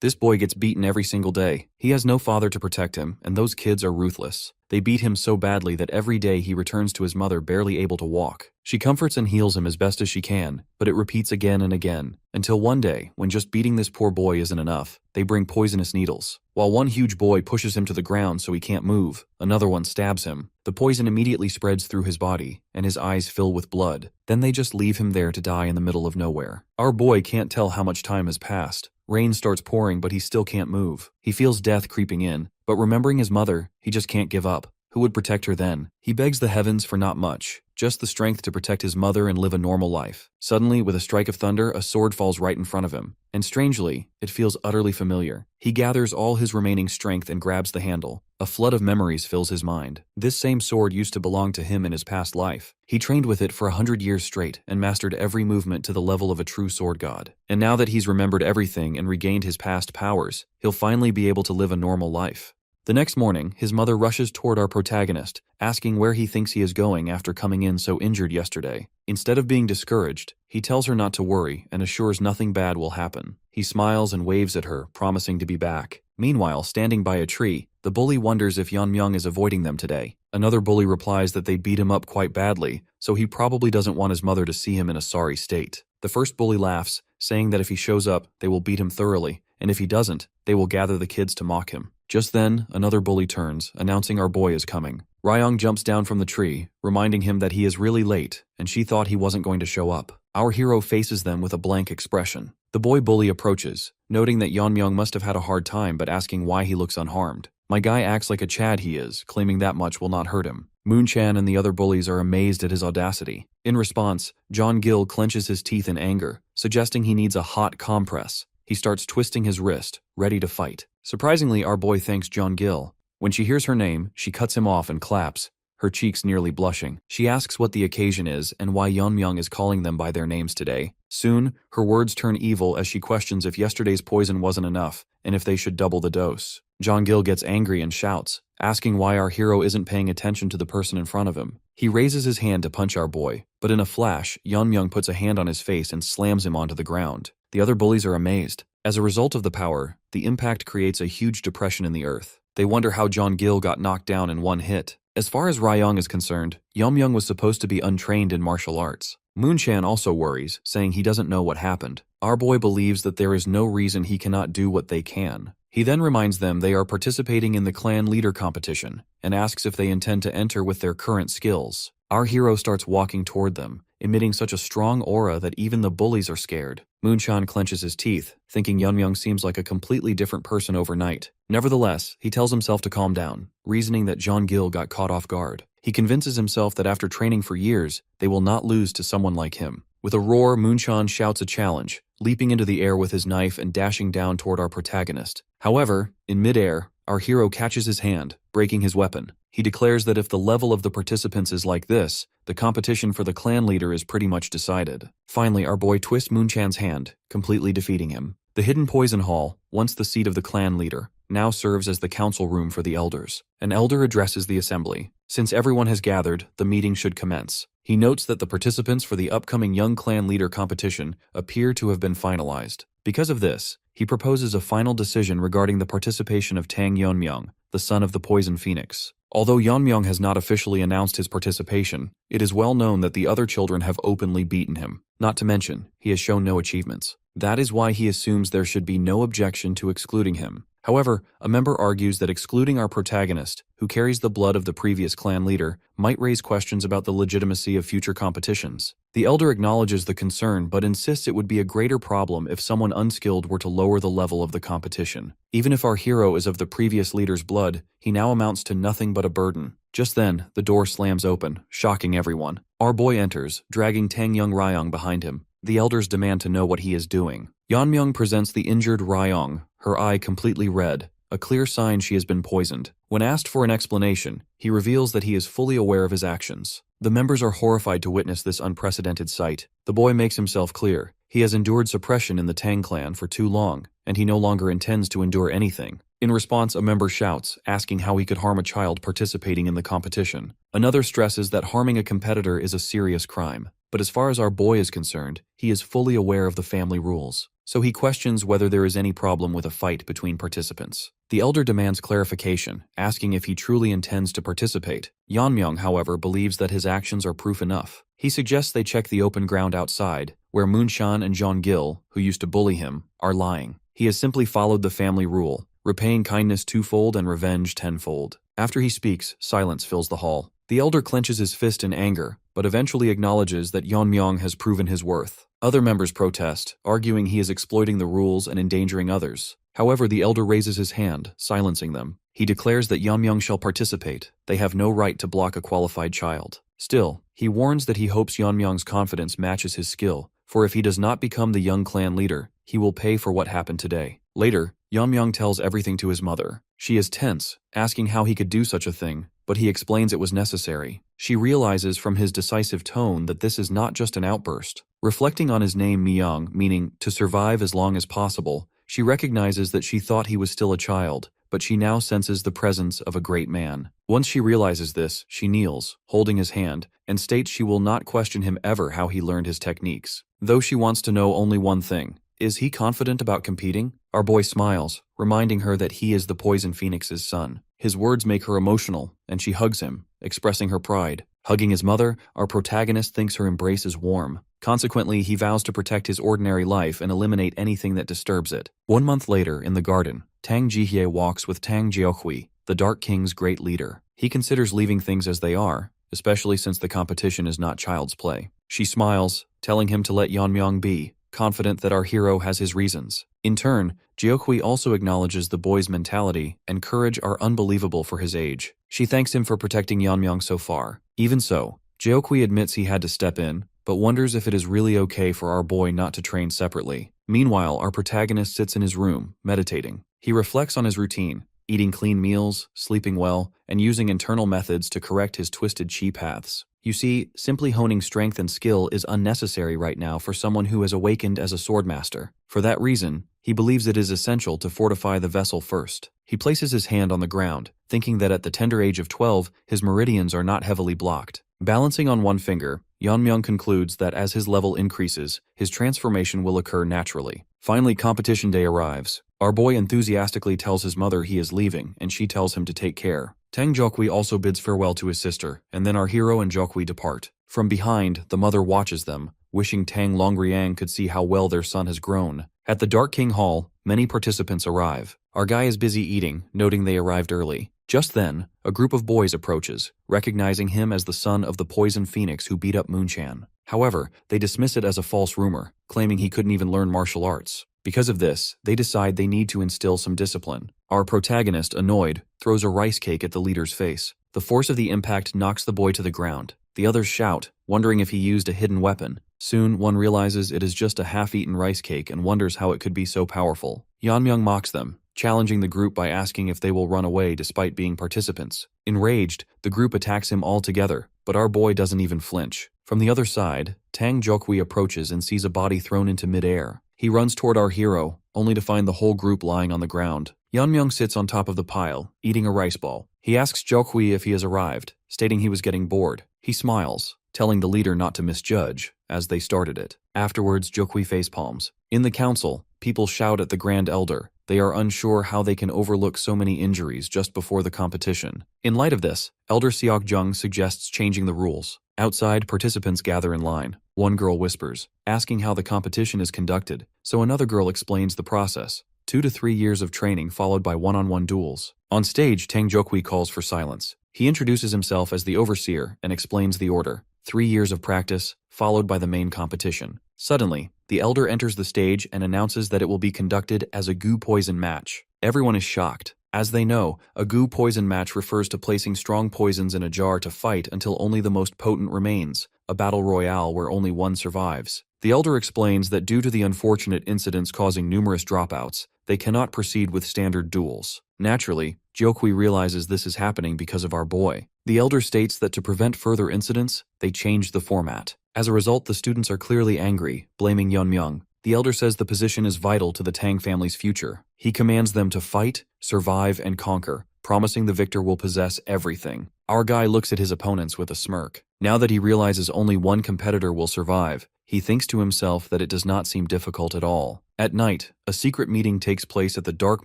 This boy gets beaten every single day. He has no father to protect him, and those kids are ruthless. They beat him so badly that every day he returns to his mother barely able to walk. She comforts and heals him as best as she can, but it repeats again and again, until one day, when just beating this poor boy isn't enough, they bring poisonous needles. While one huge boy pushes him to the ground so he can't move, another one stabs him. The poison immediately spreads through his body, and his eyes fill with blood. Then they just leave him there to die in the middle of nowhere. Our boy can't tell how much time has passed. Rain starts pouring, but he still can't move. He feels death creeping in, but remembering his mother, he just can't give up. Who would protect her then? He begs the heavens for not much, just the strength to protect his mother and live a normal life. Suddenly, with a strike of thunder, a sword falls right in front of him, and strangely, it feels utterly familiar. He gathers all his remaining strength and grabs the handle. A flood of memories fills his mind. This same sword used to belong to him in his past life. He trained with it for 100 years straight and mastered every movement to the level of a true sword god. And now that he's remembered everything and regained his past powers, he'll finally be able to live a normal life. The next morning, his mother rushes toward our protagonist, asking where he thinks he is going after coming in so injured yesterday. Instead of being discouraged, he tells her not to worry and assures nothing bad will happen. He smiles and waves at her, promising to be back. Meanwhile, standing by a tree, the bully wonders if Yeonmyoung is avoiding them today. Another bully replies that they beat him up quite badly, so he probably doesn't want his mother to see him in a sorry state. The first bully laughs, saying that if he shows up, they will beat him thoroughly, and if he doesn't, they will gather the kids to mock him. Just then, another bully turns, announcing our boy is coming. Ryong jumps down from the tree, reminding him that he is really late, and she thought he wasn't going to show up. Our hero faces them with a blank expression. The boy bully approaches, noting that Yeonmyoung must have had a hard time but asking why he looks unharmed. My guy acts like a Chad he is, claiming that much will not hurt him. Moonchan and the other bullies are amazed at his audacity. In response, John Gill clenches his teeth in anger, suggesting he needs a hot compress. He starts twisting his wrist, ready to fight. Surprisingly, our boy thanks John Gill. When she hears her name, she cuts him off and claps, her cheeks nearly blushing. She asks what the occasion is and why Yeonmyoung is calling them by their names today. Soon, her words turn evil as she questions if yesterday's poison wasn't enough and if they should double the dose. John Gill gets angry and shouts, asking why our hero isn't paying attention to the person in front of him. He raises his hand to punch our boy, but in a flash, Yeonmyoung puts a hand on his face and slams him onto the ground. The other bullies are amazed. As a result of the power, the impact creates a huge depression in the earth. They wonder how John Gill got knocked down in one hit. As far as Ryong is concerned, Yeonmyoung was supposed to be untrained in martial arts. Moonchan also worries, saying he doesn't know what happened. Our boy believes that there is no reason he cannot do what they can. He then reminds them they are participating in the clan leader competition and asks if they intend to enter with their current skills. Our hero starts walking toward them, emitting such a strong aura that even the bullies are scared. Moonchan clenches his teeth, thinking Yeonmyoung seems like a completely different person overnight. Nevertheless, he tells himself to calm down, reasoning that John Gill got caught off guard. He convinces himself that after training for years, they will not lose to someone like him. With a roar, Moonchan shouts a challenge, leaping into the air with his knife and dashing down toward our protagonist. However, in midair, our hero catches his hand, breaking his weapon. He declares that if the level of the participants is like this, the competition for the clan leader is pretty much decided. Finally, our boy twists Moonchan's hand, completely defeating him. The hidden poison hall, once the seat of the clan leader, now serves as the council room for the elders. An elder addresses the assembly. Since everyone has gathered, the meeting should commence. He notes that the participants for the upcoming young clan leader competition appear to have been finalized. Because of this, he proposes a final decision regarding the participation of Tang Yeonmyoung, the son of the Poison Phoenix. Although Yeonmyoung has not officially announced his participation, it is well known that the other children have openly beaten him. Not to mention, he has shown no achievements. That is why he assumes there should be no objection to excluding him. However, a member argues that excluding our protagonist, who carries the blood of the previous clan leader, might raise questions about the legitimacy of future competitions. The elder acknowledges the concern but insists it would be a greater problem if someone unskilled were to lower the level of the competition. Even if our hero is of the previous leader's blood, he now amounts to nothing but a burden. Just then, the door slams open, shocking everyone. Our boy enters, dragging Tang Young Ryong behind him. The elders demand to know what he is doing. Yeonmyoung presents the injured Ryong, her eye completely red, a clear sign she has been poisoned. When asked for an explanation, he reveals that he is fully aware of his actions. The members are horrified to witness this unprecedented sight. The boy makes himself clear. He has endured suppression in the Tang clan for too long, and he no longer intends to endure anything. In response, a member shouts, asking how he could harm a child participating in the competition. Another stresses that harming a competitor is a serious crime. But as far as our boy is concerned, he is fully aware of the family rules. So he questions whether there is any problem with a fight between participants. The elder demands clarification, asking if he truly intends to participate. Yeonmyoung, however, believes that his actions are proof enough. He suggests they check the open ground outside, where Moonshan and Jeon-gil, who used to bully him, are lying. He has simply followed the family rule, repaying kindness twofold and revenge tenfold. After he speaks, silence fills the hall. The elder clenches his fist in anger, but eventually acknowledges that Yeonmyoung has proven his worth. Other members protest, arguing he is exploiting the rules and endangering others. However, the elder raises his hand, silencing them. He declares that Yeonmyoung shall participate. They have no right to block a qualified child. Still, he warns that he hopes Yeonmyoung's confidence matches his skill, for if he does not become the young clan leader, he will pay for what happened today. Later, Yeonmyoung tells everything to his mother. She is tense, asking how he could do such a thing, but he explains it was necessary. She realizes from his decisive tone that this is not just an outburst. Reflecting on his name Myeong, meaning to survive as long as possible, she recognizes that she thought he was still a child, but she now senses the presence of a great man. Once she realizes this, she kneels, holding his hand, and states she will not question him ever how he learned his techniques. Though she wants to know only one thing: is he confident about competing? Our boy smiles, reminding her that he is the Poison Phoenix's son. His words make her emotional, and she hugs him, expressing her pride. Hugging his mother, our protagonist thinks her embrace is warm. Consequently, he vows to protect his ordinary life and eliminate anything that disturbs it. 1 month later, in the garden, Tang Jihye walks with Tang Jeokhui, the Dark King's great leader. He considers leaving things as they are, especially since the competition is not child's play. She smiles, telling him to let Yeonmyoung be, confident that our hero has his reasons. In turn, Jeokhui also acknowledges the boy's mentality and courage are unbelievable for his age. She thanks him for protecting Yeonmyoung so far. Even so, Jeokhui admits he had to step in, but wonders if it is really okay for our boy not to train separately. Meanwhile, our protagonist sits in his room, meditating. He reflects on his routine, eating clean meals, sleeping well, and using internal methods to correct his twisted chi paths. You see, simply honing strength and skill is unnecessary right now for someone who has awakened as a swordmaster. For that reason, he believes it is essential to fortify the vessel first. He places his hand on the ground, thinking that at the tender age of 12, his meridians are not heavily blocked. Balancing on one finger, Yeonmyoung concludes that as his level increases, his transformation will occur naturally. Finally, competition day arrives. Our boy enthusiastically tells his mother he is leaving, and she tells him to take care. Tang Jeokhui also bids farewell to his sister, and then our hero and Jeokhui depart. From behind, the mother watches them, wishing Tang Longriang could see how well their son has grown. At the Dark King Hall, many participants arrive. Our guy is busy eating, noting they arrived early. Just then, a group of boys approaches, recognizing him as the son of the Poison Phoenix who beat up Moonshan. However, they dismiss it as a false rumor, claiming he couldn't even learn martial arts. Because of this, they decide they need to instill some discipline. Our protagonist, annoyed, throws a rice cake at the leader's face. The force of the impact knocks the boy to the ground. The others shout, wondering if he used a hidden weapon. Soon, one realizes it is just a half-eaten rice cake and wonders how it could be so powerful. Yeonmyoung mocks them, challenging the group by asking if they will run away despite being participants. Enraged, the group attacks him all together, but our boy doesn't even flinch. From the other side, Tang Jeokhui approaches and sees a body thrown into midair. He runs toward our hero, only to find the whole group lying on the ground. Yeonmyoung sits on top of the pile, eating a rice ball. He asks Jeokhui if he has arrived, stating he was getting bored. He smiles, telling the leader not to misjudge, as they started it. Afterwards, Jeokhui facepalms. In the council, people shout at the Grand Elder. They are unsure how they can overlook so many injuries just before the competition. In light of this, Elder Seok-jung suggests changing the rules. Outside, participants gather in line. One girl whispers, asking how the competition is conducted, so another girl explains the process. 2 to 3 years of training followed by one-on-one duels. On stage, Tang Jeokhui calls for silence. He introduces himself as the overseer and explains the order. 3 years of practice, followed by the main competition. Suddenly, the elder enters the stage and announces that it will be conducted as a goo poison match. Everyone is shocked. As they know, a goo poison match refers to placing strong poisons in a jar to fight until only the most potent remains, a battle royale where only one survives. The elder explains that due to the unfortunate incidents causing numerous dropouts, they cannot proceed with standard duels. Naturally, Jeokhui realizes this is happening because of our boy. The elder states that to prevent further incidents, they changed the format. As a result, the students are clearly angry, blaming Yeonmyoung. The elder says the position is vital to the Tang family's future. He commands them to fight, survive, and conquer, promising the victor will possess everything. Our guy looks at his opponents with a smirk. Now that he realizes only one competitor will survive, he thinks to himself that it does not seem difficult at all. At night, a secret meeting takes place at the Dark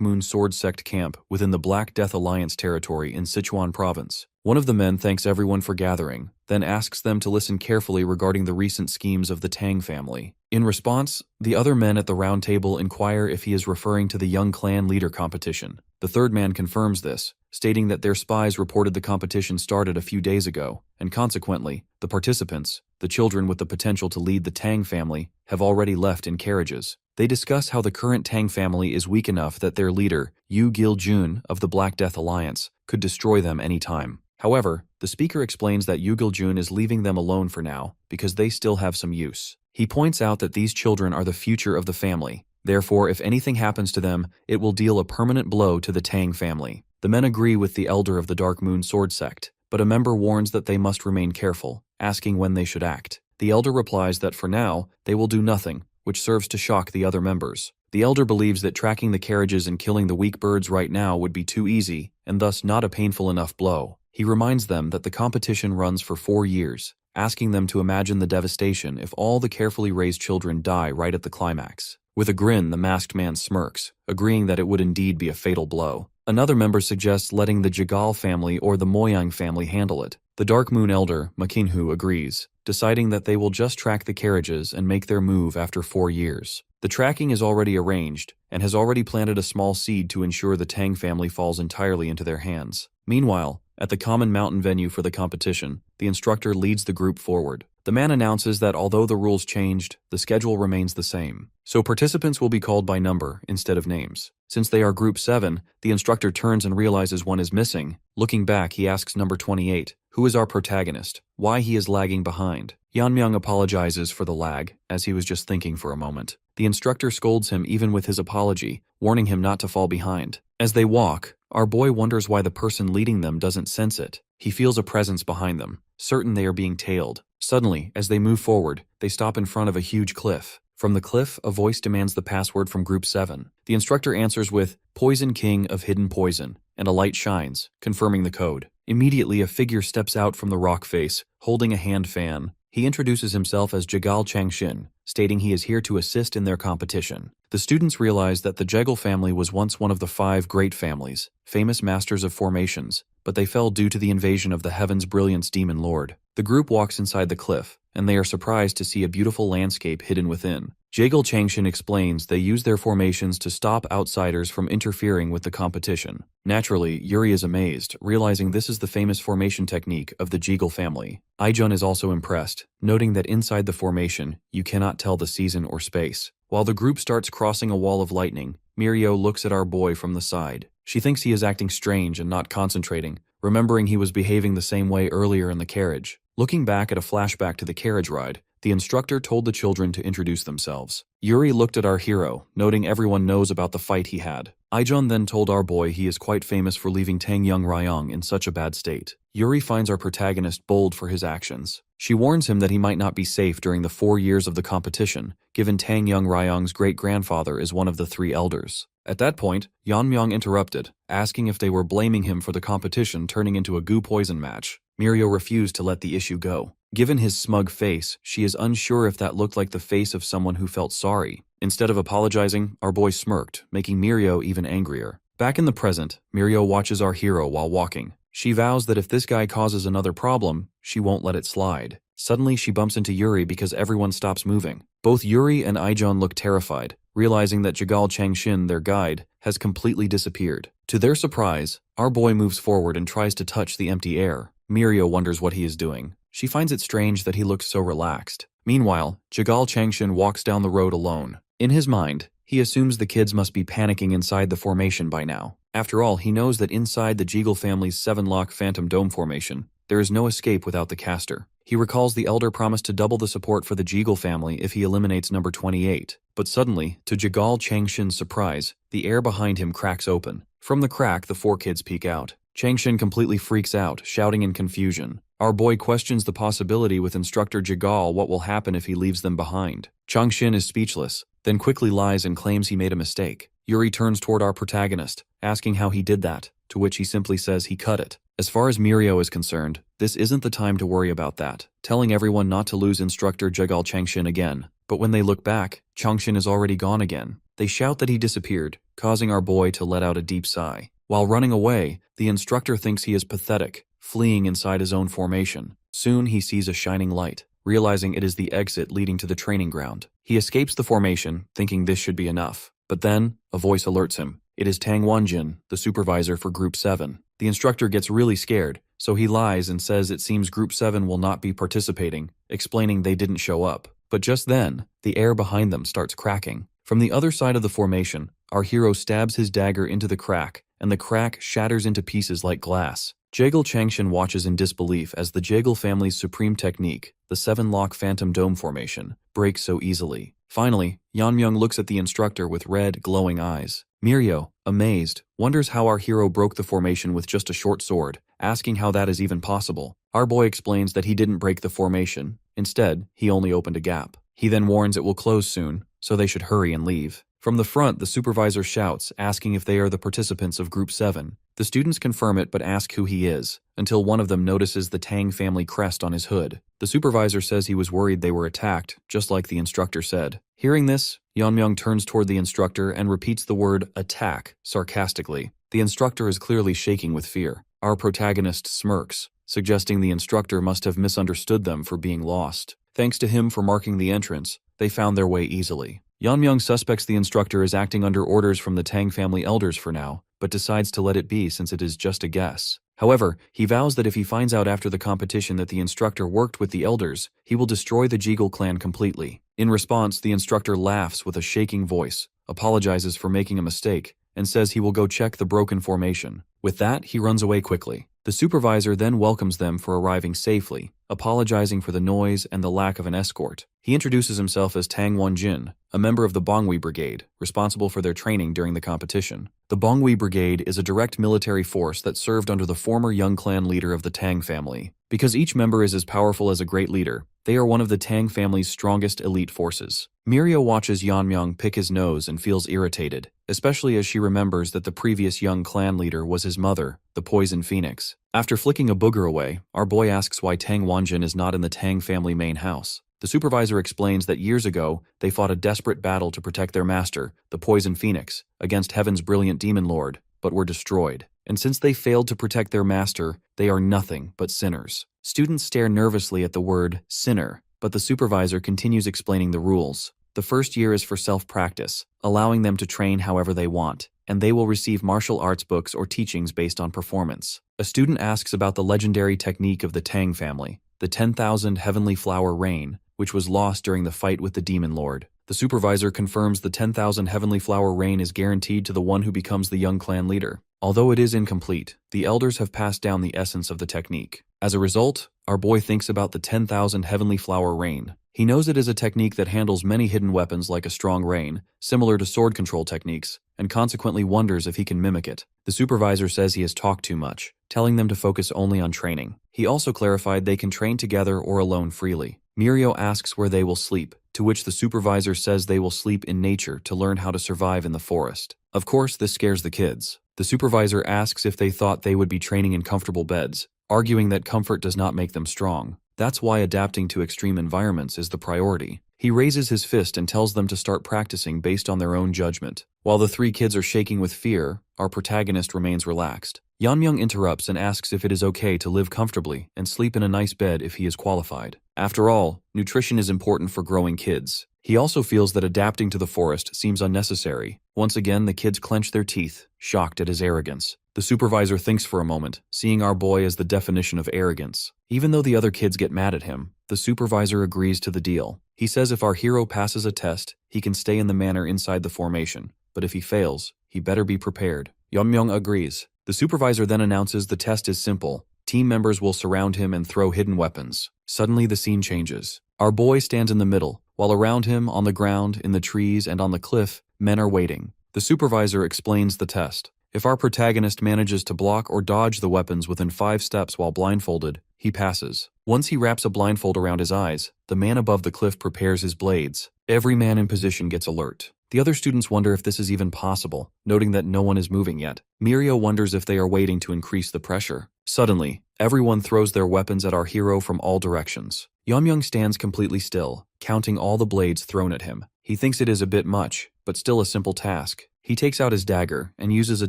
Moon Sword Sect camp within the Black Death Alliance territory in Sichuan province. One of the men thanks everyone for gathering, then asks them to listen carefully regarding the recent schemes of the Tang family. In response, the other men at the round table inquire if he is referring to the young clan leader competition. The third man confirms this, stating that their spies reported the competition started a few days ago, and consequently, the participants, the children with the potential to lead the Tang family, have already left in carriages. They discuss how the current Tang family is weak enough that their leader, Yu Gil-jun of the Black Death Alliance, could destroy them anytime. However, the speaker explains that Yu Gil-jun is leaving them alone for now because they still have some use. He points out that these children are the future of the family. Therefore, if anything happens to them, it will deal a permanent blow to the Tang family. The men agree with the elder of the Dark Moon Sword Sect, but a member warns that they must remain careful, asking when they should act. The elder replies that for now, they will do nothing, which serves to shock the other members. The elder believes that tracking the carriages and killing the weak birds right now would be too easy, and thus not a painful enough blow. He reminds them that the competition runs for 4 years, asking them to imagine the devastation if all the carefully raised children die right at the climax. With a grin, the masked man smirks, agreeing that it would indeed be a fatal blow. Another member suggests letting the Jigal family or the Moyang family handle it. The Dark Moon elder, Makinhu, agrees, deciding that they will just track the carriages and make their move after 4 years. The tracking is already arranged, and has already planted a small seed to ensure the Tang family falls entirely into their hands. Meanwhile, at the common mountain venue for the competition, the instructor leads the group forward. The man announces that although the rules changed, the schedule remains the same. So participants will be called by number instead of names. Since they are Group 7, the instructor turns and realizes one is missing. Looking back, he asks number 28, who is our protagonist, why he is lagging behind. Yanmyung apologizes for the lag, as he was just thinking for a moment. The instructor scolds him even with his apology, warning him not to fall behind. As they walk, our boy wonders why the person leading them doesn't sense it. He feels a presence behind them, certain they are being tailed. Suddenly, as they move forward, they stop in front of a huge cliff. From the cliff, a voice demands the password from Group 7. The instructor answers with, Poison King of Hidden Poison, and a light shines, confirming the code. Immediately, a figure steps out from the rock face, holding a hand fan. He introduces himself as Jigal Changshin, stating he is here to assist in their competition. The students realize that the Jegal family was once one of the 5 great families, famous masters of formations, but they fell due to the invasion of the Heaven's Brilliance Demon Lord. The group walks inside the cliff, and they are surprised to see a beautiful landscape hidden within. Jegal Changshin explains they use their formations to stop outsiders from interfering with the competition. Naturally, Yuri is amazed, realizing this is the famous formation technique of the Jegal family. Aijun is also impressed, noting that inside the formation, you cannot tell the season or space. While the group starts crossing a wall of lightning, Mirio looks at our boy from the side. She thinks he is acting strange and not concentrating, remembering he was behaving the same way earlier in the carriage. Looking back at a flashback to the carriage ride, the instructor told the children to introduce themselves. Yuri looked at our hero, noting everyone knows about the fight he had. Aijun then told our boy he is quite famous for leaving Tang Young Ryong in such a bad state. Yuri finds our protagonist bold for his actions. She warns him that he might not be safe during the 4 years of the competition, given Tang Young Ryong's great-grandfather is one of the 3 elders. At that point, Yanmyung interrupted, asking if they were blaming him for the competition turning into a goo poison match. Mirio refused to let the issue go. Given his smug face, she is unsure if that looked like the face of someone who felt sorry. Instead of apologizing, our boy smirked, making Mirio even angrier. Back in the present, Mirio watches our hero while walking. She vows that if this guy causes another problem, she won't let it slide. Suddenly, she bumps into Yuri because everyone stops moving. Both Yuri and Aijun look terrified, realizing that Jigal Changshin, their guide, has completely disappeared. To their surprise, our boy moves forward and tries to touch the empty air. Mirio wonders what he is doing. She finds it strange that he looks so relaxed. Meanwhile, Jigal Changshin walks down the road alone. In his mind, he assumes the kids must be panicking inside the formation by now. After all, he knows that inside the Jegal family's 7-lock Phantom Dome formation, there is no escape without the caster. He recalls the elder promised to double the support for the Jegal family if he eliminates number 28. But suddenly, to Jigal Changshin's surprise, the air behind him cracks open. From the crack, the 4 kids peek out. Changshin completely freaks out, shouting in confusion. Our boy questions the possibility with instructor Jigal what will happen if he leaves them behind. Changshin is speechless, then quickly lies and claims he made a mistake. Yuri turns toward our protagonist, asking how he did that, to which he simply says he cut it. As far as Mirio is concerned, this isn't the time to worry about that, telling everyone not to lose instructor Jegal Changshin again. But when they look back, Changshin is already gone again. They shout that he disappeared, causing our boy to let out a deep sigh. While running away, the instructor thinks he is pathetic, fleeing inside his own formation. Soon he sees a shining light, realizing it is the exit leading to the training ground. He escapes the formation, thinking this should be enough. But then, a voice alerts him. It is Tang Wanjin, the supervisor for Group 7. The instructor gets really scared, so he lies and says it seems Group 7 will not be participating, explaining they didn't show up. But just then, the air behind them starts cracking. From the other side of the formation, our hero stabs his dagger into the crack, and the crack shatters into pieces like glass. Jegal Changshin watches in disbelief as the Jegal family's supreme technique, the 7-lock phantom dome formation, breaks so easily. Finally, Yeonmyoung looks at the instructor with red, glowing eyes. Mirio, amazed, wonders how our hero broke the formation with just a short sword, asking how that is even possible. Our boy explains that he didn't break the formation. Instead, he only opened a gap. He then warns it will close soon, so they should hurry and leave. From the front, the supervisor shouts, asking if they are the participants of Group 7. The students confirm it but ask who he is, until one of them notices the Tang family crest on his hood. The supervisor says he was worried they were attacked, just like the instructor said. Hearing this, Yeonmyoung turns toward the instructor and repeats the word attack sarcastically. The instructor is clearly shaking with fear. Our protagonist smirks, suggesting the instructor must have misunderstood them for being lost. Thanks to him for marking the entrance, they found their way easily. Yeonmyoung suspects the instructor is acting under orders from the Tang family elders for now, but decides to let it be since it is just a guess. However, he vows that if he finds out after the competition that the instructor worked with the elders, he will destroy the Jegal clan completely. In response, the instructor laughs with a shaking voice, apologizes for making a mistake, and says he will go check the broken formation. With that, he runs away quickly. The supervisor then welcomes them for arriving safely, apologizing for the noise and the lack of an escort. He introduces himself as Tang Wanjin, a member of the Bongwi Brigade, responsible for their training during the competition. The Bongwi Brigade is a direct military force that served under the former young clan leader of the Tang family. Because each member is as powerful as a great leader, they are one of the Tang family's strongest elite forces. Mirio watches Yeonmyoung pick his nose and feels irritated, especially as she remembers that the previous young clan leader was his mother, the Poison Phoenix. After flicking a booger away, our boy asks why Tang Wanjin is not in the Tang family main house. The supervisor explains that years ago, they fought a desperate battle to protect their master, the Poison Phoenix, against Heaven's brilliant demon lord, but were destroyed. And since they failed to protect their master, they are nothing but sinners. Students stare nervously at the word sinner, but the supervisor continues explaining the rules. The first year is for self-practice, allowing them to train however they want, and they will receive martial arts books or teachings based on performance. A student asks about the legendary technique of the Tang family, the 10,000 Heavenly Flower Rain, which was lost during the fight with the Demon Lord. The supervisor confirms the 10,000 Heavenly Flower Rain is guaranteed to the one who becomes the young clan leader. Although it is incomplete, the elders have passed down the essence of the technique. As a result, our boy thinks about the 10,000 Heavenly Flower Rain. He knows it is a technique that handles many hidden weapons like a strong rain, similar to sword control techniques, and consequently wonders if he can mimic it. The supervisor says he has talked too much, telling them to focus only on training. He also clarified they can train together or alone freely. Mirio asks where they will sleep, to which the supervisor says they will sleep in nature to learn how to survive in the forest. Of course, this scares the kids. The supervisor asks if they thought they would be training in comfortable beds, arguing that comfort does not make them strong. That's why adapting to extreme environments is the priority. He raises his fist and tells them to start practicing based on their own judgment. While the three kids are shaking with fear, our protagonist remains relaxed. Yeonmyoung interrupts and asks if it is okay to live comfortably and sleep in a nice bed if he is qualified. After all, nutrition is important for growing kids. He also feels that adapting to the forest seems unnecessary. Once again, the kids clench their teeth, shocked at his arrogance. The supervisor thinks for a moment, seeing our boy as the definition of arrogance. Even though the other kids get mad at him, the supervisor agrees to the deal. He says if our hero passes a test, he can stay in the manor inside the formation, but if he fails, he better be prepared. Yeonmyoung agrees. The supervisor then announces the test is simple. Team members will surround him and throw hidden weapons. Suddenly the scene changes. Our boy stands in the middle, while around him, on the ground, in the trees, and on the cliff, men are waiting. The supervisor explains the test. If our protagonist manages to block or dodge the weapons within 5 steps while blindfolded, he passes. Once he wraps a blindfold around his eyes, the man above the cliff prepares his blades. Every man in position gets alert. The other students wonder if this is even possible, noting that no one is moving yet. Mirio wonders if they are waiting to increase the pressure. Suddenly, everyone throws their weapons at our hero from all directions. Yeonmyoung stands completely still, counting all the blades thrown at him. He thinks it is a bit much, but still a simple task. He takes out his dagger and uses a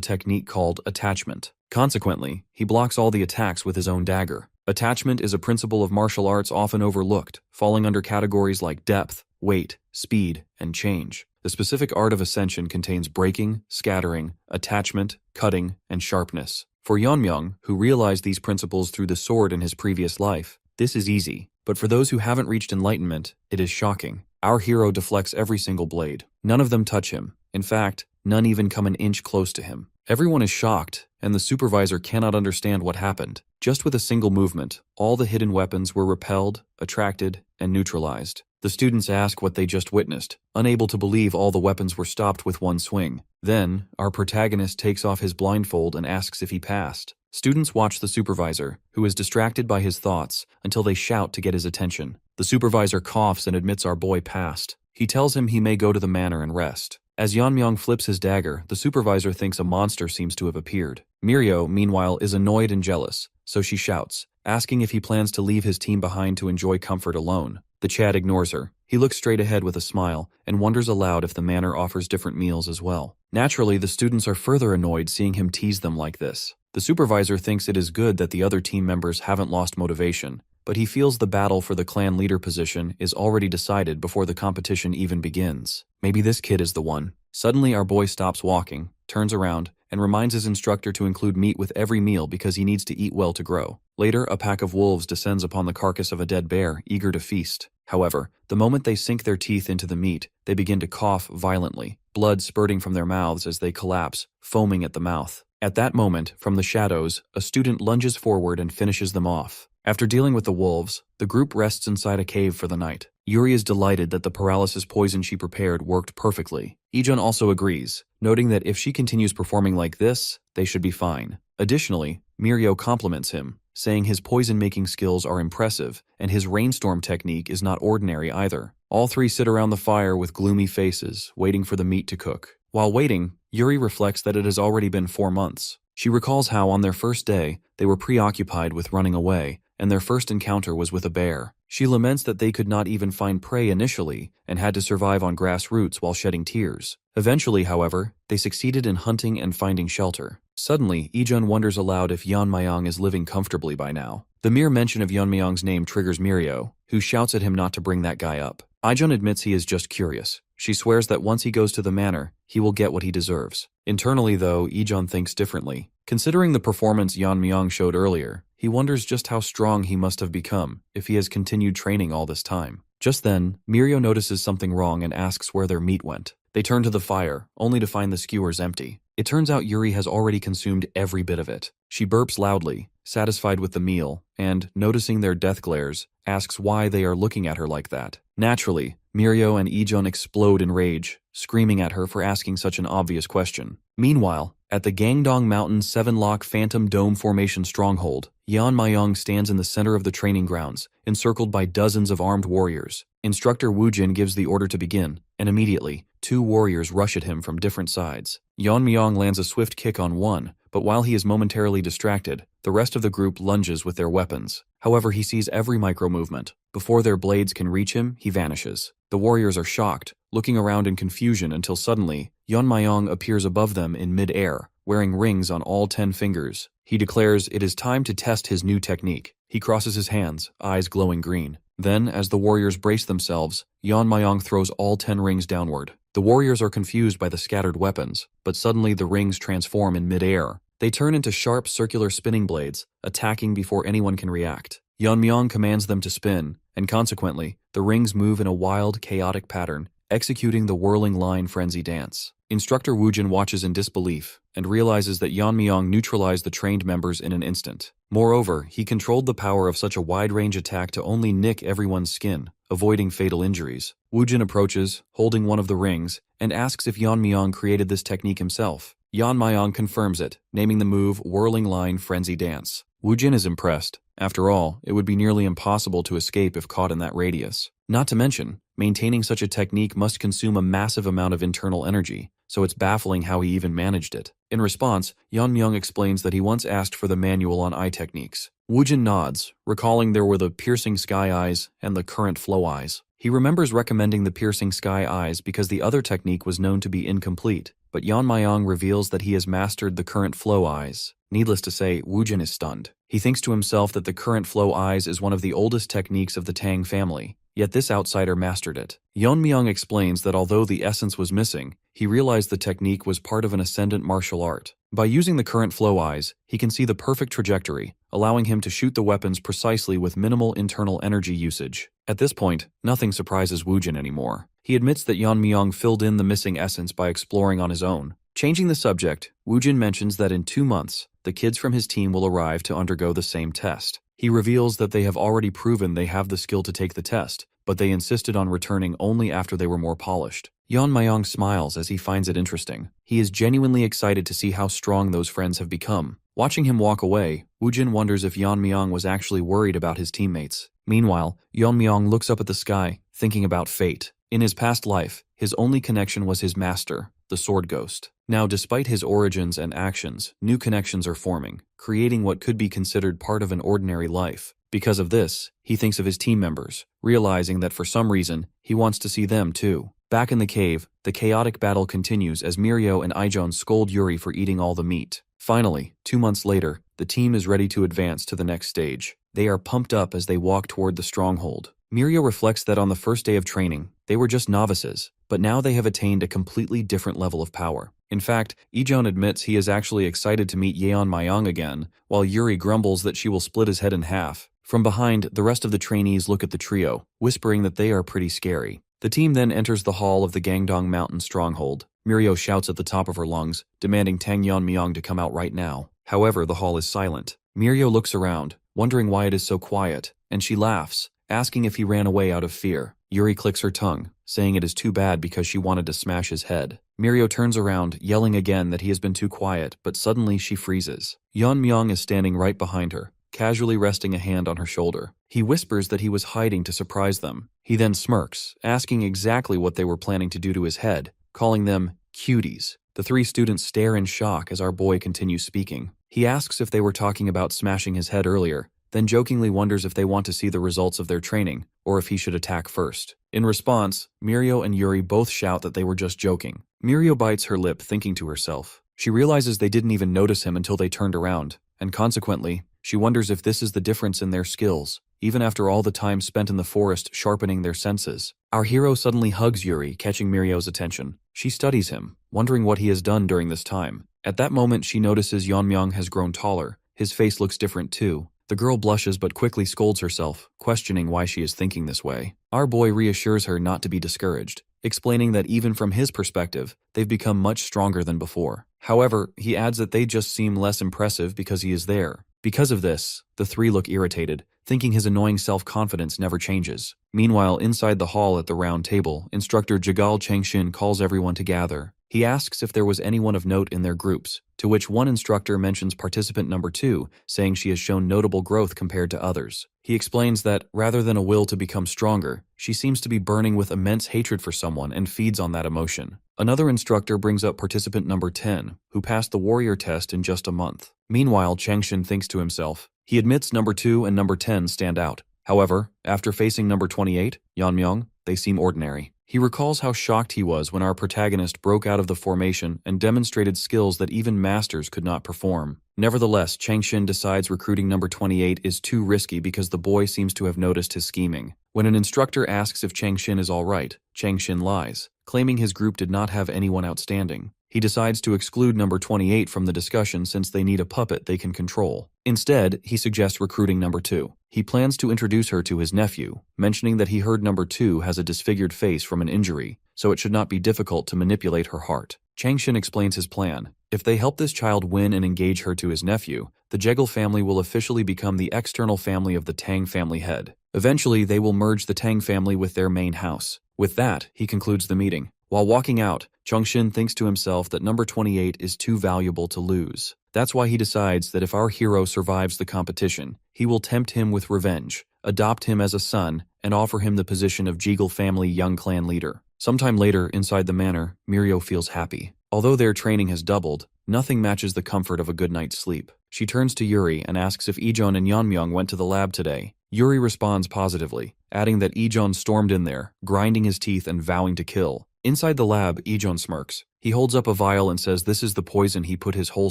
technique called attachment. Consequently, he blocks all the attacks with his own dagger. Attachment is a principle of martial arts often overlooked, falling under categories like depth, weight, speed, and change. The specific art of ascension contains breaking, scattering, attachment, cutting, and sharpness. For Yeonmyoung, who realized these principles through the sword in his previous life, this is easy. But for those who haven't reached enlightenment, it is shocking. Our hero deflects every single blade. None of them touch him. In fact, none even come an inch close to him. Everyone is shocked, and the supervisor cannot understand what happened. Just with a single movement, all the hidden weapons were repelled, attracted, and neutralized. The students ask what they just witnessed, unable to believe all the weapons were stopped with one swing. Then, our protagonist takes off his blindfold and asks if he passed. Students watch the supervisor, who is distracted by his thoughts, until they shout to get his attention. The supervisor coughs and admits our boy passed. He tells him he may go to the manor and rest. As Yeonmyoung flips his dagger, the supervisor thinks a monster seems to have appeared. Mirio, meanwhile, is annoyed and jealous, so she shouts, asking if he plans to leave his team behind to enjoy comfort alone. The Chad ignores her. He looks straight ahead with a smile and wonders aloud if the manor offers different meals as well. Naturally, the students are further annoyed seeing him tease them like this. The supervisor thinks it is good that the other team members haven't lost motivation, but he feels the battle for the clan leader position is already decided before the competition even begins. Maybe this kid is the one. Suddenly our boy stops walking, turns around, and reminds his instructor to include meat with every meal because he needs to eat well to grow. Later, a pack of wolves descends upon the carcass of a dead bear, eager to feast. However, the moment they sink their teeth into the meat, they begin to cough violently, blood spurting from their mouths as they collapse, foaming at the mouth. At that moment, from the shadows, a student lunges forward and finishes them off. After dealing with the wolves, the group rests inside a cave for the night. Yuri is delighted that the paralysis poison she prepared worked perfectly. Ijun also agrees, noting that if she continues performing like this, they should be fine. Additionally, Mirio compliments him, saying his poison-making skills are impressive, and his rainstorm technique is not ordinary either. All three sit around the fire with gloomy faces, waiting for the meat to cook. While waiting, Yuri reflects that it has already been 4 months. She recalls how on their first day, they were preoccupied with running away, and their first encounter was with a bear. She laments that they could not even find prey initially and had to survive on grass roots while shedding tears. Eventually, however, they succeeded in hunting and finding shelter. Suddenly, Ijun wonders aloud if Yeonmyoung is living comfortably by now. The mere mention of Yeonmyoung's name triggers Mirio, who shouts at him not to bring that guy up. Ijun admits he is just curious. She swears that once he goes to the manor, he will get what he deserves. Internally, though, Ijun thinks differently. Considering the performance Yeonmyoung showed earlier, he wonders just how strong he must have become if he has continued training all this time. Just then, Mirio notices something wrong and asks where their meat went. They turn to the fire, only to find the skewers empty. It turns out Yuri has already consumed every bit of it. She burps loudly, satisfied with the meal, and, noticing their death glares, asks why they are looking at her like that. Naturally, Mirio and Ijun explode in rage, screaming at her for asking such an obvious question. Meanwhile, at the Gangdong Mountain 7-Lock Phantom Dome Formation stronghold, Yeonmyoung stands in the center of the training grounds, encircled by dozens of armed warriors. Instructor Woojin gives the order to begin, and immediately, 2 warriors rush at him from different sides. Yeonmyoung lands a swift kick on one, but while he is momentarily distracted, the rest of the group lunges with their weapons. However, he sees every micro-movement. Before their blades can reach him, he vanishes. The warriors are shocked, looking around in confusion until suddenly, Yeonmyoung appears above them in mid-air, wearing rings on all 10 fingers. He declares it is time to test his new technique. He crosses his hands, eyes glowing green. Then, as the warriors brace themselves, Yeonmyoung throws all 10 rings downward. The warriors are confused by the scattered weapons, but suddenly the rings transform in mid-air. They turn into sharp circular spinning blades, attacking before anyone can react. Yeonmyoung commands them to spin, and consequently, the rings move in a wild, chaotic pattern, executing the whirling line frenzy dance. Instructor Woojin watches in disbelief and realizes that Yeonmyoung neutralized the trained members in an instant. Moreover, he controlled the power of such a wide-range attack to only nick everyone's skin, avoiding fatal injuries. Woojin approaches, holding one of the rings, and asks if Yeonmyoung created this technique himself. Yan Myong confirms it, naming the move Whirling Line Frenzy Dance. Woojin is impressed. After all, it would be nearly impossible to escape if caught in that radius. Not to mention, maintaining such a technique must consume a massive amount of internal energy, so it's baffling how he even managed it. In response, Yan Myung explains that he once asked for the manual on eye techniques. Woojin nods, recalling there were the piercing sky eyes and the current flow eyes. He remembers recommending the piercing sky eyes because the other technique was known to be incomplete, but Yan Myung reveals that he has mastered the current flow eyes. Needless to say, Woojin is stunned. He thinks to himself that the current flow eyes is one of the oldest techniques of the Tang family, yet this outsider mastered it. Yeon Myung explains that although the essence was missing, he realized the technique was part of an ascendant martial art. By using the current flow eyes, he can see the perfect trajectory, allowing him to shoot the weapons precisely with minimal internal energy usage. At this point, nothing surprises Woojin anymore. He admits that Yeon Myung filled in the missing essence by exploring on his own. Changing the subject, Woojin mentions that in 2 months, the kids from his team will arrive to undergo the same test. He reveals that they have already proven they have the skill to take the test, but they insisted on returning only after they were more polished. Yeon Myung smiles as he finds it interesting. He is genuinely excited to see how strong those friends have become. Watching him walk away, Woojin wonders if Yeon Myung was actually worried about his teammates. Meanwhile, Yeon Myung looks up at the sky, thinking about fate. In his past life, his only connection was his master, the Sword Ghost. Now, despite his origins and actions, new connections are forming, creating what could be considered part of an ordinary life. Because of this, he thinks of his team members, realizing that for some reason, he wants to see them too. Back in the cave, the chaotic battle continues as Mirio and Ijon scold Yuri for eating all the meat. Finally, 2 months later, the team is ready to advance to the next stage. They are pumped up as they walk toward the stronghold. Mirio reflects that on the first day of training, they were just novices, but now they have attained a completely different level of power. In fact, Ijon admits he is actually excited to meet Yeon Myung again, while Yuri grumbles that she will split his head in half. From behind, the rest of the trainees look at the trio, whispering that they are pretty scary. The team then enters the hall of the Gangdong Mountain stronghold. Mirio shouts at the top of her lungs, demanding Tang Yeon Myung to come out right now. However, the hall is silent. Mirio looks around, wondering why it is so quiet, and she laughs, asking if he ran away out of fear. Yuri clicks her tongue, saying it is too bad because she wanted to smash his head. Mirio turns around, yelling again that he has been too quiet, but suddenly she freezes. Yeon Myung is standing right behind her, casually resting a hand on her shoulder. He whispers that he was hiding to surprise them. He then smirks, asking exactly what they were planning to do to his head, calling them cuties. The 3 students stare in shock as our boy continues speaking. He asks if they were talking about smashing his head earlier, then jokingly wonders if they want to see the results of their training, or if he should attack first. In response, Mirio and Yuri both shout that they were just joking. Mirio bites her lip, thinking to herself. She realizes they didn't even notice him until they turned around, and consequently, she wonders if this is the difference in their skills, even after all the time spent in the forest sharpening their senses. Our hero suddenly hugs Yuri, catching Mirio's attention. She studies him, wondering what he has done during this time. At that moment, she notices Yeon Myung has grown taller. His face looks different too. The girl blushes but quickly scolds herself, questioning why she is thinking this way. Our boy reassures her not to be discouraged, explaining that even from his perspective, they've become much stronger than before. However, he adds that they just seem less impressive because he is there. Because of this, the 3 look irritated, thinking his annoying self-confidence never changes. Meanwhile, inside the hall at the round table, instructor Jagal Changshin calls everyone to gather. He asks if there was anyone of note in their groups, to which one instructor mentions participant number 2, saying she has shown notable growth compared to others. He explains that, rather than a will to become stronger, she seems to be burning with immense hatred for someone and feeds on that emotion. Another instructor brings up participant number 10, who passed the warrior test in just a month. Meanwhile, Changshin thinks to himself. He admits number 2 and number 10 stand out. However, after facing number 28, Yeon Myung, they seem ordinary. He recalls how shocked he was when our protagonist broke out of the formation and demonstrated skills that even masters could not perform. Nevertheless, Changshin decides recruiting number 28 is too risky because the boy seems to have noticed his scheming. When an instructor asks if Changshin is alright, Changshin lies, claiming his group did not have anyone outstanding. He decides to exclude number 28 from the discussion since they need a puppet they can control. Instead, he suggests recruiting number 2. He plans to introduce her to his nephew, mentioning that he heard number 2 has a disfigured face from an injury, so it should not be difficult to manipulate her heart. Changshin explains his plan. If they help this child win and engage her to his nephew, the Jegal family will officially become the external family of the Tang family head. Eventually, they will merge the Tang family with their main house. With that, he concludes the meeting. While walking out, Chung-shin thinks to himself that number 28 is too valuable to lose. That's why he decides that if our hero survives the competition, he will tempt him with revenge, adopt him as a son, and offer him the position of Jeagle family young clan leader. Sometime later, inside the manor, Mirio feels happy. Although their training has doubled, nothing matches the comfort of a good night's sleep. She turns to Yuri and asks if Ijon and Yeonmyeong went to the lab today. Yuri responds positively, adding that Ijon stormed in there, grinding his teeth and vowing to kill. Inside the lab, Ijon smirks. He holds up a vial and says this is the poison he put his whole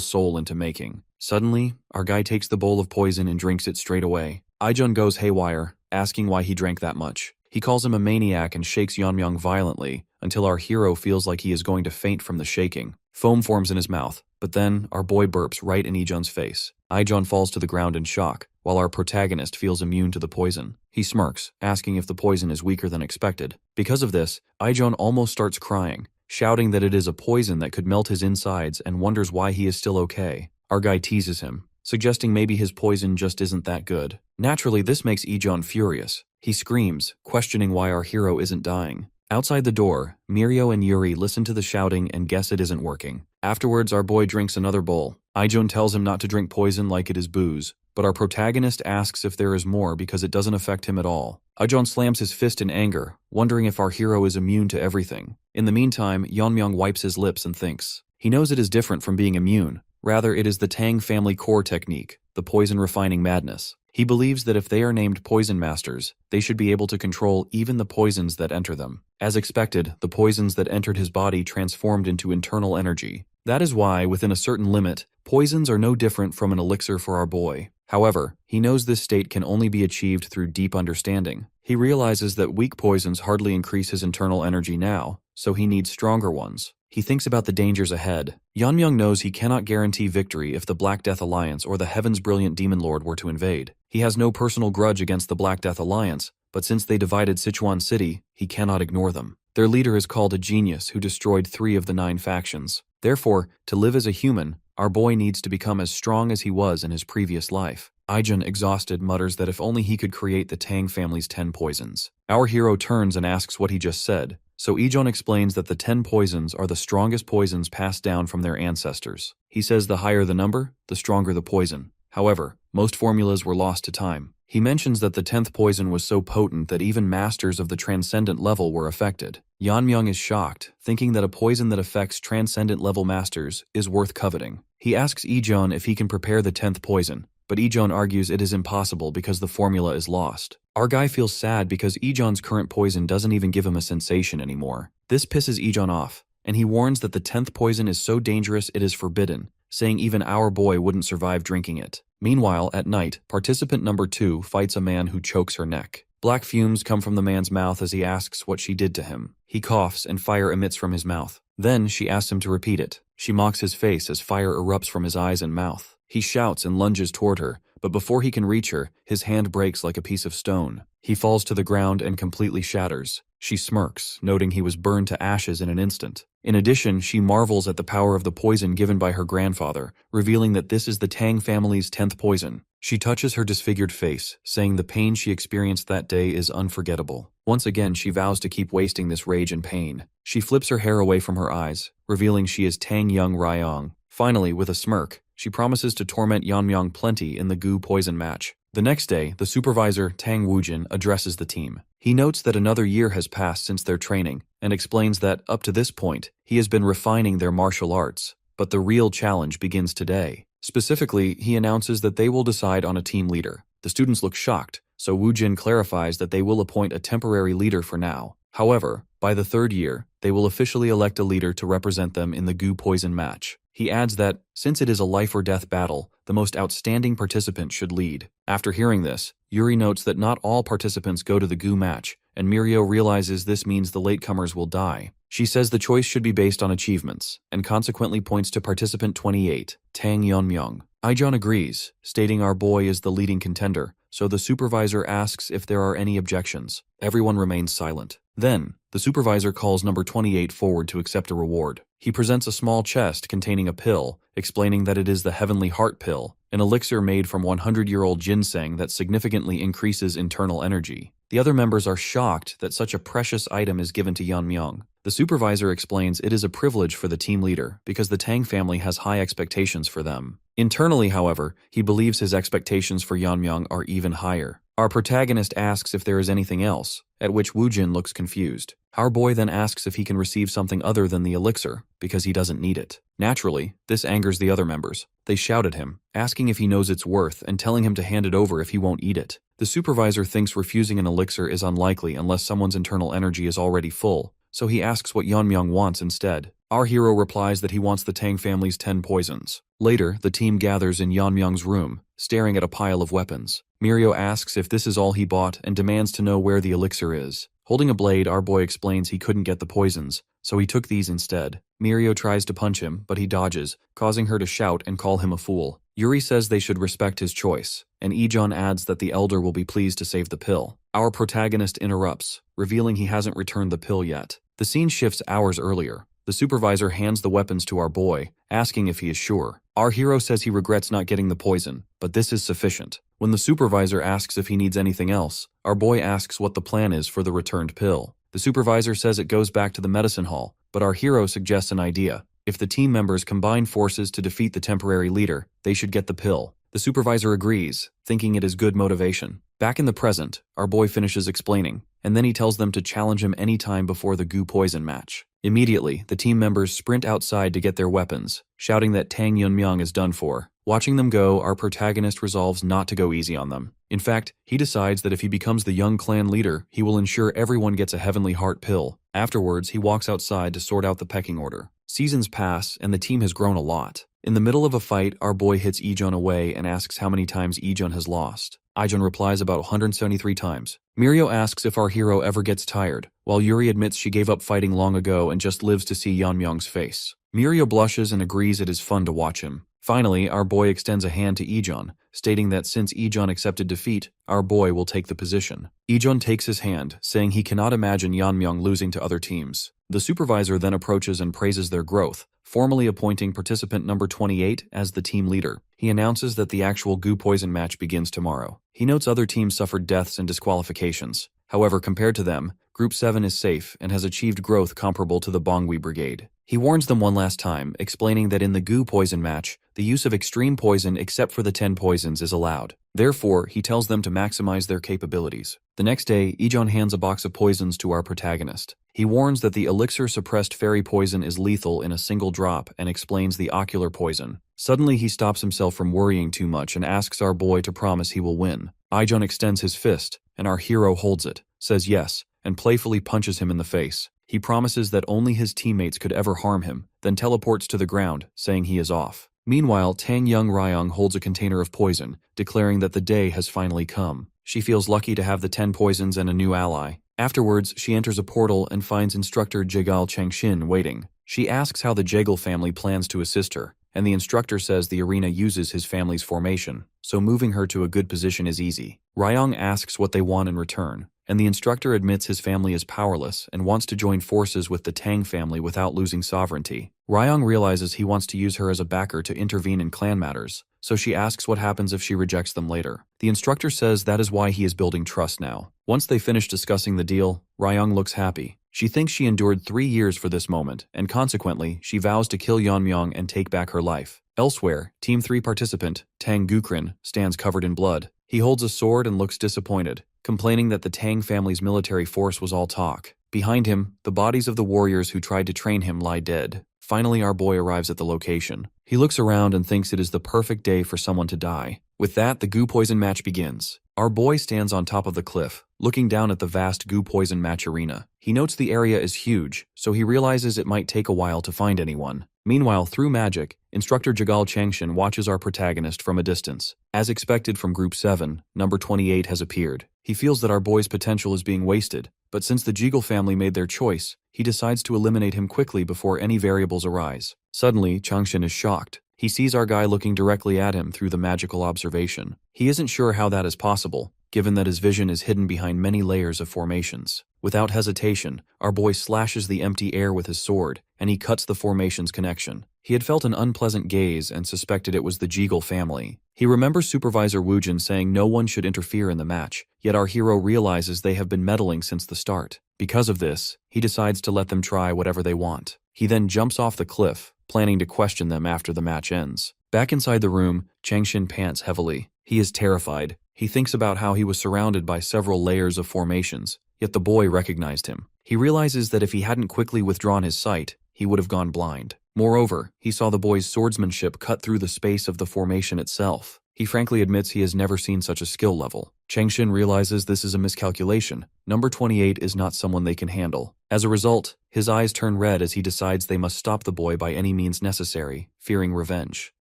soul into making. Suddenly, our guy takes the bowl of poison and drinks it straight away. Ijon goes haywire, asking why he drank that much. He calls him a maniac and shakes Yeonmyeong violently, until our hero feels like he is going to faint from the shaking. Foam forms in his mouth, but then our boy burps right in Ijon's face. Ijon falls to the ground in shock, while our protagonist feels immune to the poison. He smirks, asking if the poison is weaker than expected. Because of this, Ijon almost starts crying, shouting that it is a poison that could melt his insides and wonders why he is still okay. Our guy teases him, suggesting maybe his poison just isn't that good. Naturally, this makes Ijon furious. He screams, questioning why our hero isn't dying. Outside the door, Mirio and Yuri listen to the shouting and guess it isn't working. Afterwards, our boy drinks another bowl. Ijon tells him not to drink poison like it is booze, but our protagonist asks if there is more because it doesn't affect him at all. Ijon slams his fist in anger, wondering if our hero is immune to everything. In the meantime, Yeonmyeong wipes his lips and thinks. He knows it is different from being immune. Rather, it is the Tang family core technique, the poison refining madness. He believes that if they are named poison masters, they should be able to control even the poisons that enter them. As expected, the poisons that entered his body transformed into internal energy. That is why, within a certain limit, poisons are no different from an elixir for our boy. However, he knows this state can only be achieved through deep understanding. He realizes that weak poisons hardly increase his internal energy now, so he needs stronger ones. He thinks about the dangers ahead. Yeonmyeong knows he cannot guarantee victory if the Black Death Alliance or the Heaven's Brilliant Demon Lord were to invade. He has no personal grudge against the Black Death Alliance, but since they divided Sichuan City, he cannot ignore them. Their leader is called a genius who destroyed 3 of the 9 factions. Therefore, to live as a human, our boy needs to become as strong as he was in his previous life. Ijon, exhausted, mutters that if only he could create the Tang family's 10 poisons. Our hero turns and asks what he just said. So Ijon explains that the 10 poisons are the strongest poisons passed down from their ancestors. He says the higher the number, the stronger the poison. However, most formulas were lost to time. He mentions that the 10th poison was so potent that even masters of the transcendent level were affected. Yeonmyeong is shocked, thinking that a poison that affects transcendent level masters is worth coveting. He asks Ijon if he can prepare the 10th poison, but Ijon argues it is impossible because the formula is lost. Our guy feels sad because Ijon's current poison doesn't even give him a sensation anymore. This pisses Ijon off, and he warns that the 10th poison is so dangerous it is forbidden, saying even our boy wouldn't survive drinking it. Meanwhile, at night, participant number 2 fights a man who chokes her neck. Black fumes come from the man's mouth as he asks what she did to him. He coughs and fire emits from his mouth. Then she asks him to repeat it. She mocks his face as fire erupts from his eyes and mouth. He shouts and lunges toward her, but before he can reach her, his hand breaks like a piece of stone. He falls to the ground and completely shatters. She smirks, noting he was burned to ashes in an instant. In addition, she marvels at the power of the poison given by her grandfather, revealing that this is the Tang family's 10th poison. She touches her disfigured face, saying the pain she experienced that day is unforgettable. Once again, she vows to keep wasting this rage and pain. She flips her hair away from her eyes, revealing she is Tang Young Ryong. Finally, with a smirk, she promises to torment Yeonmyeong plenty in the goo poison match. The next day, the supervisor, Tang Woojin, addresses the team. He notes that another year has passed since their training, and explains that, up to this point, he has been refining their martial arts. But the real challenge begins today. Specifically, he announces that they will decide on a team leader. The students look shocked, so Woojin clarifies that they will appoint a temporary leader for now. However, by the 3rd year, they will officially elect a leader to represent them in the goo poison match. He adds that, since it is a life-or-death battle, the most outstanding participant should lead. After hearing this, Yuri notes that not all participants go to the goo match, and Mirio realizes this means the latecomers will die. She says the choice should be based on achievements, and consequently points to participant 28, Tang Yeonmyeong. Ijon agrees, stating our boy is the leading contender, so the supervisor asks if there are any objections. Everyone remains silent. Then, the supervisor calls number 28 forward to accept a reward. He presents a small chest containing a pill, explaining that it is the Heavenly Heart Pill, an elixir made from 100-year-old ginseng that significantly increases internal energy. The other members are shocked that such a precious item is given to Yeonmyeong. The supervisor explains it is a privilege for the team leader because the Tang family has high expectations for them. Internally, however, he believes his expectations for Yeonmyeong are even higher. Our protagonist asks if there is anything else, at which Woojin looks confused. Our boy then asks if he can receive something other than the elixir, because he doesn't need it. Naturally, this angers the other members. They shout at him, asking if he knows its worth and telling him to hand it over if he won't eat it. The supervisor thinks refusing an elixir is unlikely unless someone's internal energy is already full, so he asks what Yeonmyeong wants instead. Our hero replies that he wants the Tang family's 10 poisons. Later, the team gathers in Yeonmyeong's room, staring at a pile of weapons. Mirio asks if this is all he bought and demands to know where the elixir is. Holding a blade, our boy explains he couldn't get the poisons, so he took these instead. Mirio tries to punch him, but he dodges, causing her to shout and call him a fool. Yuri says they should respect his choice, and Ijeon adds that the elder will be pleased to save the pill. Our protagonist interrupts, revealing he hasn't returned the pill yet. The scene shifts hours earlier. The supervisor hands the weapons to our boy, asking if he is sure. Our hero says he regrets not getting the poison, but this is sufficient. When the supervisor asks if he needs anything else, our boy asks what the plan is for the returned pill. The supervisor says it goes back to the medicine hall, but our hero suggests an idea. If the team members combine forces to defeat the temporary leader, they should get the pill. The supervisor agrees, thinking it is good motivation. Back in the present, our boy finishes explaining, and then he tells them to challenge him any time before the goo poison match. Immediately, the team members sprint outside to get their weapons, shouting that Tang Yeonmyeong is done for. Watching them go, our protagonist resolves not to go easy on them. In fact, he decides that if he becomes the young clan leader, he will ensure everyone gets a heavenly heart pill. Afterwards, he walks outside to sort out the pecking order. Seasons pass, and the team has grown a lot. In the middle of a fight, our boy hits Ijeon away and asks how many times Ijeon has lost. Ijeon replies about 173 times. Mirio asks if our hero ever gets tired, while Yuri admits she gave up fighting long ago and just lives to see Yeonmyeong's face. Mirio blushes and agrees it is fun to watch him. Finally, our boy extends a hand to Ijeon, stating that since Ijeon accepted defeat, our boy will take the position. Ijeon takes his hand, saying he cannot imagine Yeonmyeong losing to other teams. The supervisor then approaches and praises their growth, formally appointing participant number 28 as the team leader. He announces that the actual goo poison match begins tomorrow. He notes other teams suffered deaths and disqualifications. However, compared to them, Group 7 is safe and has achieved growth comparable to the Bongwi Brigade. He warns them one last time, explaining that in the goo poison match, the use of extreme poison except for the 10 poisons is allowed. Therefore, he tells them to maximize their capabilities. The next day, Ijeon hands a box of poisons to our protagonist. He warns that the elixir-suppressed fairy poison is lethal in a single drop and explains the ocular poison. Suddenly, he stops himself from worrying too much and asks our boy to promise he will win. Ijeon extends his fist, and our hero holds it, says yes, and playfully punches him in the face. He promises that only his teammates could ever harm him, then teleports to the ground, saying he is off. Meanwhile, Tang Young Ryong holds a container of poison, declaring that the day has finally come. She feels lucky to have the 10 poisons and a new ally. Afterwards, she enters a portal and finds instructor Jegal Changshin waiting. She asks how the Jegal family plans to assist her, and the instructor says the arena uses his family's formation, so moving her to a good position is easy. Ryong asks what they want in return, and the instructor admits his family is powerless and wants to join forces with the Tang family without losing sovereignty. Ryong realizes he wants to use her as a backer to intervene in clan matters, so she asks what happens if she rejects them later. The instructor says that is why he is building trust now. Once they finish discussing the deal, Ryong looks happy. She thinks she endured 3 years for this moment, and consequently, she vows to kill Yeonmyeong and take back her life. Elsewhere, Team 3 participant, Tang Gukrin, stands covered in blood. He holds a sword and looks disappointed, complaining that the Tang family's military force was all talk. Behind him, the bodies of the warriors who tried to train him lie dead. Finally, our boy arrives at the location. He looks around and thinks it is the perfect day for someone to die. With that, the goo poison match begins. Our boy stands on top of the cliff, looking down at the vast goo poison match arena. He notes the area is huge, so he realizes it might take a while to find anyone. Meanwhile, through magic, Instructor Jegal Changshin watches our protagonist from a distance. As expected from Group 7, number 28 has appeared. He feels that our boy's potential is being wasted, but since the Jegal family made their choice, he decides to eliminate him quickly before any variables arise. Suddenly, Changshin is shocked. He sees our guy looking directly at him through the magical observation. He isn't sure how that is possible, given that his vision is hidden behind many layers of formations. Without hesitation, our boy slashes the empty air with his sword, and he cuts the formation's connection. He had felt an unpleasant gaze and suspected it was the Jeagle family. He remembers Supervisor Woojin saying no one should interfere in the match, yet our hero realizes they have been meddling since the start. Because of this, he decides to let them try whatever they want. He then jumps off the cliff, planning to question them after the match ends. Back inside the room, Changshin pants heavily. He is terrified. He thinks about how he was surrounded by several layers of formations, yet the boy recognized him. He realizes that if he hadn't quickly withdrawn his sight, he would have gone blind. Moreover, he saw the boy's swordsmanship cut through the space of the formation itself. He frankly admits he has never seen such a skill level. Changshin realizes this is a miscalculation. Number 28 is not someone they can handle. As a result, his eyes turn red as he decides they must stop the boy by any means necessary, fearing revenge.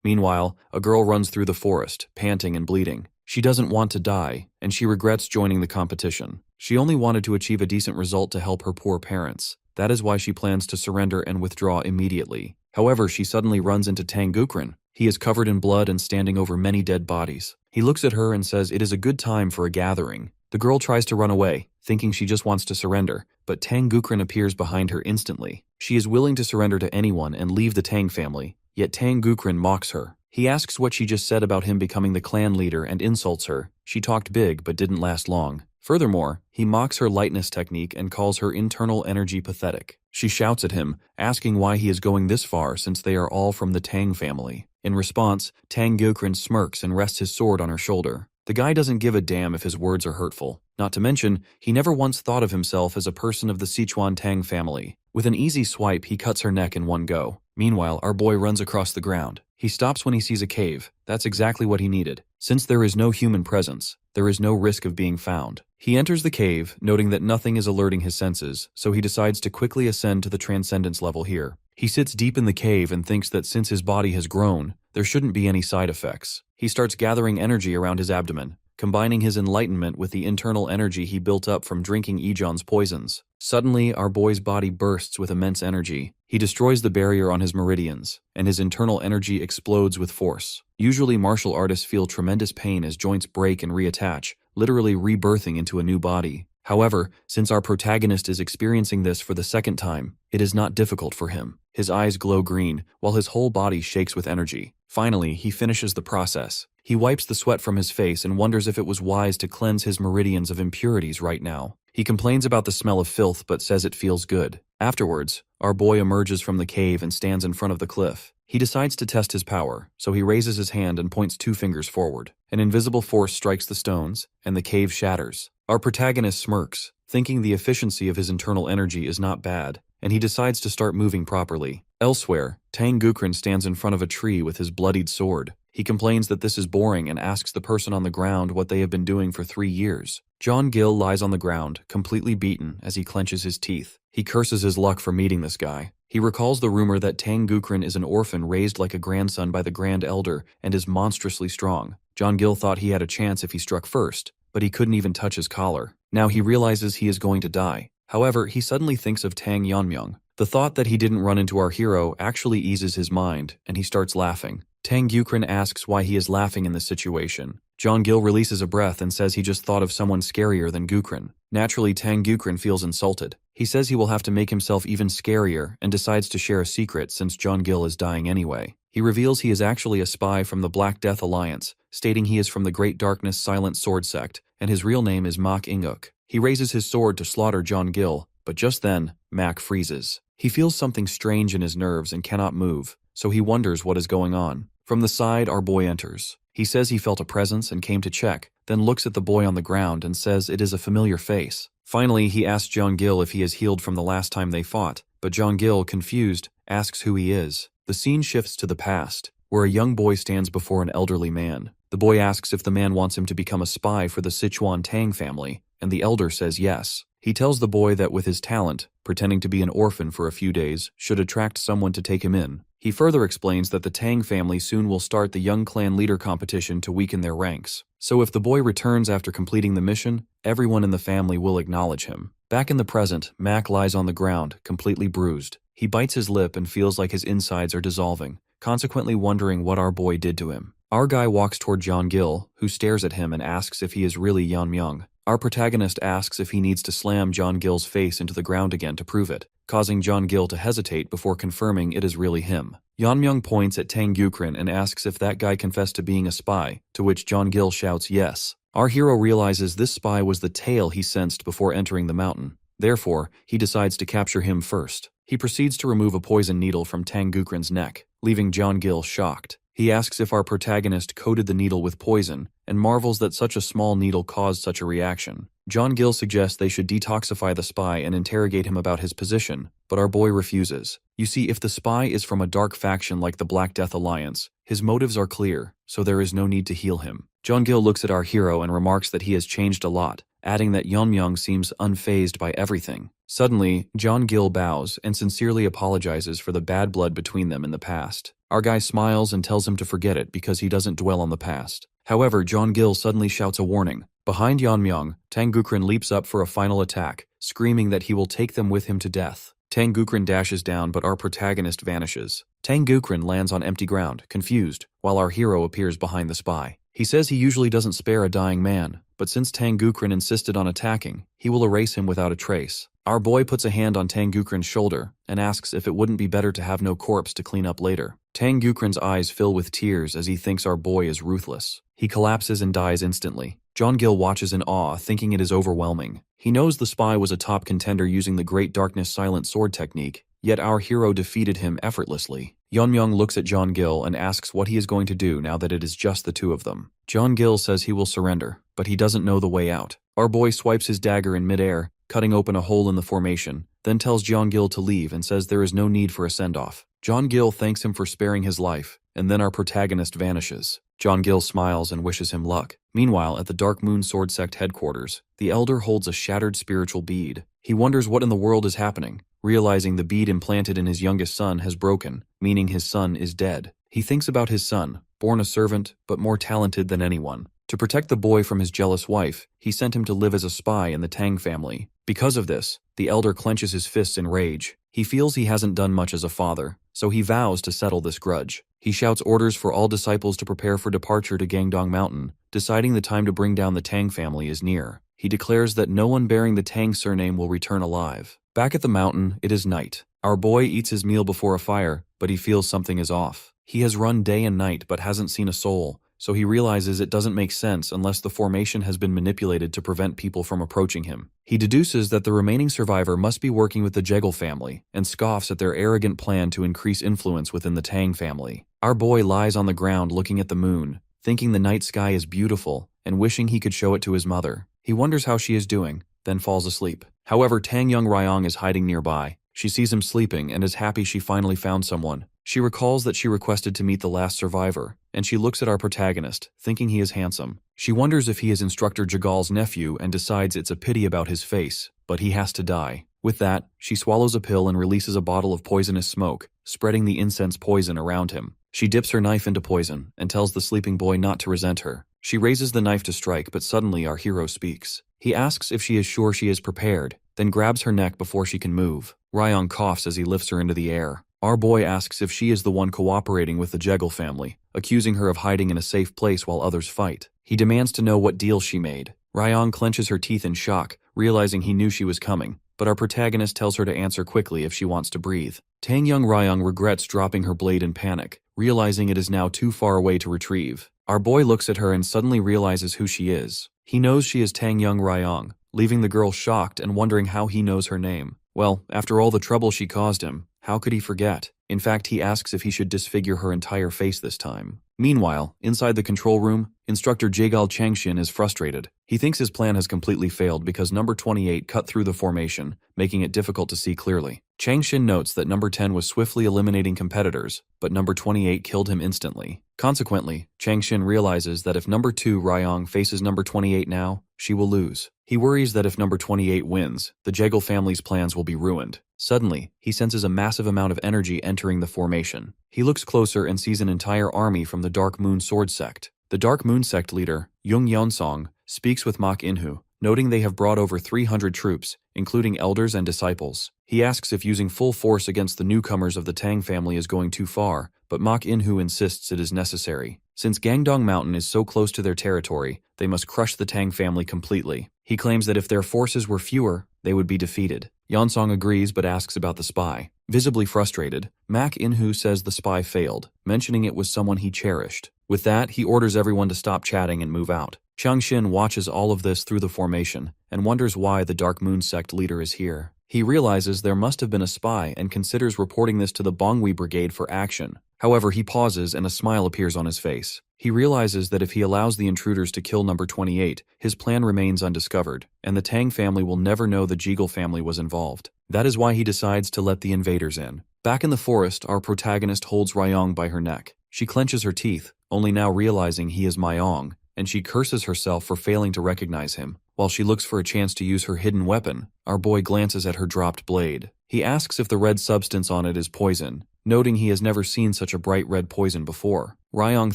Meanwhile, a girl runs through the forest, panting and bleeding. She doesn't want to die, and she regrets joining the competition. She only wanted to achieve a decent result to help her poor parents. That is why she plans to surrender and withdraw immediately. However, she suddenly runs into Tang Gukren. He is covered in blood and standing over many dead bodies. He looks at her and says it is a good time for a gathering. The girl tries to run away, thinking she just wants to surrender, but Tang Gukren appears behind her instantly. She is willing to surrender to anyone and leave the Tang family, yet Tang Gukren mocks her. He asks what she just said about him becoming the clan leader and insults her. She talked big but didn't last long. Furthermore, he mocks her lightness technique and calls her internal energy pathetic. She shouts at him, asking why he is going this far since they are all from the Tang family. In response, Tang Gukren smirks and rests his sword on her shoulder. The guy doesn't give a damn if his words are hurtful. Not to mention, he never once thought of himself as a person of the Sichuan Tang family. With an easy swipe, he cuts her neck in one go. Meanwhile, our boy runs across the ground. He stops when he sees a cave. That's exactly what he needed. Since there is no human presence, there is no risk of being found. He enters the cave, noting that nothing is alerting his senses, so he decides to quickly ascend to the transcendence level here. He sits deep in the cave and thinks that since his body has grown, there shouldn't be any side effects. He starts gathering energy around his abdomen, combining his enlightenment with the internal energy he built up from drinking Ejon's poisons. Suddenly, our boy's body bursts with immense energy. He destroys the barrier on his meridians, and his internal energy explodes with force. Usually, martial artists feel tremendous pain as joints break and reattach, literally rebirthing into a new body. However, since our protagonist is experiencing this for the second time, it is not difficult for him. His eyes glow green, while his whole body shakes with energy. Finally, he finishes the process. He wipes the sweat from his face and wonders if it was wise to cleanse his meridians of impurities right now. He complains about the smell of filth but says it feels good. Afterwards, our boy emerges from the cave and stands in front of the cliff. He decides to test his power, so he raises his hand and points 2 fingers forward. An invisible force strikes the stones, and the cave shatters. Our protagonist smirks, thinking the efficiency of his internal energy is not bad, and he decides to start moving properly. Elsewhere, Tang Gukren stands in front of a tree with his bloodied sword. He complains that this is boring and asks the person on the ground what they have been doing for 3 years. John Gill lies on the ground, completely beaten, as he clenches his teeth. He curses his luck for meeting this guy. He recalls the rumor that Tang Gukren is an orphan raised like a grandson by the Grand Elder and is monstrously strong. John Gill thought he had a chance if he struck first, but he couldn't even touch his collar. Now he realizes he is going to die. However, he suddenly thinks of Tang Yanmyung. The thought that he didn't run into our hero actually eases his mind, and he starts laughing. Tang Gukren asks why he is laughing in this situation. John Gill releases a breath and says he just thought of someone scarier than Gukren. Naturally, Tang Gukren feels insulted. He says he will have to make himself even scarier and decides to share a secret since John Gill is dying anyway. He reveals he is actually a spy from the Black Death Alliance, stating he is from the Great Darkness Silent Sword Sect, and his real name is Mak Inguk. He raises his sword to slaughter John Gill, but just then, Mak freezes. He feels something strange in his nerves and cannot move, so he wonders what is going on. From the side, our boy enters. He says he felt a presence and came to check, then looks at the boy on the ground and says it is a familiar face. Finally, he asks John Gill if he is healed from the last time they fought, but John Gill, confused, asks who he is. The scene shifts to the past, where a young boy stands before an elderly man. The boy asks if the man wants him to become a spy for the Sichuan Tang family, and the elder says yes. He tells the boy that with his talent, pretending to be an orphan for a few days should attract someone to take him in. He further explains that the Tang family soon will start the young clan leader competition to weaken their ranks. So if the boy returns after completing the mission, everyone in the family will acknowledge him. Back in the present, Mak lies on the ground, completely bruised. He bites his lip and feels like his insides are dissolving, consequently wondering what our boy did to him. Our guy walks toward John Gill, who stares at him and asks if he is really Yanmyung. Our protagonist asks if he needs to slam John Gill's face into the ground again to prove it, causing John Gill to hesitate before confirming it is really him. Yeonmyoung points at Tang Gukrin and asks if that guy confessed to being a spy, to which Jeongil shouts yes. Our hero realizes this spy was the tail he sensed before entering the mountain. Therefore, he decides to capture him first. He proceeds to remove a poison needle from Tang Gukrin's neck, leaving Jeongil shocked. He asks if our protagonist coated the needle with poison, and marvels that such a small needle caused such a reaction. Jeongil suggests they should detoxify the spy and interrogate him about his position, but our boy refuses. You see, if the spy is from a dark faction like the Black Death Alliance, his motives are clear, so there is no need to heal him. Jeongil looks at our hero and remarks that he has changed a lot, adding that Yeonmyoung seems unfazed by everything. Suddenly, Jeongil bows and sincerely apologizes for the bad blood between them in the past. Our guy smiles and tells him to forget it because he doesn't dwell on the past. However, Jeongil suddenly shouts a warning. Behind Yeonmyoung, Tang Gukrin leaps up for a final attack, screaming that he will take them with him to death. Tang Gukrin dashes down, but our protagonist vanishes. Tang Gukrin lands on empty ground, confused, while our hero appears behind the spy. He says he usually doesn't spare a dying man, but since Tang Gukrin insisted on attacking, he will erase him without a trace. Our boy puts a hand on Tang Gukrin's shoulder and asks if it wouldn't be better to have no corpse to clean up later. Tang Gukrin's eyes fill with tears as he thinks our boy is ruthless. He collapses and dies instantly. Jeongil watches in awe, thinking it is overwhelming. He knows the spy was a top contender using the Great Darkness Silent Sword technique, yet our hero defeated him effortlessly. Yeonmyoung looks at Jeongil and asks what he is going to do now that it is just the two of them. Jeongil says he will surrender, but he doesn't know the way out. Our boy swipes his dagger in midair, cutting open a hole in the formation, then tells Jeongil to leave and says there is no need for a send-off. Jeongil thanks him for sparing his life, and then our protagonist vanishes. Jeongil smiles and wishes him luck. Meanwhile, at the Dark Moon Sword Sect headquarters, the Elder holds a shattered spiritual bead. He wonders what in the world is happening, realizing the bead implanted in his youngest son has broken, meaning his son is dead. He thinks about his son, born a servant, but more talented than anyone. To protect the boy from his jealous wife, he sent him to live as a spy in the Tang family. Because of this, the Elder clenches his fists in rage. He feels he hasn't done much as a father, so he vows to settle this grudge. He shouts orders for all disciples to prepare for departure to Gangdong Mountain, deciding the time to bring down the Tang family is near. He declares that no one bearing the Tang surname will return alive. Back at the mountain, it is night. Our boy eats his meal before a fire, but he feels something is off. He has run day and night but hasn't seen a soul, so he realizes it doesn't make sense unless the formation has been manipulated to prevent people from approaching him. He deduces that the remaining survivor must be working with the Jegal family, and scoffs at their arrogant plan to increase influence within the Tang family. Our boy lies on the ground looking at the moon, thinking the night sky is beautiful, and wishing he could show it to his mother. He wonders how she is doing, then falls asleep. However, Tang Young Ryong is hiding nearby. She sees him sleeping and is happy she finally found someone. She recalls that she requested to meet the last survivor, and she looks at our protagonist, thinking he is handsome. She wonders if he is Instructor Jagal's nephew and decides it's a pity about his face, but he has to die. With that, she swallows a pill and releases a bottle of poisonous smoke, spreading the incense poison around him. She dips her knife into poison and tells the sleeping boy not to resent her. She raises the knife to strike, but suddenly our hero speaks. He asks if she is sure she is prepared, then grabs her neck before she can move. Ryong coughs as he lifts her into the air. Our boy asks if she is the one cooperating with the Jegal family, accusing her of hiding in a safe place while others fight. He demands to know what deal she made. Ryong clenches her teeth in shock, realizing he knew she was coming, but our protagonist tells her to answer quickly if she wants to breathe. Tang Young Ryong regrets dropping her blade in panic, realizing it is now too far away to retrieve. Our boy looks at her and suddenly realizes who she is. He knows she is Tang Young Ryong, leaving the girl shocked and wondering how he knows her name. Well, after all the trouble she caused him, how could he forget? In fact, he asks if he should disfigure her entire face this time. Meanwhile, inside the control room, Instructor Jagal Changshin is frustrated. He thinks his plan has completely failed because number 28 cut through the formation, making it difficult to see clearly. Changshin notes that number 10 was swiftly eliminating competitors, but number 28 killed him instantly. Consequently, Changshin realizes that if number 2 Ryong faces number 28 now, she will lose. He worries that if number 28 wins, the Jegal family's plans will be ruined. Suddenly, he senses a massive amount of energy entering the formation. He looks closer and sees an entire army from the Dark Moon Sword Sect. The Dark Moon Sect leader, Jung Yeonsong, speaks with Mok Inhu, noting they have brought over 300 troops, including elders and disciples. He asks if using full force against the newcomers of the Tang family is going too far, but Mok Inhu insists it is necessary. Since Gangdong Mountain is so close to their territory, they must crush the Tang family completely. He claims that if their forces were fewer, they would be defeated. Yeonsong agrees but asks about the spy. Visibly frustrated, Mak In-hoo says the spy failed, mentioning it was someone he cherished. With that, he orders everyone to stop chatting and move out. Chang-shin watches all of this through the formation and wonders why the Dark Moon sect leader is here. He realizes there must have been a spy and considers reporting this to the Bongwi Brigade for action. However, he pauses and a smile appears on his face. He realizes that if he allows the intruders to kill number 28, his plan remains undiscovered, and the Tang family will never know the Jeagle family was involved. That is why he decides to let the invaders in. Back in the forest, our protagonist holds Ryong by her neck. She clenches her teeth, only now realizing he is Myong, and she curses herself for failing to recognize him. While she looks for a chance to use her hidden weapon, our boy glances at her dropped blade. He asks if the red substance on it is poison, noting he has never seen such a bright red poison before. Ryong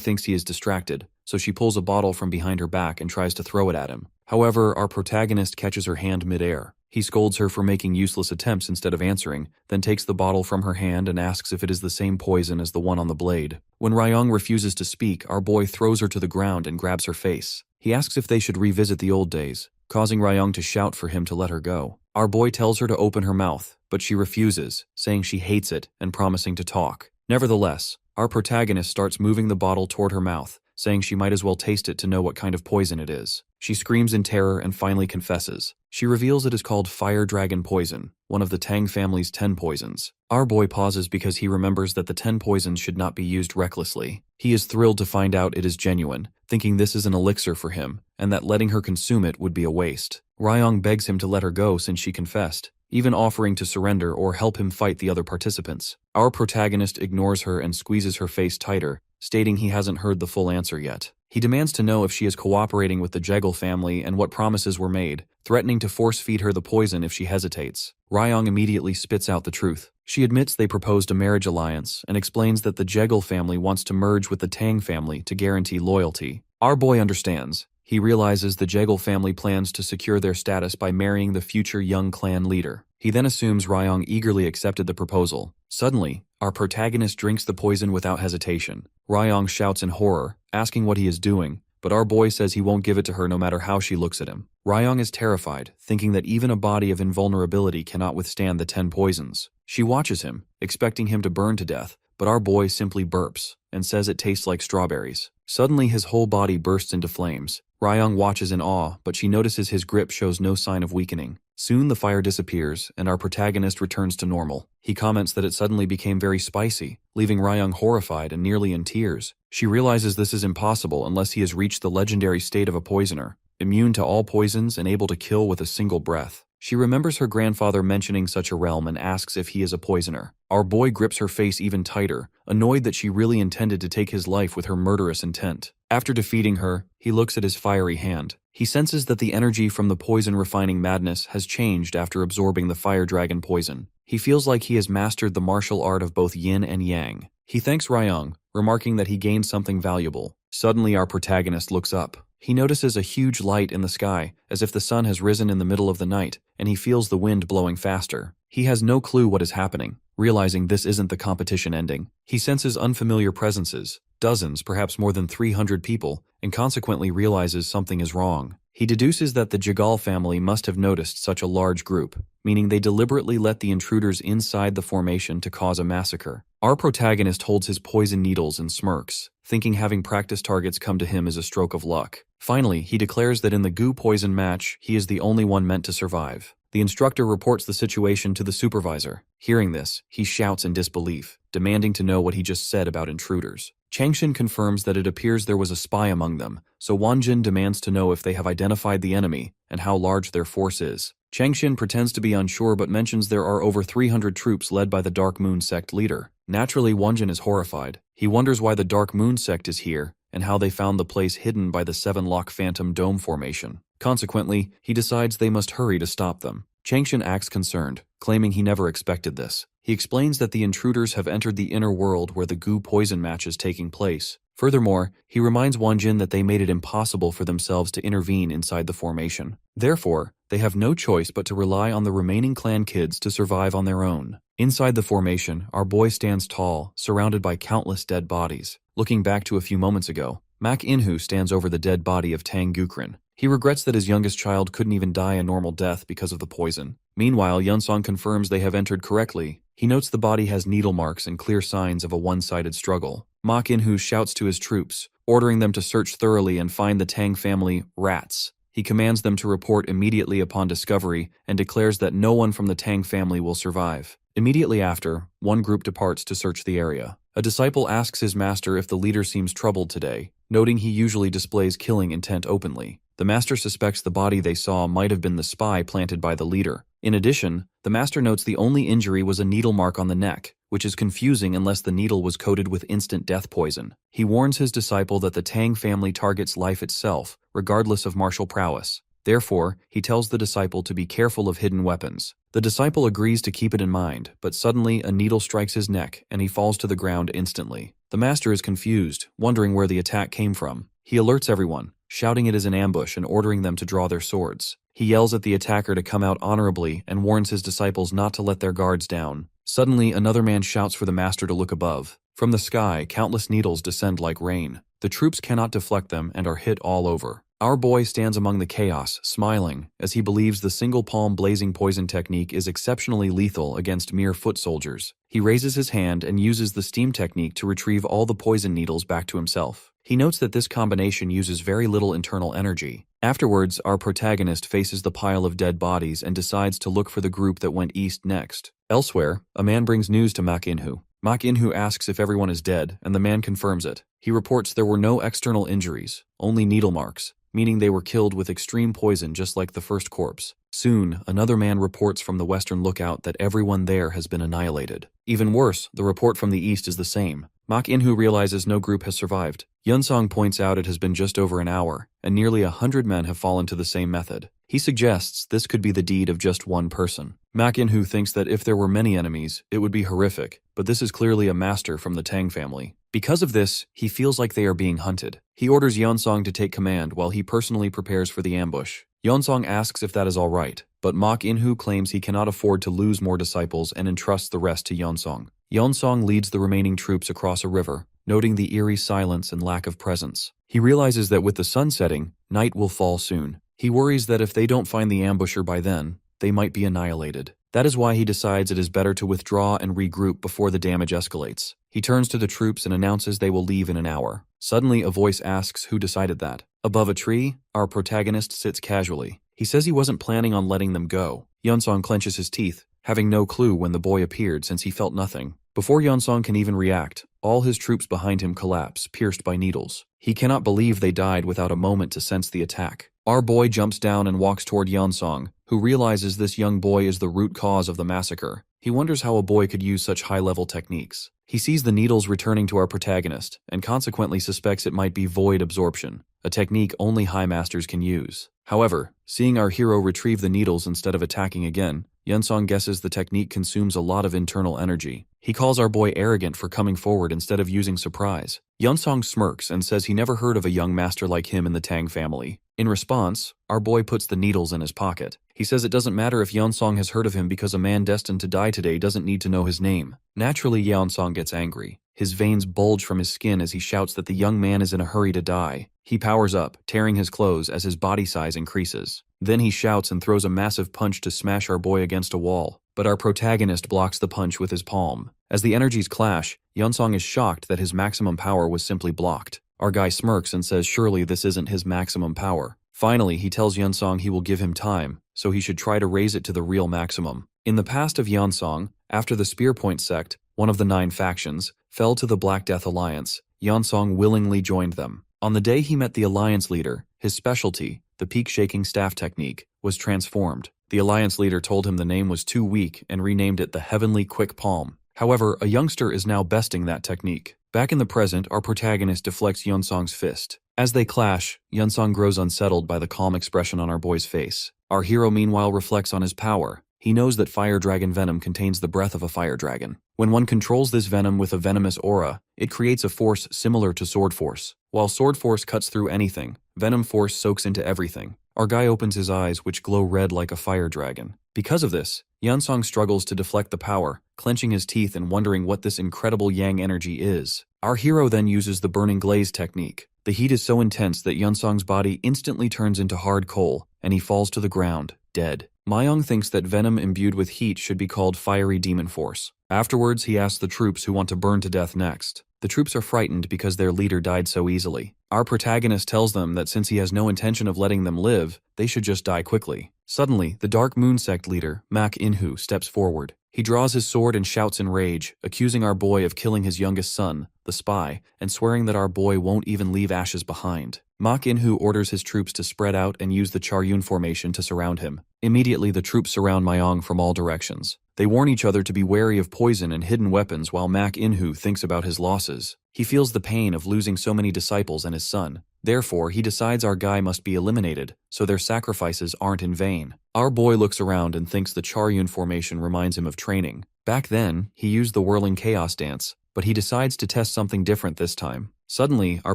thinks he is distracted, so she pulls a bottle from behind her back and tries to throw it at him. However, our protagonist catches her hand midair. He scolds her for making useless attempts instead of answering, then takes the bottle from her hand and asks if it is the same poison as the one on the blade. When Ryong refuses to speak, our boy throws her to the ground and grabs her face. He asks if they should revisit the old days, causing Ryong to shout for him to let her go. Our boy tells her to open her mouth, but she refuses, saying she hates it and promising to talk. Nevertheless, our protagonist starts moving the bottle toward her mouth, saying she might as well taste it to know what kind of poison it is. She screams in terror and finally confesses. She reveals it is called Fire Dragon Poison, one of the Tang family's 10 poisons. Our boy pauses because he remembers that the 10 poisons should not be used recklessly. He is thrilled to find out it is genuine, thinking this is an elixir for him, and that letting her consume it would be a waste. Ryong begs him to let her go since she confessed, even offering to surrender or help him fight the other participants. Our protagonist ignores her and squeezes her face tighter, stating he hasn't heard the full answer yet. He demands to know if she is cooperating with the Jeagle family and what promises were made, threatening to force-feed her the poison if she hesitates. Ryong immediately spits out the truth. She admits they proposed a marriage alliance and explains that the Jeagle family wants to merge with the Tang family to guarantee loyalty. Our boy understands. He realizes the Jeagle family plans to secure their status by marrying the future young clan leader. He then assumes Ryong eagerly accepted the proposal. Suddenly, our protagonist drinks the poison without hesitation. Ryong shouts in horror, asking what he is doing, but our boy says he won't give it to her no matter how she looks at him. Ryong is terrified, thinking that even a body of invulnerability cannot withstand the 10 poisons. She watches him, expecting him to burn to death, but our boy simply burps and says it tastes like strawberries. Suddenly his whole body bursts into flames. Ryong watches in awe, but she notices his grip shows no sign of weakening. Soon the fire disappears, and our protagonist returns to normal. He comments that it suddenly became very spicy, leaving Ryong horrified and nearly in tears. She realizes this is impossible unless he has reached the legendary state of a poisoner, immune to all poisons and able to kill with a single breath. She remembers her grandfather mentioning such a realm and asks if he is a poisoner. Our boy grips her face even tighter, annoyed that she really intended to take his life with her murderous intent. After defeating her, he looks at his fiery hand. He senses that the energy from the poison-refining madness has changed after absorbing the fire dragon poison. He feels like he has mastered the martial art of both yin and yang. He thanks Ryong, remarking that he gained something valuable. Suddenly our protagonist looks up. He notices a huge light in the sky, as if the sun has risen in the middle of the night, and he feels the wind blowing faster. He has no clue what is happening, realizing this isn't the competition ending. He senses unfamiliar presences, dozens, perhaps more than 300 people, and consequently realizes something is wrong. He deduces that the Jeagle family must have noticed such a large group, meaning they deliberately let the intruders inside the formation to cause a massacre. Our protagonist holds his poison needles and smirks, thinking having practice targets come to him is a stroke of luck. Finally, he declares that in the goo poison match, he is the only one meant to survive. The instructor reports the situation to the supervisor. Hearing this, he shouts in disbelief, demanding to know what he just said about intruders. Changshin confirms that it appears there was a spy among them, so Wanjin demands to know if they have identified the enemy and how large their force is. Changshin pretends to be unsure but mentions there are over 300 troops led by the Dark Moon sect leader. Naturally, Wanjin is horrified. He wonders why the Dark Moon sect is here and how they found the place hidden by the 7-lock Phantom Dome formation. Consequently, he decides they must hurry to stop them. Changshin acts concerned, claiming he never expected this. He explains that the intruders have entered the inner world where the goo poison match is taking place. Furthermore, he reminds Wanjin that they made it impossible for themselves to intervene inside the formation. Therefore, they have no choice but to rely on the remaining clan kids to survive on their own. Inside the formation, our boy stands tall, surrounded by countless dead bodies. Looking back to a few moments ago, Mak In-hoo stands over the dead body of Tang Gukrin. He regrets that his youngest child couldn't even die a normal death because of the poison. Meanwhile, Yeonsong confirms they have entered correctly. He notes the body has needle marks and clear signs of a one-sided struggle. Mok In-hoo shouts to his troops, ordering them to search thoroughly and find the Tang family rats. He commands them to report immediately upon discovery and declares that no one from the Tang family will survive. Immediately after, one group departs to search the area. A disciple asks his master if the leader seems troubled today, noting he usually displays killing intent openly. The master suspects the body they saw might have been the spy planted by the leader. In addition, the master notes the only injury was a needle mark on the neck, which is confusing unless the needle was coated with instant death poison. He warns his disciple that the Tang family targets life itself, regardless of martial prowess. Therefore, he tells the disciple to be careful of hidden weapons. The disciple agrees to keep it in mind, but suddenly a needle strikes his neck and he falls to the ground instantly. The master is confused, wondering where the attack came from. He alerts everyone, shouting it is an ambush and ordering them to draw their swords. He yells at the attacker to come out honorably and warns his disciples not to let their guards down. Suddenly, another man shouts for the master to look above. From the sky, countless needles descend like rain. The troops cannot deflect them and are hit all over. Our boy stands among the chaos, smiling, as he believes the single palm blazing poison technique is exceptionally lethal against mere foot soldiers. He raises his hand and uses the steam technique to retrieve all the poison needles back to himself. He notes that this combination uses very little internal energy. Afterwards, our protagonist faces the pile of dead bodies and decides to look for the group that went east next. Elsewhere, a man brings news to Mok In-hoo. Mok In-hoo asks if everyone is dead, and the man confirms it. He reports there were no external injuries, only needle marks, meaning they were killed with extreme poison just like the first corpse. Soon, another man reports from the western lookout that everyone there has been annihilated. Even worse, the report from the east is the same. Mok In-hoo realizes no group has survived. Yeonsong points out it has been just over an hour, and nearly 100 men have fallen to the same method. He suggests this could be the deed of just one person. Mok In-hoo thinks that if there were many enemies, it would be horrific, but this is clearly a master from the Tang family. Because of this, he feels like they are being hunted. He orders Yeonsong to take command while he personally prepares for the ambush. Yeonsong asks if that is all right, but Mok In-hoo claims he cannot afford to lose more disciples and entrusts the rest to Yeonsong. Yeonsong leads the remaining troops across a river, noting the eerie silence and lack of presence. He realizes that with the sun setting, night will fall soon. He worries that if they don't find the ambusher by then, they might be annihilated. That is why he decides it is better to withdraw and regroup before the damage escalates. He turns to the troops and announces they will leave in an hour. Suddenly, a voice asks who decided that. Above a tree, our protagonist sits casually. He says he wasn't planning on letting them go. Yeonsong clenches his teeth, having no clue when the boy appeared since he felt nothing. Before Yeonsong can even react, all his troops behind him collapse, pierced by needles. He cannot believe they died without a moment to sense the attack. Our boy jumps down and walks toward Yeonsong, who realizes this young boy is the root cause of the massacre. He wonders how a boy could use such high-level techniques. He sees the needles returning to our protagonist, and consequently suspects it might be void absorption, a technique only high masters can use. However, seeing our hero retrieve the needles instead of attacking again, Yeonsong guesses the technique consumes a lot of internal energy. He calls our boy arrogant for coming forward instead of using surprise. Yeonsong smirks and says he never heard of a young master like him in the Tang family. In response, our boy puts the needles in his pocket. He says it doesn't matter if Yeonsong has heard of him because a man destined to die today doesn't need to know his name. Naturally, Yeonsong gets angry. His veins bulge from his skin as he shouts that the young man is in a hurry to die. He powers up, tearing his clothes as his body size increases. Then he shouts and throws a massive punch to smash our boy against a wall. But our protagonist blocks the punch with his palm. As the energies clash, Yeonsong is shocked that his maximum power was simply blocked. Our guy smirks and says surely this isn't his maximum power. Finally, he tells Yeonsong he will give him time, so he should try to raise it to the real maximum. In the past of Yeonsong, after the Spearpoint sect, one of the 9 factions, fell to the Black Death Alliance, Yeonsong willingly joined them. On the day he met the Alliance leader, his specialty, the peak-shaking staff technique, was transformed. The Alliance leader told him the name was too weak and renamed it the Heavenly Quick Palm. However, a youngster is now besting that technique. Back in the present, our protagonist deflects Yeonsong's fist. As they clash, Yeonsong grows unsettled by the calm expression on our boy's face. Our hero meanwhile reflects on his power. He knows that fire dragon venom contains the breath of a fire dragon. When one controls this venom with a venomous aura, it creates a force similar to sword force. While sword force cuts through anything, venom force soaks into everything. Our guy opens his eyes, which glow red like a fire dragon. Because of this, Yeonsong struggles to deflect the power, clenching his teeth and wondering what this incredible yang energy is. Our hero then uses the burning glaze technique. The heat is so intense that Yunsong's body instantly turns into hard coal, and he falls to the ground, dead. Mayong thinks that venom imbued with heat should be called fiery demon force. Afterwards, he asks the troops who want to burn to death next. The troops are frightened because their leader died so easily. Our protagonist tells them that since he has no intention of letting them live, they should just die quickly. Suddenly, the Dark Moon Sect leader, Mak Inhu, steps forward. He draws his sword and shouts in rage, accusing our boy of killing his youngest son, the spy, and swearing that our boy won't even leave ashes behind. Mak Inhu orders his troops to spread out and use the Charyun formation to surround him. Immediately, the troops surround Mayong from all directions. They warn each other to be wary of poison and hidden weapons while Mak Inhu thinks about his losses. He feels the pain of losing so many disciples and his son. Therefore, he decides our guy must be eliminated, so their sacrifices aren't in vain. Our boy looks around and thinks the Charyun formation reminds him of training. Back then, he used the whirling chaos dance, but he decides to test something different this time. Suddenly, our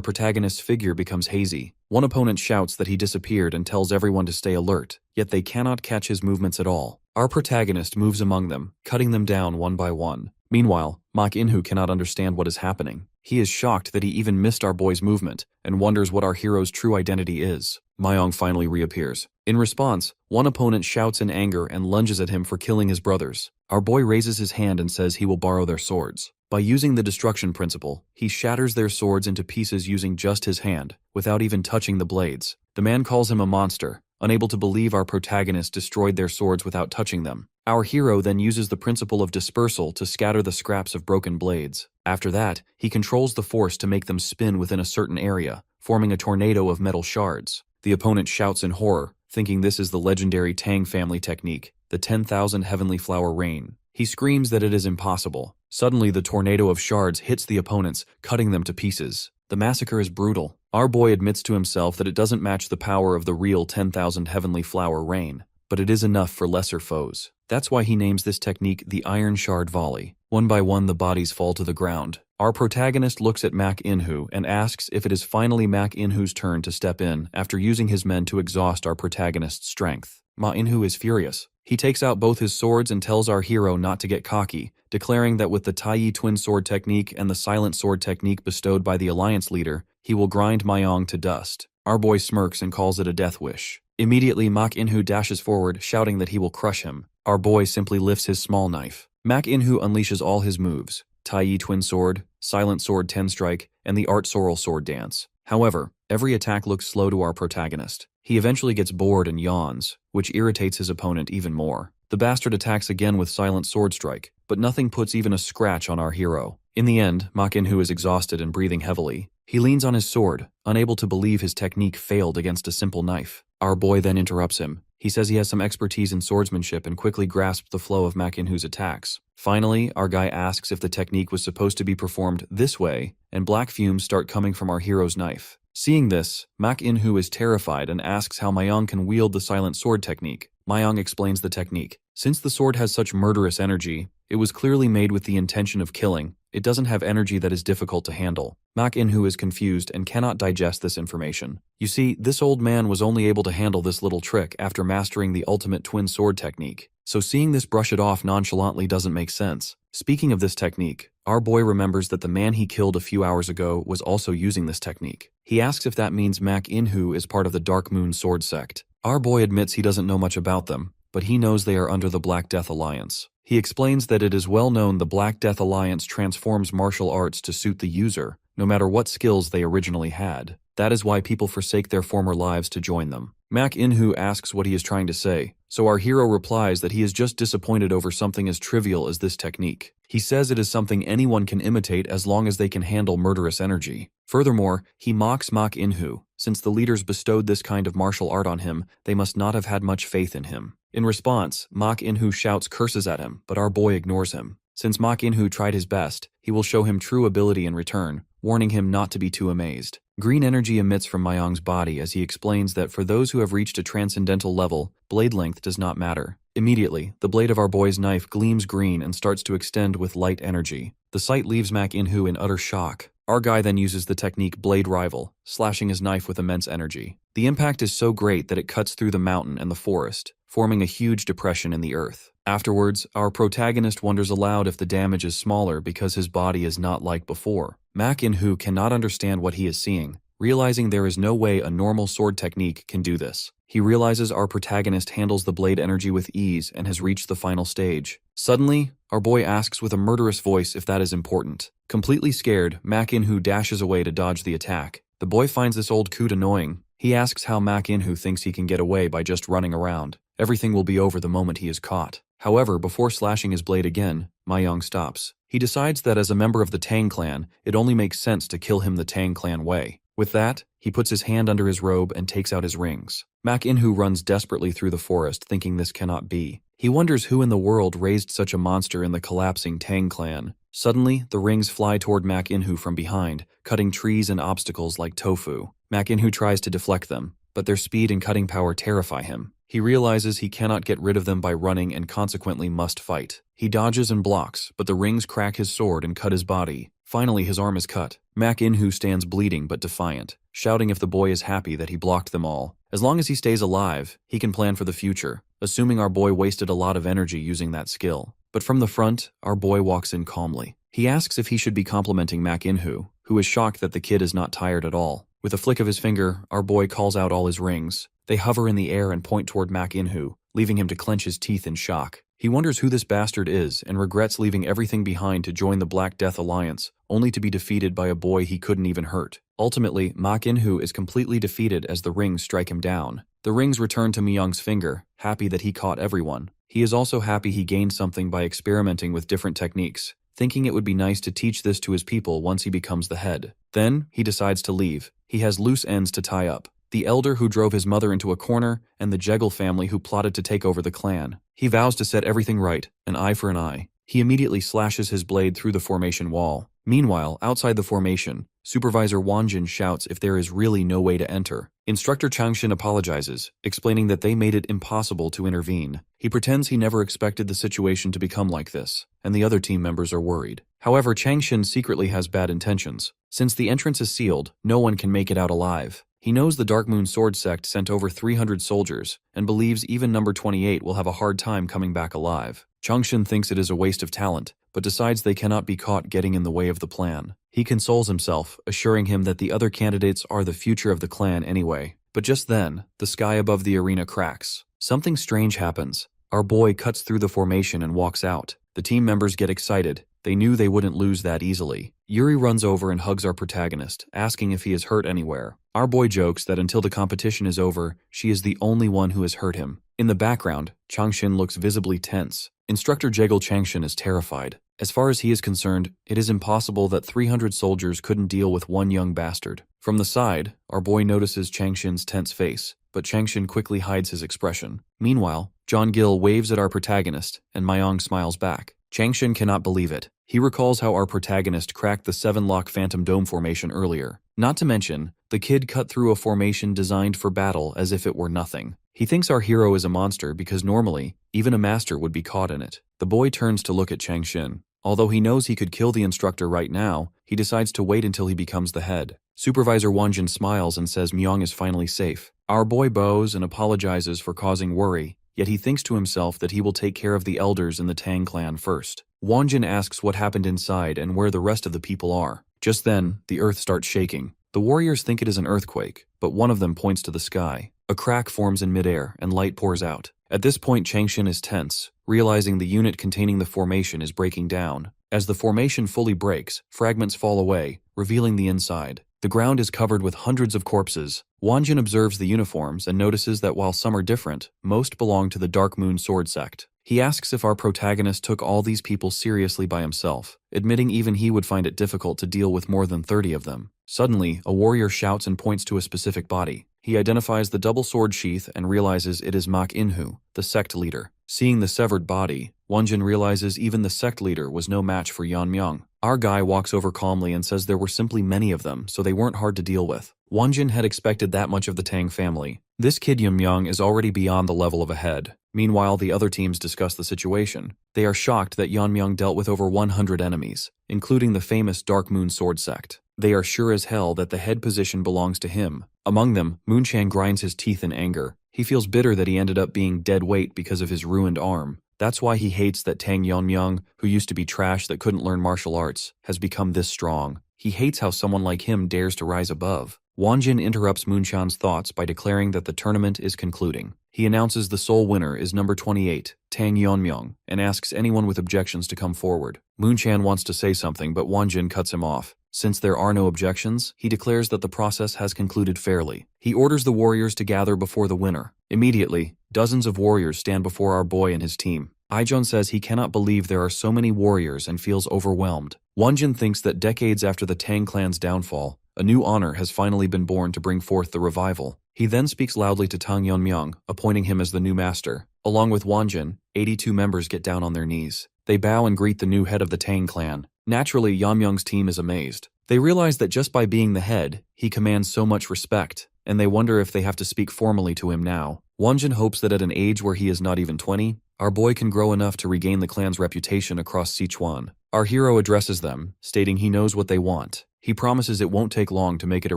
protagonist's figure becomes hazy. One opponent shouts that he disappeared and tells everyone to stay alert, yet they cannot catch his movements at all. Our protagonist moves among them, cutting them down one by one. Meanwhile, Mak Inhu cannot understand what is happening. He is shocked that he even missed our boy's movement, and wonders what our hero's true identity is. Mayong finally reappears. In response, one opponent shouts in anger and lunges at him for killing his brothers. Our boy raises his hand and says he will borrow their swords. By using the destruction principle, he shatters their swords into pieces using just his hand, without even touching the blades. The man calls him a monster, unable to believe our protagonist destroyed their swords without touching them. Our hero then uses the principle of dispersal to scatter the scraps of broken blades. After that, he controls the force to make them spin within a certain area, forming a tornado of metal shards. The opponent shouts in horror, thinking this is the legendary Tang family technique, the 10,000 heavenly flower rain. He screams that it is impossible. Suddenly, the tornado of shards hits the opponents, cutting them to pieces. The massacre is brutal. Our boy admits to himself that it doesn't match the power of the real 10,000 heavenly flower rain, but it is enough for lesser foes. That's why he names this technique the Iron Shard Volley. One by one, the bodies fall to the ground. Our protagonist looks at Mak Inhu and asks if it is finally Mak Inhu's turn to step in after using his men to exhaust our protagonist's strength. Ma Inhu is furious. He takes out both his swords and tells our hero not to get cocky, declaring that with the Taiyi twin sword technique and the silent sword technique bestowed by the alliance leader, he will grind Mayong to dust. Our boy smirks and calls it a death wish. Immediately, Mak Inhu dashes forward, shouting that he will crush him. Our boy simply lifts his small knife. Mak Inhu unleashes all his moves: Taiyi twin sword, silent sword 10 strike, and the art sorrel sword dance. However, every attack looks slow to our protagonist. He eventually gets bored and yawns, which irritates his opponent even more. The bastard attacks again with silent sword strike, but nothing puts even a scratch on our hero. In the end, Mak Inhu is exhausted and breathing heavily. He leans on his sword, unable to believe his technique failed against a simple knife. Our boy then interrupts him. He says he has some expertise in swordsmanship and quickly grasps the flow of Mak Inhu's attacks. Finally, our guy asks if the technique was supposed to be performed this way, and black fumes start coming from our hero's knife. Seeing this, Mak Inhu is terrified and asks how Mayong can wield the silent sword technique. Mayong explains the technique. Since the sword has such murderous energy, it was clearly made with the intention of killing. It doesn't have energy that is difficult to handle. Mak Inhu is confused and cannot digest this information. You see, this old man was only able to handle this little trick after mastering the ultimate twin sword technique. So seeing this brush it off nonchalantly doesn't make sense. Speaking of this technique, our boy remembers that the man he killed a few hours ago was also using this technique. He asks if that means Mak Inhu is part of the Dark Moon Sword Sect. Our boy admits he doesn't know much about them, but he knows they are under the Black Death Alliance. He explains that it is well known the Black Death Alliance transforms martial arts to suit the user, no matter what skills they originally had. That is why people forsake their former lives to join them. Mak Inhu asks what he is trying to say, so our hero replies that he is just disappointed over something as trivial as this technique. He says it is something anyone can imitate as long as they can handle murderous energy. Furthermore, he mocks Mak Inhu. Since the leaders bestowed this kind of martial art on him, they must not have had much faith in him. In response, Mak Inhu shouts curses at him, but our boy ignores him. Since Mak Inhu tried his best, he will show him true ability in return, warning him not to be too amazed. Green energy emits from Mayong's body as he explains that for those who have reached a transcendental level, blade length does not matter. Immediately, the blade of our boy's knife gleams green and starts to extend with light energy. The sight leaves Mak Inhu in utter shock. Our guy then uses the technique Blade Rival, slashing his knife with immense energy. The impact is so great that it cuts through the mountain and the forest, forming a huge depression in the earth. Afterwards, our protagonist wonders aloud if the damage is smaller because his body is not like before. Mak In-hoo cannot understand what he is seeing, realizing there is no way a normal sword technique can do this. He realizes our protagonist handles the blade energy with ease and has reached the final stage. Suddenly, our boy asks with a murderous voice if that is important. Completely scared, Mak In-hoo dashes away to dodge the attack. The boy finds this old coot annoying. He asks how Mak In-hoo thinks he can get away by just running around. Everything will be over the moment he is caught. However, before slashing his blade again, Myung stops. He decides that as a member of the Tang clan, it only makes sense to kill him the Tang clan way. With that, he puts his hand under his robe and takes out his rings. Mak In-hoo runs desperately through the forest, thinking this cannot be. He wonders who in the world raised such a monster in the collapsing Tang clan. Suddenly, the rings fly toward Mak In-hoo from behind, cutting trees and obstacles like tofu. Mak In-hoo tries to deflect them, but their speed and cutting power terrify him. He realizes he cannot get rid of them by running and consequently must fight. He dodges and blocks, but the rings crack his sword and cut his body. Finally, his arm is cut. Mak In-hoo stands bleeding but defiant, shouting if the boy is happy that he blocked them all. As long as he stays alive, he can plan for the future, assuming our boy wasted a lot of energy using that skill. But from the front, our boy walks in calmly. He asks if he should be complimenting Mak In-hoo, who is shocked that the kid is not tired at all. With a flick of his finger, our boy calls out all his rings. They hover in the air and point toward Mak In-hoo, leaving him to clench his teeth in shock. He wonders who this bastard is and regrets leaving everything behind to join the Black Death Alliance, only to be defeated by a boy he couldn't even hurt. Ultimately, Mak In-hoo is completely defeated as the rings strike him down. The rings return to Myung's finger, happy that he caught everyone. He is also happy he gained something by experimenting with different techniques, thinking it would be nice to teach this to his people once he becomes the head. Then, he decides to leave. He has loose ends to tie up. The elder who drove his mother into a corner, and the Jegal family who plotted to take over the clan. He vows to set everything right, an eye for an eye. He immediately slashes his blade through the formation wall. Meanwhile, outside the formation, Supervisor Wanjin shouts if there is really no way to enter. Instructor Changshin apologizes, explaining that they made it impossible to intervene. He pretends he never expected the situation to become like this, and the other team members are worried. However, Changshin secretly has bad intentions. Since the entrance is sealed, no one can make it out alive. He knows the Dark Moon Sword Sect sent over 300 soldiers, and believes even number 28 will have a hard time coming back alive. Changshin thinks it is a waste of talent, but decides they cannot be caught getting in the way of the plan. He consoles himself, assuring him that the other candidates are the future of the clan anyway. But just then, the sky above the arena cracks. Something strange happens. Our boy cuts through the formation and walks out. The team members get excited. They knew they wouldn't lose that easily. Yuri runs over and hugs our protagonist, asking if he is hurt anywhere. Our boy jokes that until the competition is over, she is the only one who has hurt him. In the background, Changshin looks visibly tense. Instructor Jegal Changshin is terrified. As far as he is concerned, it is impossible that 300 soldiers couldn't deal with one young bastard. From the side, our boy notices Changshin's tense face, but Changshin quickly hides his expression. Meanwhile, John Gill waves at our protagonist, and Myung smiles back. Changshin cannot believe it. He recalls how our protagonist cracked the 7-lock Phantom Dome formation earlier. Not to mention, the kid cut through a formation designed for battle as if it were nothing. He thinks our hero is a monster because normally, even a master would be caught in it. The boy turns to look at Changshin. Although he knows he could kill the instructor right now, he decides to wait until he becomes the head. Supervisor Wanjin smiles and says Myung is finally safe. Our boy bows and apologizes for causing worry, yet he thinks to himself that he will take care of the elders in the Tang clan first. Wanjin asks what happened inside and where the rest of the people are. Just then, the earth starts shaking. The warriors think it is an earthquake, but one of them points to the sky. A crack forms in midair and light pours out. At this point, Changshin is tense, realizing the unit containing the formation is breaking down. As the formation fully breaks, fragments fall away, revealing the inside. The ground is covered with hundreds of corpses. Wanjin observes the uniforms and notices that while some are different, most belong to the Dark Moon Sword Sect. He asks if our protagonist took all these people seriously by himself, admitting even he would find it difficult to deal with more than 30 of them. Suddenly, a warrior shouts and points to a specific body. He identifies the double sword sheath and realizes it is Mak In-hoo, the sect leader. Seeing the severed body, Wanjin realizes even the sect leader was no match for Yan Myung. Our guy walks over calmly and says there were simply many of them, so they weren't hard to deal with. Wanjin had expected that much of the Tang family. This kid Yan Myung is already beyond the level of a head. Meanwhile, the other teams discuss the situation. They are shocked that Yan Myung dealt with over 100 enemies, including the famous Dark Moon Sword Sect. They are sure as hell that the head position belongs to him. Among them, Moonchang grinds his teeth in anger. He feels bitter that he ended up being dead weight because of his ruined arm. That's why he hates that Tang Yeonmyeong, who used to be trash that couldn't learn martial arts, has become this strong. He hates how someone like him dares to rise above. Wonjin interrupts Moonchan's thoughts by declaring that the tournament is concluding. He announces the sole winner is number 28, Tang Yeonmyeong, and asks anyone with objections to come forward. Moonchan wants to say something, but Wonjin cuts him off. Since there are no objections, he declares that the process has concluded fairly. He orders the warriors to gather before the winner. Immediately, dozens of warriors stand before our boy and his team. Ijeon says he cannot believe there are so many warriors and feels overwhelmed. Wonjin thinks that decades after the Tang clan's downfall, a new honor has finally been born to bring forth the revival. He then speaks loudly to Tang Yeonmyeong, appointing him as the new master. Along with Wonjin, 82 members get down on their knees. They bow and greet the new head of the Tang clan. Naturally, Yeonmyeong's team is amazed. They realize that just by being the head, he commands so much respect, and they wonder if they have to speak formally to him now. Wonjin hopes that at an age where he is not even 20, our boy can grow enough to regain the clan's reputation across Sichuan. Our hero addresses them, stating he knows what they want. He promises it won't take long to make it a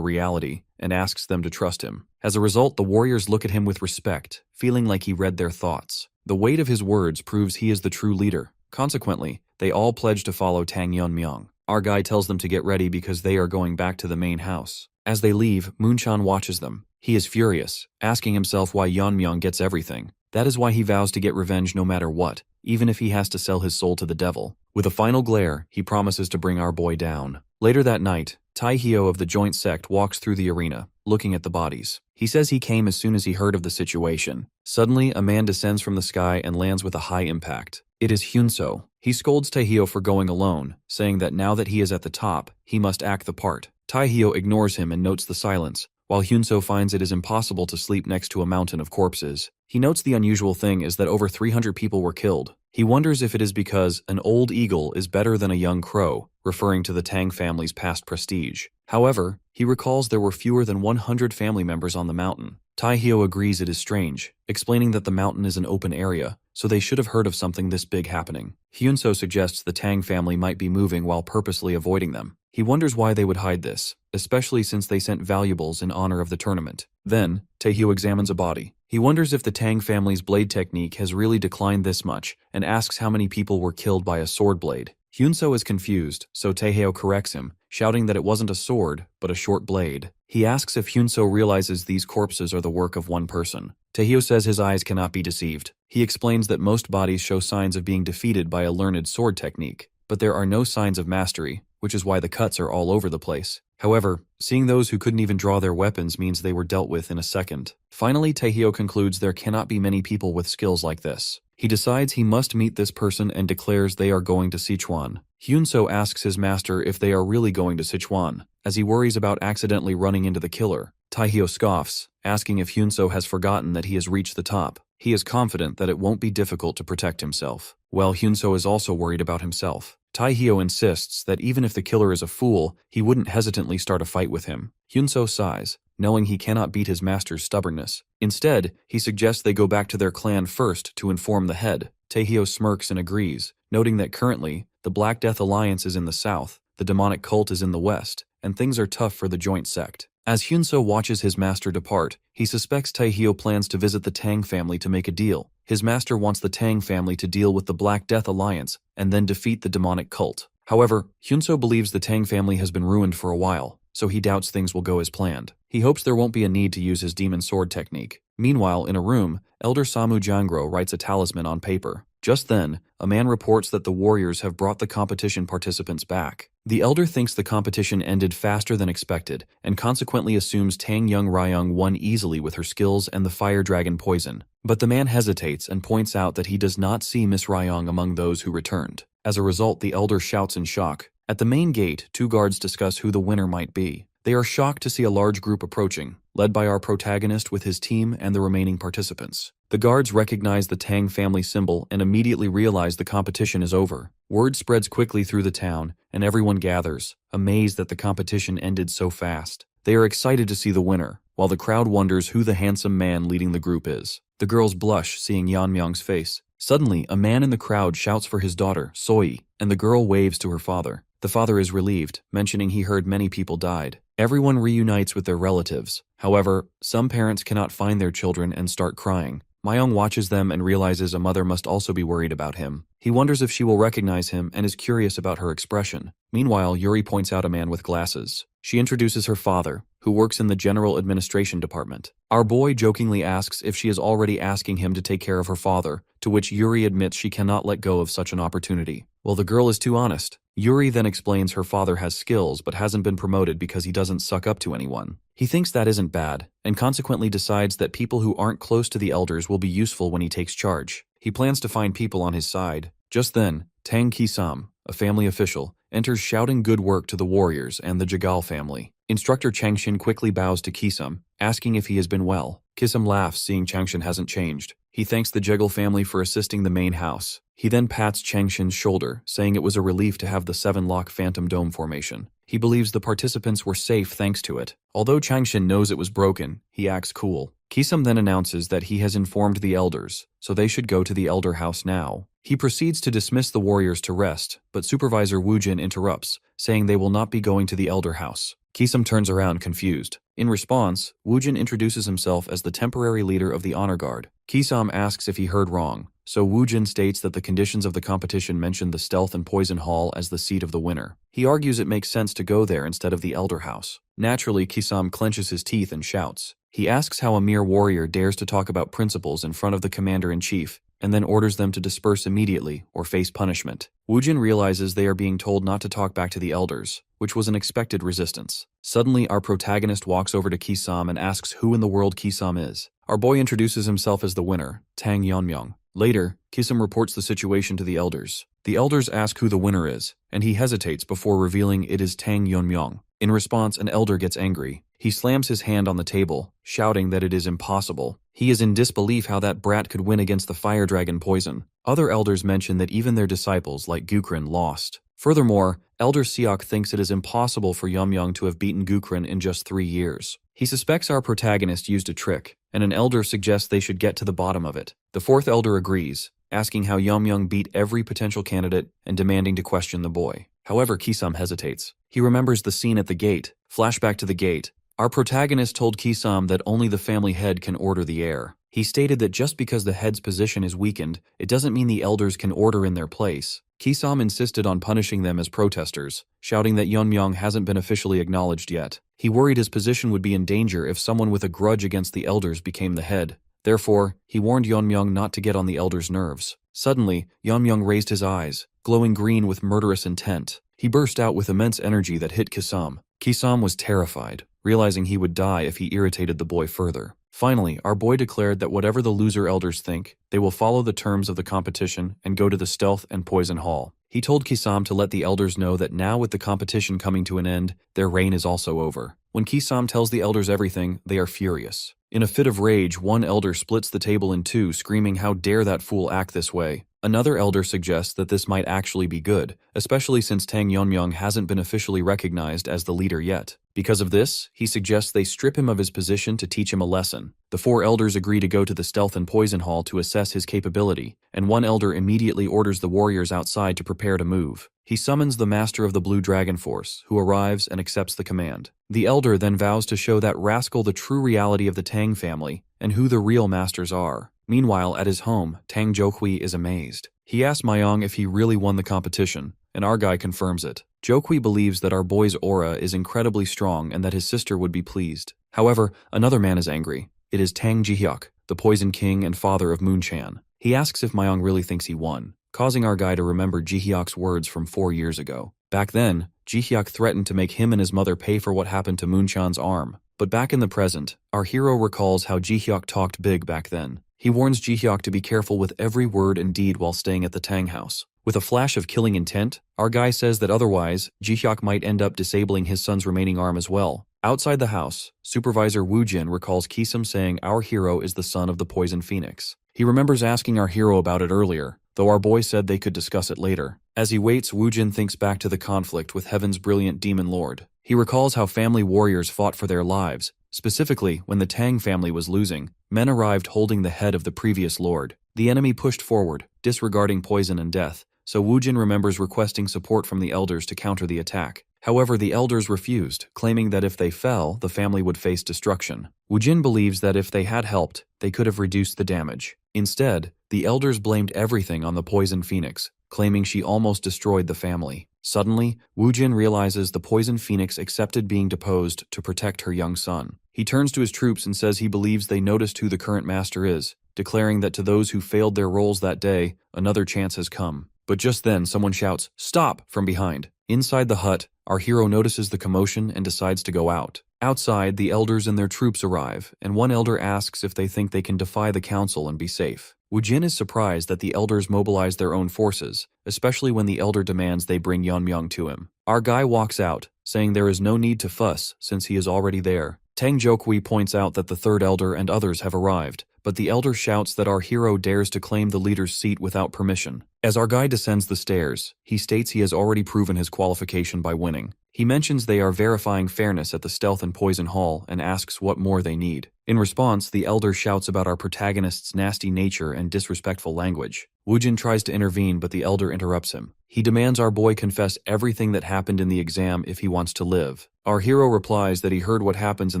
reality, and asks them to trust him. As a result, the warriors look at him with respect, feeling like he read their thoughts. The weight of his words proves he is the true leader. Consequently, they all pledge to follow Tang Yeonmyeong. Our guy tells them to get ready because they are going back to the main house. As they leave, Moonchan watches them. He is furious, asking himself why Yeonmyeong gets everything. That is why he vows to get revenge no matter what, even if he has to sell his soul to the devil. With a final glare, he promises to bring our boy down. Later that night, Taehyo of the joint sect walks through the arena, looking at the bodies. He says he came as soon as he heard of the situation. Suddenly, a man descends from the sky and lands with a high impact. It is Hyunso. He scolds Taehyo for going alone, saying that now that he is at the top, he must act the part. Taehyo ignores him and notes the silence, while Hyunso finds it is impossible to sleep next to a mountain of corpses. He notes the unusual thing is that over 300 people were killed. He wonders if it is because an old eagle is better than a young crow, referring to the Tang family's past prestige. However, he recalls there were fewer than 100 family members on the mountain. Taehyo agrees it is strange, explaining that the mountain is an open area, so they should have heard of something this big happening. Hyunso suggests the Tang family might be moving while purposely avoiding them. He wonders why they would hide this, especially since they sent valuables in honor of the tournament. Then, Taehyo examines a body. He wonders if the Tang family's blade technique has really declined this much, and asks how many people were killed by a sword blade. Hyunso is confused, so Taehyo corrects him, shouting that it wasn't a sword, but a short blade. He asks if Hyunso realizes these corpses are the work of one person. Taehyo says his eyes cannot be deceived. He explains that most bodies show signs of being defeated by a learned sword technique, but there are no signs of mastery, which is why the cuts are all over the place. However, seeing those who couldn't even draw their weapons means they were dealt with in a second. Finally, Taehyo concludes there cannot be many people with skills like this. He decides he must meet this person and declares they are going to Sichuan. Hyunso asks his master if they are really going to Sichuan, as he worries about accidentally running into the killer. Taehyo scoffs, asking if Hyunso has forgotten that he has reached the top. He is confident that it won't be difficult to protect himself. While Hyunso is also worried about himself. Taehyo insists that even if the killer is a fool, he wouldn't hesitantly start a fight with him. Hyunso sighs, knowing he cannot beat his master's stubbornness. Instead, he suggests they go back to their clan first to inform the head. Taehyo smirks and agrees, noting that currently, the Black Death Alliance is in the south, the demonic cult is in the west, and things are tough for the joint sect. As Hyunso watches his master depart, he suspects Taehyo plans to visit the Tang family to make a deal. His master wants the Tang family to deal with the Black Death Alliance and then defeat the demonic cult. However, Hyunso believes the Tang family has been ruined for a while, so he doubts things will go as planned. He hopes there won't be a need to use his demon sword technique. Meanwhile, in a room, Elder Samu Jangro writes a talisman on paper. Just then, a man reports that the warriors have brought the competition participants back. The elder thinks the competition ended faster than expected, and consequently assumes Tang Young Ryung won easily with her skills and the fire dragon poison. But the man hesitates and points out that he does not see Miss Ryung among those who returned. As a result, the elder shouts in shock. At the main gate, two guards discuss who the winner might be. They are shocked to see a large group approaching, led by our protagonist with his team and the remaining participants. The guards recognize the Tang family symbol and immediately realize the competition is over. Word spreads quickly through the town, and everyone gathers, amazed that the competition ended so fast. They are excited to see the winner, while the crowd wonders who the handsome man leading the group is. The girls blush seeing Yeonmyeong's face. Suddenly, a man in the crowd shouts for his daughter, Soi, and the girl waves to her father. The father is relieved, mentioning he heard many people died. Everyone reunites with their relatives. However, some parents cannot find their children and start crying. Myung watches them and realizes a mother must also be worried about him. He wonders if she will recognize him and is curious about her expression. Meanwhile, Yuri points out a man with glasses. She introduces her father, who works in the General Administration Department. Our boy jokingly asks if she is already asking him to take care of her father, to which Yuri admits she cannot let go of such an opportunity. Well, the girl is too honest. Yuri then explains her father has skills but hasn't been promoted because he doesn't suck up to anyone. He thinks that isn't bad, and consequently decides that people who aren't close to the elders will be useful when he takes charge. He plans to find people on his side. Just then, Tang Ki-sam, a family official, enters shouting good work to the warriors and the Jagal family. Instructor Changshin quickly bows to Ki-sam, asking if he has been well. Ki-sam laughs, seeing Changshin hasn't changed. He thanks the Jagal family for assisting the main house. He then pats Changshin's shoulder, saying it was a relief to have the 7-lock Phantom Dome formation. He believes the participants were safe thanks to it. Although Changshin knows it was broken, he acts cool. Ki-sam then announces that he has informed the elders, so they should go to the elder house now. He proceeds to dismiss the warriors to rest, but Supervisor Woojin interrupts, saying they will not be going to the elder house. Ki-sam turns around confused. In response, Woojin introduces himself as the temporary leader of the honor guard. Ki-sam asks if he heard wrong, so Woojin states that the conditions of the competition mention the Stealth and Poison Hall as the seat of the winner. He argues it makes sense to go there instead of the elder house. Naturally, Ki-sam clenches his teeth and shouts. He asks how a mere warrior dares to talk about principles in front of the commander-in-chief, and then orders them to disperse immediately or face punishment. Woojin realizes they are being told not to talk back to the elders, which was an expected resistance. Suddenly, our protagonist walks over to Ki-sam and asks who in the world Ki-sam is. Our boy introduces himself as the winner, Tang Yeonmyeong. Later, Ki-sam reports the situation to the elders. The elders ask who the winner is, and he hesitates before revealing it is Tang Yeonmyeong. In response, an elder gets angry. He slams his hand on the table, shouting that it is impossible. He is in disbelief how that brat could win against the fire dragon Poison. Other elders mention that even their disciples, like Gukrin, lost. Furthermore, Elder Seok thinks it is impossible for Yeonmyeong to have beaten Gukrin in just 3 years. He suspects our protagonist used a trick, and an elder suggests they should get to the bottom of it. The fourth elder agrees, asking how Yeonmyeong beat every potential candidate and demanding to question the boy. However, Ki-sam hesitates. He remembers the scene at the gate. Flashback to the gate. Our protagonist told Ki-sam that only the family head can order the heir. He stated that just because the head's position is weakened, it doesn't mean the elders can order in their place. Ki-sam insisted on punishing them as protesters, shouting that Yeonmyeong hasn't been officially acknowledged yet. He worried his position would be in danger if someone with a grudge against the elders became the head. Therefore, he warned Yeonmyeong not to get on the elders' nerves. Suddenly, Yeonmyeong raised his eyes, glowing green with murderous intent. He burst out with immense energy that hit Ki-sam. Ki-sam was terrified, realizing he would die if he irritated the boy further. Finally, our boy declared that whatever the loser elders think, they will follow the terms of the competition and go to the Stealth and Poison Hall. He told Ki-sam to let the elders know that now with the competition coming to an end, their reign is also over. When Ki-sam tells the elders everything, they are furious. In a fit of rage, one elder splits the table in two, screaming, "How dare that fool act this way?" Another elder suggests that this might actually be good, especially since Tang Yeonmyeong hasn't been officially recognized as the leader yet. Because of this, he suggests they strip him of his position to teach him a lesson. The 4 elders agree to go to the Stealth and Poison Hall to assess his capability, and one elder immediately orders the warriors outside to prepare to move. He summons the master of the Blue Dragon Force, who arrives and accepts the command. The elder then vows to show that rascal the true reality of the Tang family and who the real masters are. Meanwhile, at his home, Tang Jokhui is amazed. He asks Myung if he really won the competition, and our guy confirms it. Jokhui believes that our boy's aura is incredibly strong and that his sister would be pleased. However, another man is angry. It is Tang Jihyuk, the Poison King and father of Moonchan. He asks if Myung really thinks he won, causing our guy to remember Jihyuk's words from 4 years ago. Back then, Jihyuk threatened to make him and his mother pay for what happened to Moonchan's arm. But back in the present, our hero recalls how Jihyuk talked big back then. He warns Jihyuk to be careful with every word and deed while staying at the Tang house. With a flash of killing intent, our guy says that otherwise, Jihyuk might end up disabling his son's remaining arm as well. Outside the house, Supervisor Woojin recalls Ki-sam saying our hero is the son of the Poison Phoenix. He remembers asking our hero about it earlier, though our boy said they could discuss it later. As he waits, Woojin thinks back to the conflict with Heaven's brilliant demon lord. He recalls how family warriors fought for their lives. Specifically, when the Tang family was losing, men arrived holding the head of the previous lord. The enemy pushed forward, disregarding poison and death, so Woojin remembers requesting support from the elders to counter the attack. However, the elders refused, claiming that if they fell, the family would face destruction. Wujin believes that if they had helped, they could have reduced the damage. Instead, the elders blamed everything on the poison phoenix, claiming she almost destroyed the family. Suddenly, Wujin realizes the poison phoenix accepted being deposed to protect her young son. He turns to his troops and says he believes they noticed who the current master is, declaring that to those who failed their roles that day, another chance has come. But just then, someone shouts, "Stop!" from behind. Inside the hut, our hero notices the commotion and decides to go out. Outside, the elders and their troops arrive, and one elder asks if they think they can defy the council and be safe. Wujin is surprised that the elders mobilize their own forces, especially when the elder demands they bring Yeonmyeong to him. Our guy walks out, saying there is no need to fuss since he is already there. Tang Jokwi points out that the third elder and others have arrived, but the elder shouts that our hero dares to claim the leader's seat without permission. As our guy descends the stairs, he states he has already proven his qualification by winning. He mentions they are verifying fairness at the Stealth and Poison Hall and asks what more they need. In response, the elder shouts about our protagonist's nasty nature and disrespectful language. Wujin tries to intervene, but the elder interrupts him. He demands our boy confess everything that happened in the exam if he wants to live. Our hero replies that he heard what happens in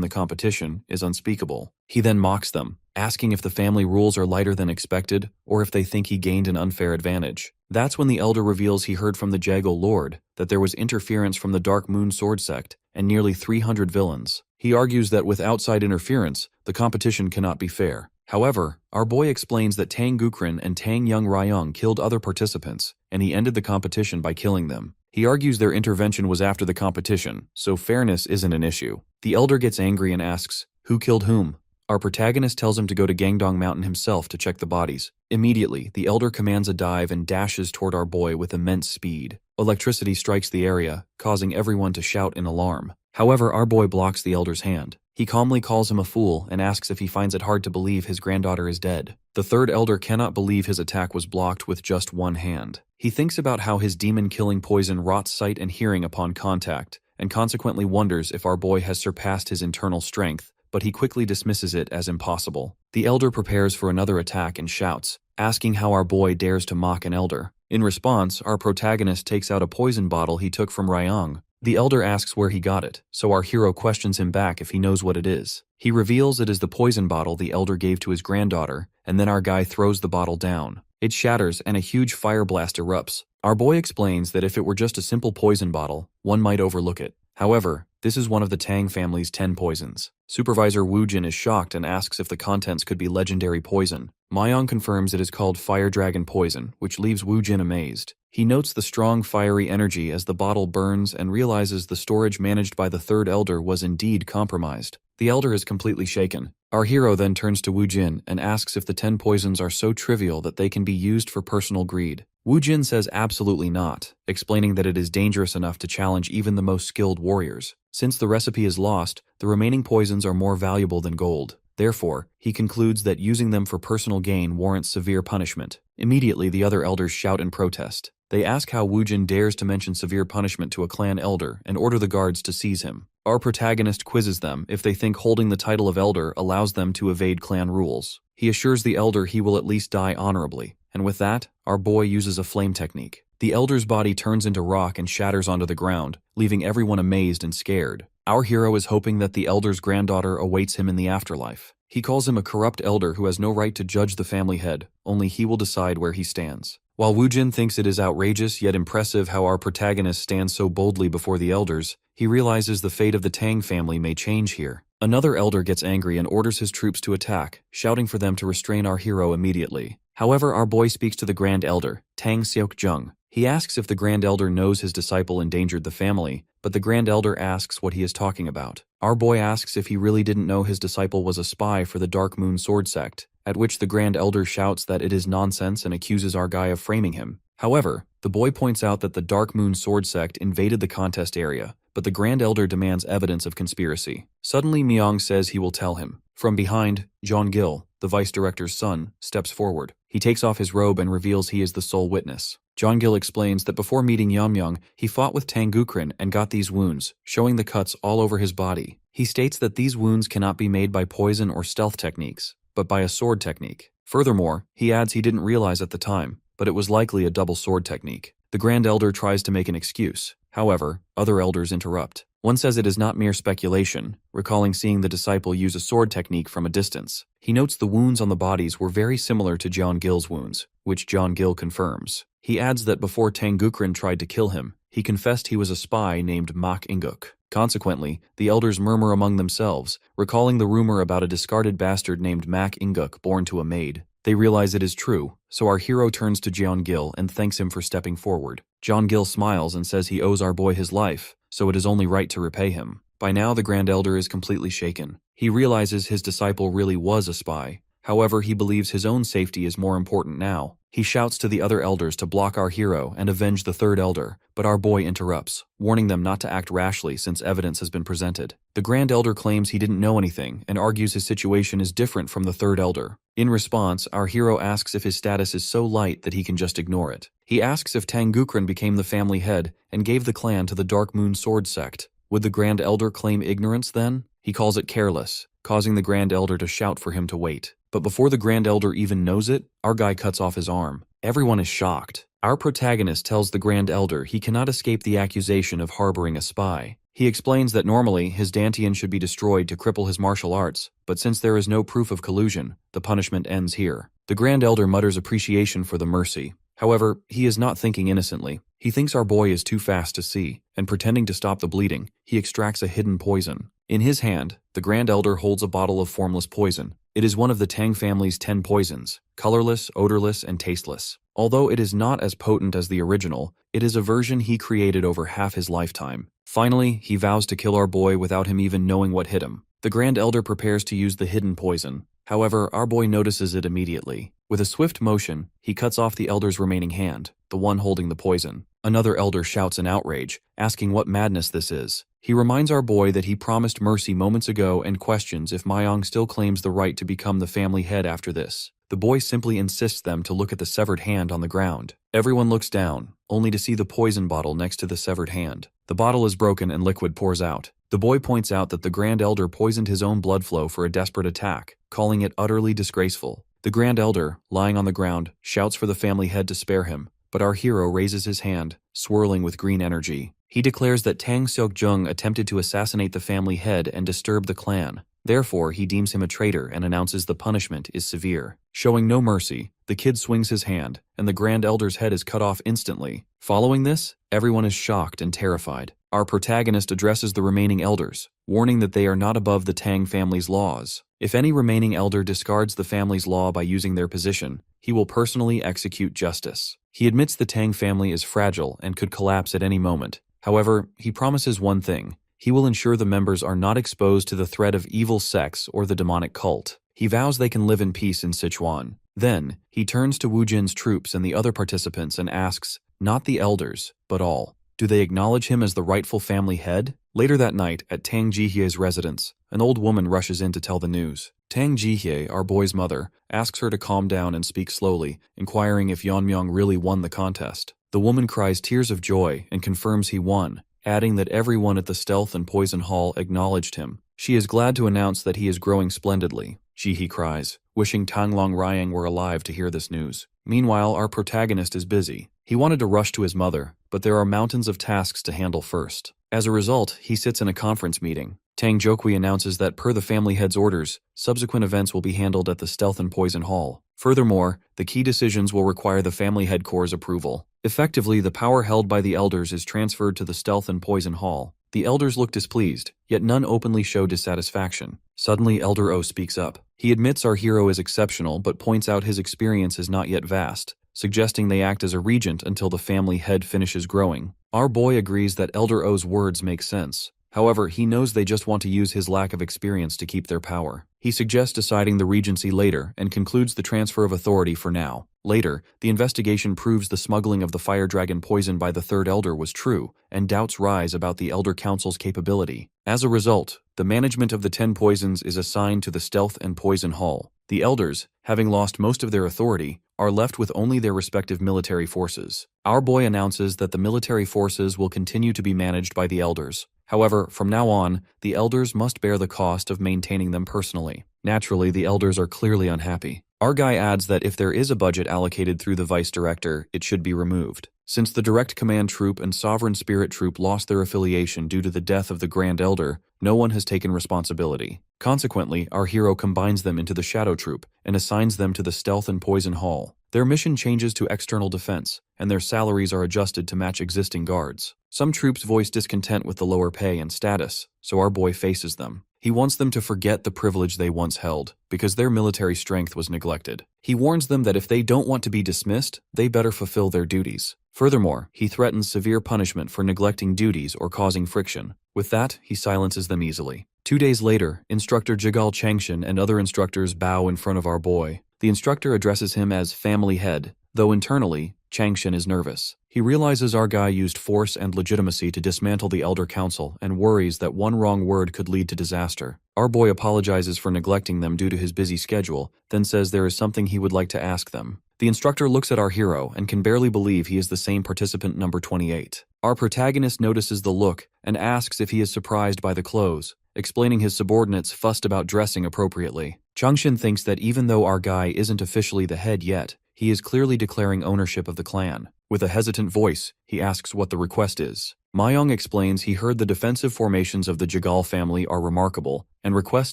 the competition is unspeakable. He then mocks them, asking if the family rules are lighter than expected or if they think he gained an unfair advantage. That's when the elder reveals he heard from the Jago Lord that there was interference from the Dark Moon Sword Sect and nearly 300 villains. He argues that with outside interference, the competition cannot be fair. However, our boy explains that Tang Gukrin and Tang Young Ryong killed other participants, and he ended the competition by killing them. He argues their intervention was after the competition, so fairness isn't an issue. The elder gets angry and asks, "Who killed whom?" Our protagonist tells him to go to Gangdong Mountain himself to check the bodies. Immediately, the elder commands a dive and dashes toward our boy with immense speed. Electricity strikes the area, causing everyone to shout in alarm. However, our boy blocks the elder's hand. He calmly calls him a fool and asks if he finds it hard to believe his granddaughter is dead. The third elder cannot believe his attack was blocked with just one hand. He thinks about how his demon-killing poison rots sight and hearing upon contact, and consequently wonders if our boy has surpassed his internal strength, but he quickly dismisses it as impossible. The elder prepares for another attack and shouts, asking how our boy dares to mock an elder. In response, our protagonist takes out a poison bottle he took from Ryong. The elder asks where he got it, so our hero questions him back if he knows what it is. He reveals it is the poison bottle the elder gave to his granddaughter, and then our guy throws the bottle down. It shatters and a huge fire blast erupts. Our boy explains that if it were just a simple poison bottle, one might overlook it. However, this is one of the Tang family's 10 poisons. Supervisor Wujin is shocked and asks if the contents could be legendary poison. Myong confirms it is called Fire Dragon Poison, which leaves Wujin amazed. He notes the strong fiery energy as the bottle burns and realizes the storage managed by the third elder was indeed compromised. The elder is completely shaken. Our hero then turns to Wujin and asks if the 10 poisons are so trivial that they can be used for personal greed. Wujin says absolutely not, explaining that it is dangerous enough to challenge even the most skilled warriors. Since the recipe is lost, the remaining poisons are more valuable than gold. Therefore, he concludes that using them for personal gain warrants severe punishment. Immediately, the other elders shout in protest. They ask how Wujin dares to mention severe punishment to a clan elder and order the guards to seize him. Our protagonist quizzes them if they think holding the title of elder allows them to evade clan rules. He assures the elder he will at least die honorably, and with that, our boy uses a flame technique. The elder's body turns into rock and shatters onto the ground, leaving everyone amazed and scared. Our hero is hoping that the elder's granddaughter awaits him in the afterlife. He calls him a corrupt elder who has no right to judge the family head, only he will decide where he stands. While Wujin thinks it is outrageous yet impressive how our protagonist stands so boldly before the elders, he realizes the fate of the Tang family may change here. Another elder gets angry and orders his troops to attack, shouting for them to restrain our hero immediately. However, our boy speaks to the Grand Elder, Tang Seok-jung. He asks if the Grand Elder knows his disciple endangered the family, but the Grand Elder asks what he is talking about. Our boy asks if he really didn't know his disciple was a spy for the Dark Moon Sword Sect, at which the Grand Elder shouts that it is nonsense and accuses our guy of framing him. However, the boy points out that the Dark Moon Sword Sect invaded the contest area, but the Grand Elder demands evidence of conspiracy. Suddenly, Myong says he will tell him. From behind, John Gil, the vice director's son, steps forward. He takes off his robe and reveals he is the sole witness. John Gil explains that before meeting Yeonmyeong, he fought with Tang Gukrin and got these wounds, showing the cuts all over his body. He states that these wounds cannot be made by poison or stealth techniques, but by a sword technique. Furthermore, he adds he didn't realize at the time, but it was likely a double sword technique. The Grand Elder tries to make an excuse. However, other elders interrupt. One says it is not mere speculation, recalling seeing the disciple use a sword technique from a distance. He notes the wounds on the bodies were very similar to John Gill's wounds, which John Gill confirms. He adds that before Tangukran tried to kill him, he confessed he was a spy named Mak Inguk. Consequently, the elders murmur among themselves, recalling the rumor about a discarded bastard named Mak Inguk born to a maid. They realize it is true, so our hero turns to John Gill and thanks him for stepping forward. John Gill smiles and says he owes our boy his life, so it is only right to repay him. By now the Grand Elder is completely shaken. He realizes his disciple really was a spy. However, he believes his own safety is more important now. He shouts to the other elders to block our hero and avenge the third elder, but our boy interrupts, warning them not to act rashly since evidence has been presented. The Grand Elder claims he didn't know anything and argues his situation is different from the third elder. In response, our hero asks if his status is so light that he can just ignore it. He asks if Tangukran became the family head and gave the clan to the Dark Moon Sword sect. Would the Grand Elder claim ignorance then? He calls it careless, causing the Grand Elder to shout for him to wait. But before the Grand Elder even knows it, our guy cuts off his arm. Everyone is shocked. Our protagonist tells the Grand Elder he cannot escape the accusation of harboring a spy. He explains that normally his Dantian should be destroyed to cripple his martial arts, but since there is no proof of collusion, the punishment ends here. The Grand Elder mutters appreciation for the mercy. However, he is not thinking innocently. He thinks our boy is too fast to see, and pretending to stop the bleeding, he extracts a hidden poison. In his hand, the Grand Elder holds a bottle of formless poison. It is one of the Tang family's 10 poisons, colorless, odorless, and tasteless. Although it is not as potent as the original, it is a version he created over half his lifetime. Finally, he vows to kill our boy without him even knowing what hit him. The Grand Elder prepares to use the hidden poison. However, our boy notices it immediately. With a swift motion, he cuts off the Elder's remaining hand, the one holding the poison. Another Elder shouts in outrage, asking what madness this is. He reminds our boy that he promised mercy moments ago and questions if Mayong still claims the right to become the family head after this. The boy simply insists them to look at the severed hand on the ground. Everyone looks down, only to see the poison bottle next to the severed hand. The bottle is broken and liquid pours out. The boy points out that the Grand Elder poisoned his own blood flow for a desperate attack, calling it utterly disgraceful. The Grand Elder, lying on the ground, shouts for the family head to spare him, but our hero raises his hand, swirling with green energy. He declares that Tang Seok-jung attempted to assassinate the family head and disturb the clan. Therefore, he deems him a traitor and announces the punishment is severe. Showing no mercy, the kid swings his hand, and the Grand Elder's head is cut off instantly. Following this, everyone is shocked and terrified. Our protagonist addresses the remaining elders, warning that they are not above the Tang family's laws. If any remaining elder discards the family's law by using their position, he will personally execute justice. He admits the Tang family is fragile and could collapse at any moment. However, he promises one thing. He will ensure the members are not exposed to the threat of evil sects or the demonic cult. He vows they can live in peace in Sichuan. Then, he turns to Wu Jin's troops and the other participants and asks, not the elders, but all, do they acknowledge him as the rightful family head? Later that night, at Tang Jihye's residence, an old woman rushes in to tell the news. Tang Jihye, our boy's mother, asks her to calm down and speak slowly, inquiring if Yeonmyeong really won the contest. The woman cries tears of joy and confirms he won, adding that everyone at the Stealth and Poison Hall acknowledged him. She is glad to announce that he is growing splendidly. Jihi cries, wishing Tanglong Ryang were alive to hear this news. Meanwhile, our protagonist is busy. He wanted to rush to his mother, but there are mountains of tasks to handle first. As a result, he sits in a conference meeting. Tang Jokwi announces that per the family head's orders, subsequent events will be handled at the Stealth and Poison Hall. Furthermore, the key decisions will require the family head core's approval. Effectively, the power held by the elders is transferred to the Stealth and Poison Hall. The elders look displeased, yet none openly show dissatisfaction. Suddenly, Elder O speaks up. He admits our hero is exceptional but points out his experience is not yet vast, suggesting they act as a regent until the family head finishes growing. Our boy agrees that Elder O's words make sense. However, he knows they just want to use his lack of experience to keep their power. He suggests deciding the regency later and concludes the transfer of authority for now. Later, the investigation proves the smuggling of the fire dragon poison by the third elder was true, and doubts rise about the Elder Council's capability. As a result, the management of the 10 poisons is assigned to the Stealth and Poison Hall. The elders, having lost most of their authority, are left with only their respective military forces. Our boy announces that the military forces will continue to be managed by the elders. However, from now on, the elders must bear the cost of maintaining them personally. Naturally, the elders are clearly unhappy. Our guy adds that if there is a budget allocated through the vice director, it should be removed. Since the Direct Command Troop and Sovereign Spirit Troop lost their affiliation due to the death of the Grand Elder, no one has taken responsibility. Consequently, our hero combines them into the Shadow Troop and assigns them to the Stealth and Poison Hall. Their mission changes to external defense, and their salaries are adjusted to match existing guards. Some troops voice discontent with the lower pay and status, so our boy faces them. He wants them to forget the privilege they once held, because their military strength was neglected. He warns them that if they don't want to be dismissed, they better fulfill their duties. Furthermore, he threatens severe punishment for neglecting duties or causing friction. With that, he silences them easily. 2 days later, Instructor Jigal Changshin and other instructors bow in front of our boy. The instructor addresses him as family head, though internally, Changshin is nervous. He realizes our guy used force and legitimacy to dismantle the Elder Council and worries that one wrong word could lead to disaster. Our boy apologizes for neglecting them due to his busy schedule, then says there is something he would like to ask them. The instructor looks at our hero and can barely believe he is the same participant number 28. Our protagonist notices the look and asks if he is surprised by the clothes, explaining his subordinates fussed about dressing appropriately. Changshin thinks that even though our guy isn't officially the head yet, he is clearly declaring ownership of the clan. With a hesitant voice, he asks what the request is. Mayong explains he heard the defensive formations of the Jigal family are remarkable and requests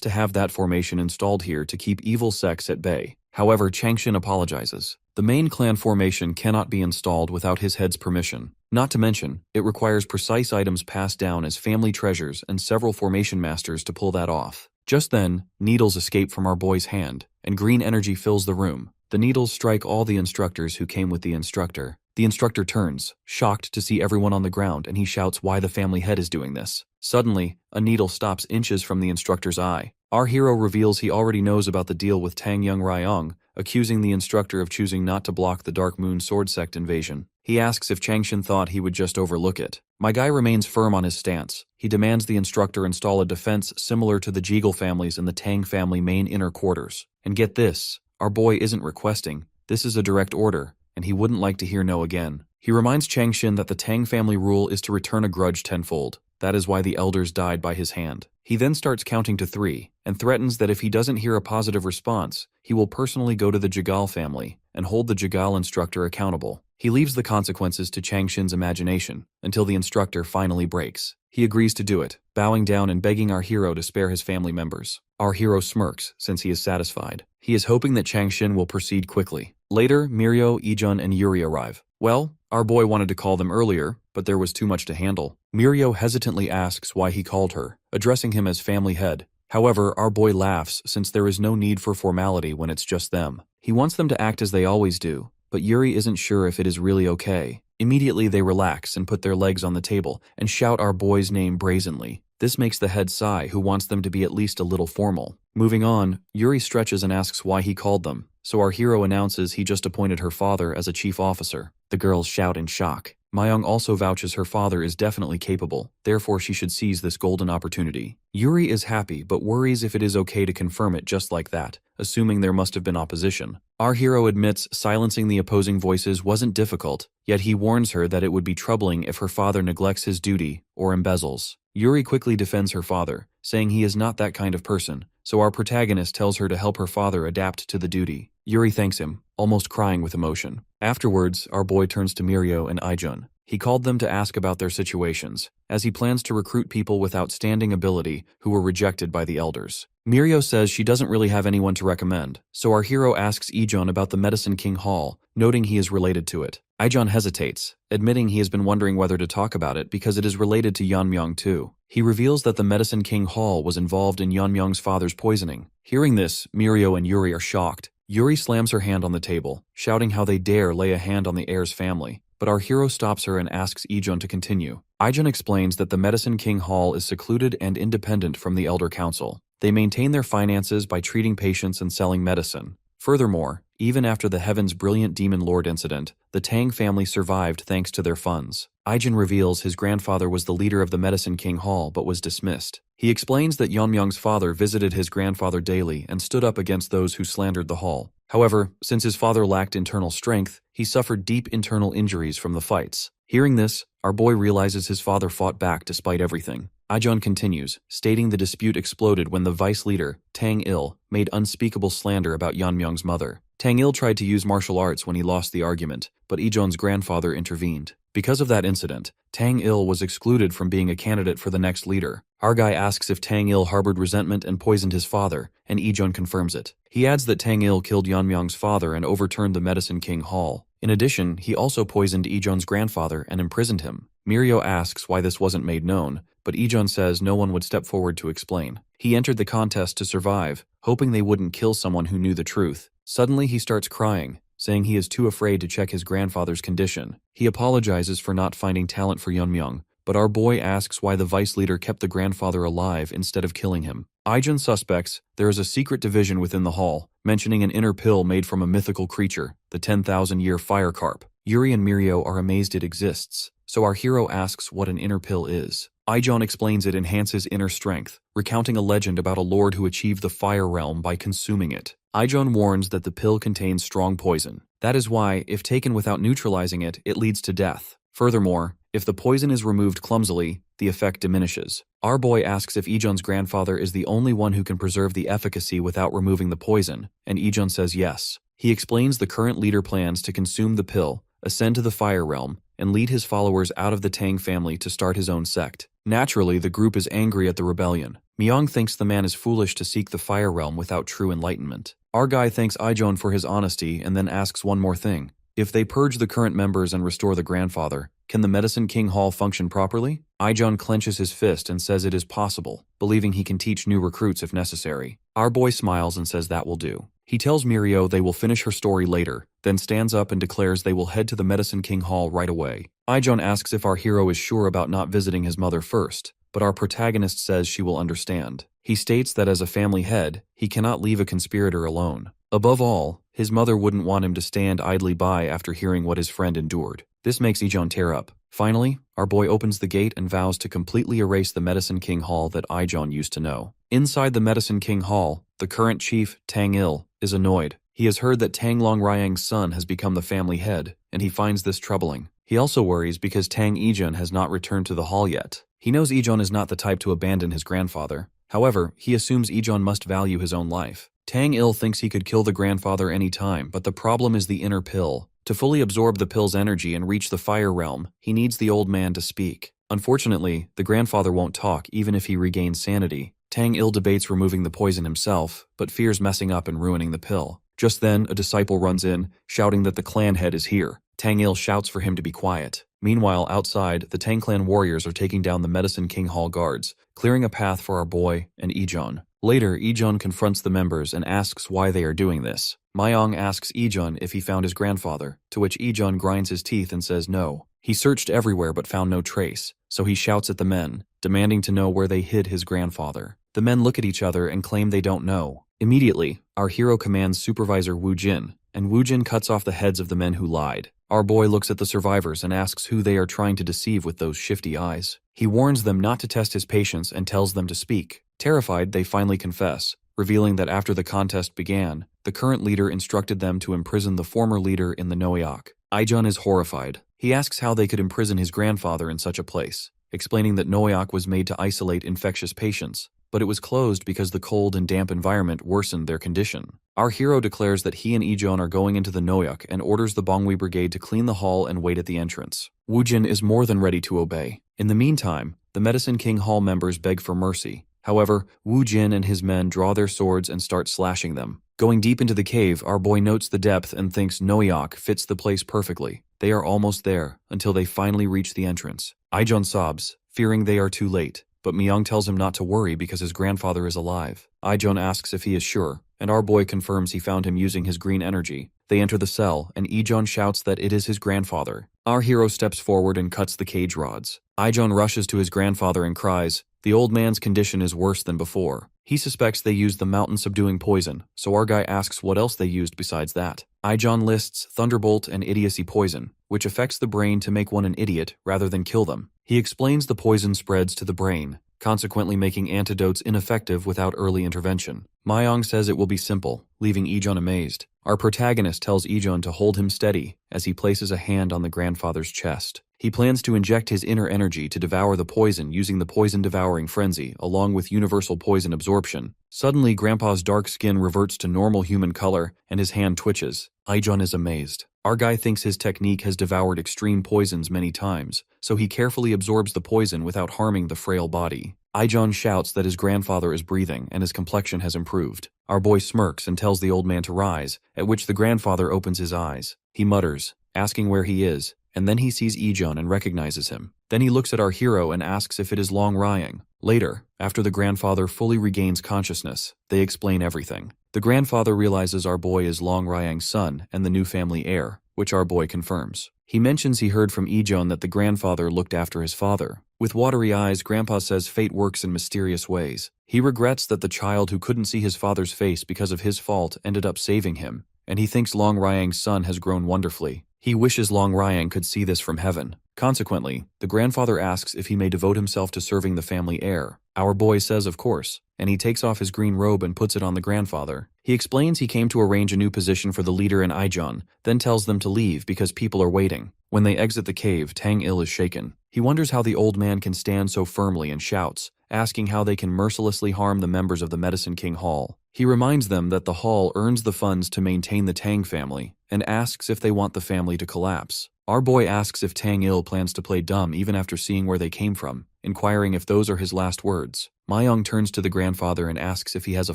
to have that formation installed here to keep evil sects at bay. However, Changshin apologizes. The main clan formation cannot be installed without his head's permission. Not to mention, it requires precise items passed down as family treasures and several formation masters to pull that off. Just then, needles escape from our boy's hand, and green energy fills the room. The needles strike all the instructors who came with the instructor. The instructor turns, shocked to see everyone on the ground, and he shouts why the family head is doing this. Suddenly, a needle stops inches from the instructor's eye. Our hero reveals he already knows about the deal with Tang Young Ryong, accusing the instructor of choosing not to block the Dark Moon Sword Sect invasion. He asks if Changshin thought he would just overlook it. My guy remains firm on his stance. He demands the instructor install a defense similar to the Jeagle families in the Tang family main inner quarters. And get this, our boy isn't requesting. This is a direct order, and he wouldn't like to hear no again. He reminds Changshin that the Tang family rule is to return a grudge tenfold. That is why the elders died by his hand. He then starts counting to 3, and threatens that if he doesn't hear a positive response, he will personally go to the Jigal family and hold the Jigal instructor accountable. He leaves the consequences to Changshin's imagination, until the instructor finally breaks. He agrees to do it, bowing down and begging our hero to spare his family members. Our hero smirks, since he is satisfied. He is hoping that Changshin will proceed quickly. Later, Mirio, Ijun, and Yuri arrive. Well, our boy wanted to call them earlier, but there was too much to handle. Mirio hesitantly asks why he called her, addressing him as family head. However, our boy laughs since there is no need for formality when it's just them. He wants them to act as they always do, but Yuri isn't sure if it is really okay. Immediately they relax and put their legs on the table and shout our boy's name brazenly. This makes the head sigh, who wants them to be at least a little formal. Moving on, Yuri stretches and asks why he called them, so our hero announces he just appointed her father as a chief officer. The girls shout in shock. Mayong also vouches her father is definitely capable, therefore she should seize this golden opportunity. Yuri is happy but worries if it is okay to confirm it just like that, assuming there must have been opposition. Our hero admits silencing the opposing voices wasn't difficult, yet he warns her that it would be troubling if her father neglects his duty or embezzles. Yuri quickly defends her father, saying he is not that kind of person, so our protagonist tells her to help her father adapt to the duty. Yuri thanks him, almost crying with emotion. Afterwards, our boy turns to Mirio and Ijun. He called them to ask about their situations, as he plans to recruit people with outstanding ability who were rejected by the elders. Mirio says she doesn't really have anyone to recommend, so our hero asks Ijun about the Medicine King Hall, noting he is related to it. Ijun hesitates, admitting he has been wondering whether to talk about it because it is related to Yeonmyeong too. He reveals that the Medicine King Hall was involved in Yeonmyeong's father's poisoning. Hearing this, Mirio and Yuri are shocked. Yuri slams her hand on the table, shouting how they dare lay a hand on the heir's family. But our hero stops her and asks Ijun to continue. Ijun explains that the Medicine King Hall is secluded and independent from the Elder Council. They maintain their finances by treating patients and selling medicine. Furthermore, even after the Heaven's Brilliant Demon Lord incident, the Tang family survived thanks to their funds. Ijun reveals his grandfather was the leader of the Medicine King Hall but was dismissed. He explains that Yeonmyeong's father visited his grandfather daily and stood up against those who slandered the hall. However, since his father lacked internal strength, he suffered deep internal injuries from the fights. Hearing this, our boy realizes his father fought back despite everything. Ijon continues, stating the dispute exploded when the vice leader, Tang Il, made unspeakable slander about Yeonmyung's mother. Tang Il tried to use martial arts when he lost the argument, but Ijon's grandfather intervened. Because of that incident, Tang Il was excluded from being a candidate for the next leader. Our guy asks if Tang Il harbored resentment and poisoned his father, and Ijon confirms it. He adds that Tang Il killed Yeonmyung's father and overturned the Medicine King Hall. In addition, he also poisoned Ijon's grandfather and imprisoned him. Mirio asks why this wasn't made known, but Ijon says no one would step forward to explain. He entered the contest to survive, hoping they wouldn't kill someone who knew the truth. Suddenly he starts crying, saying he is too afraid to check his grandfather's condition. He apologizes for not finding talent for Yeonmyung, but our boy asks why the vice leader kept the grandfather alive instead of killing him. Ijon suspects there is a secret division within the hall, mentioning an inner pill made from a mythical creature, the 10,000-year fire carp. Yuri and Mirio are amazed it exists, so our hero asks what an inner pill is. Ijon explains it enhances inner strength, recounting a legend about a lord who achieved the fire realm by consuming it. Ijon warns that the pill contains strong poison. That is why, if taken without neutralizing it, it leads to death. Furthermore, if the poison is removed clumsily, the effect diminishes. Our boy asks if Ijon's grandfather is the only one who can preserve the efficacy without removing the poison, and Ijon says yes. He explains the current leader plans to consume the pill, ascend to the fire realm, and lead his followers out of the Tang family to start his own sect. Naturally, the group is angry at the rebellion. Myung thinks the man is foolish to seek the fire realm without true enlightenment. Our guy thanks Ijon for his honesty and then asks one more thing. If they purge the current members and restore the grandfather, can the Medicine King Hall function properly? Ijon clenches his fist and says it is possible, believing he can teach new recruits if necessary. Our boy smiles and says that will do. He tells Mirio they will finish her story later, then stands up and declares they will head to the Medicine King Hall right away. Ijon asks if our hero is sure about not visiting his mother first, but our protagonist says she will understand. He states that as a family head, he cannot leave a conspirator alone. Above all, his mother wouldn't want him to stand idly by after hearing what his friend endured. This makes Ijon tear up. Finally, our boy opens the gate and vows to completely erase the Medicine King Hall that Ijon used to know. Inside the Medicine King Hall, the current chief, Tang Il, is annoyed. He has heard that Tang Longryang's son has become the family head, and he finds this troubling. He also worries because Tang Ijon has not returned to the hall yet. He knows Ijon is not the type to abandon his grandfather. However, he assumes Ijon must value his own life. Tang Il thinks he could kill the grandfather any time, but the problem is the inner pill. To fully absorb the pill's energy and reach the fire realm, he needs the old man to speak. Unfortunately, the grandfather won't talk even if he regains sanity. Tang Il debates removing the poison himself, but fears messing up and ruining the pill. Just then, a disciple runs in, shouting that the clan head is here. Tang Il shouts for him to be quiet. Meanwhile, outside, the Tang clan warriors are taking down the Medicine King Hall guards, clearing a path for our boy and Ijon. Later, Ijon confronts the members and asks why they are doing this. Myung asks Ijon if he found his grandfather, to which Ijon grinds his teeth and says no. He searched everywhere but found no trace, so he shouts at the men, demanding to know where they hid his grandfather. The men look at each other and claim they don't know. Immediately, our hero commands Supervisor Woo Jin, and Woo Jin cuts off the heads of the men who lied. Our boy looks at the survivors and asks who they are trying to deceive with those shifty eyes. He warns them not to test his patience and tells them to speak. Terrified, they finally confess, revealing that after the contest began, the current leader instructed them to imprison the former leader in the Noyak. Ijon is horrified. He asks how they could imprison his grandfather in such a place, explaining that Noyak was made to isolate infectious patients, but it was closed because the cold and damp environment worsened their condition. Our hero declares that he and Ijon are going into the Noyak and orders the Bongwi Brigade to clean the hall and wait at the entrance. Woojin is more than ready to obey. In the meantime, the Medicine King Hall members beg for mercy. However, Woo Jin and his men draw their swords and start slashing them. Going deep into the cave, our boy notes the depth and thinks Noyak fits the place perfectly. They are almost there, until they finally reach the entrance. Ijon sobs, fearing they are too late, but Myung tells him not to worry because his grandfather is alive. Ijon asks if he is sure, and our boy confirms he found him using his green energy. They enter the cell, and Ijon shouts that it is his grandfather. Our hero steps forward and cuts the cage rods. Ijon rushes to his grandfather and cries, "The old man's condition is worse than before." He suspects they used the mountain-subduing poison, so our guy asks what else they used besides that. Ijon lists Thunderbolt and Idiocy poison, which affects the brain to make one an idiot rather than kill them. He explains the poison spreads to the brain, consequently making antidotes ineffective without early intervention. Mayong says it will be simple, leaving Ijeon amazed. Our protagonist tells Ijeon to hold him steady as he places a hand on the grandfather's chest. He plans to inject his inner energy to devour the poison using the poison-devouring frenzy, along with universal poison absorption. Suddenly, Grandpa's dark skin reverts to normal human color, and his hand twitches. Ijeon is amazed. Our guy thinks his technique has devoured extreme poisons many times, so he carefully absorbs the poison without harming the frail body. Ijeon shouts that his grandfather is breathing and his complexion has improved. Our boy smirks and tells the old man to rise, at which the grandfather opens his eyes. He mutters, asking where he is, and then he sees Ijeon and recognizes him. Then he looks at our hero and asks if it is Long Ryang. Later, after the grandfather fully regains consciousness, they explain everything. The grandfather realizes our boy is Long Ryang's son and the new family heir, which our boy confirms. He mentions he heard from Ijeon that the grandfather looked after his father. With watery eyes, Grandpa says fate works in mysterious ways. He regrets that the child who couldn't see his father's face because of his fault ended up saving him, and he thinks Long Ryang's son has grown wonderfully. He wishes Long Ryang could see this from heaven. Consequently, the grandfather asks if he may devote himself to serving the family heir. Our boy says of course, and he takes off his green robe and puts it on the grandfather. He explains he came to arrange a new position for the leader and Ijeon, then tells them to leave because people are waiting. When they exit the cave, Tang-il is shaken. He wonders how the old man can stand so firmly and shouts, asking how they can mercilessly harm the members of the Medicine King Hall. He reminds them that the hall earns the funds to maintain the Tang family, and asks if they want the family to collapse. Our boy asks if Tang-il plans to play dumb even after seeing where they came from, inquiring if those are his last words. Mayong turns to the grandfather and asks if he has a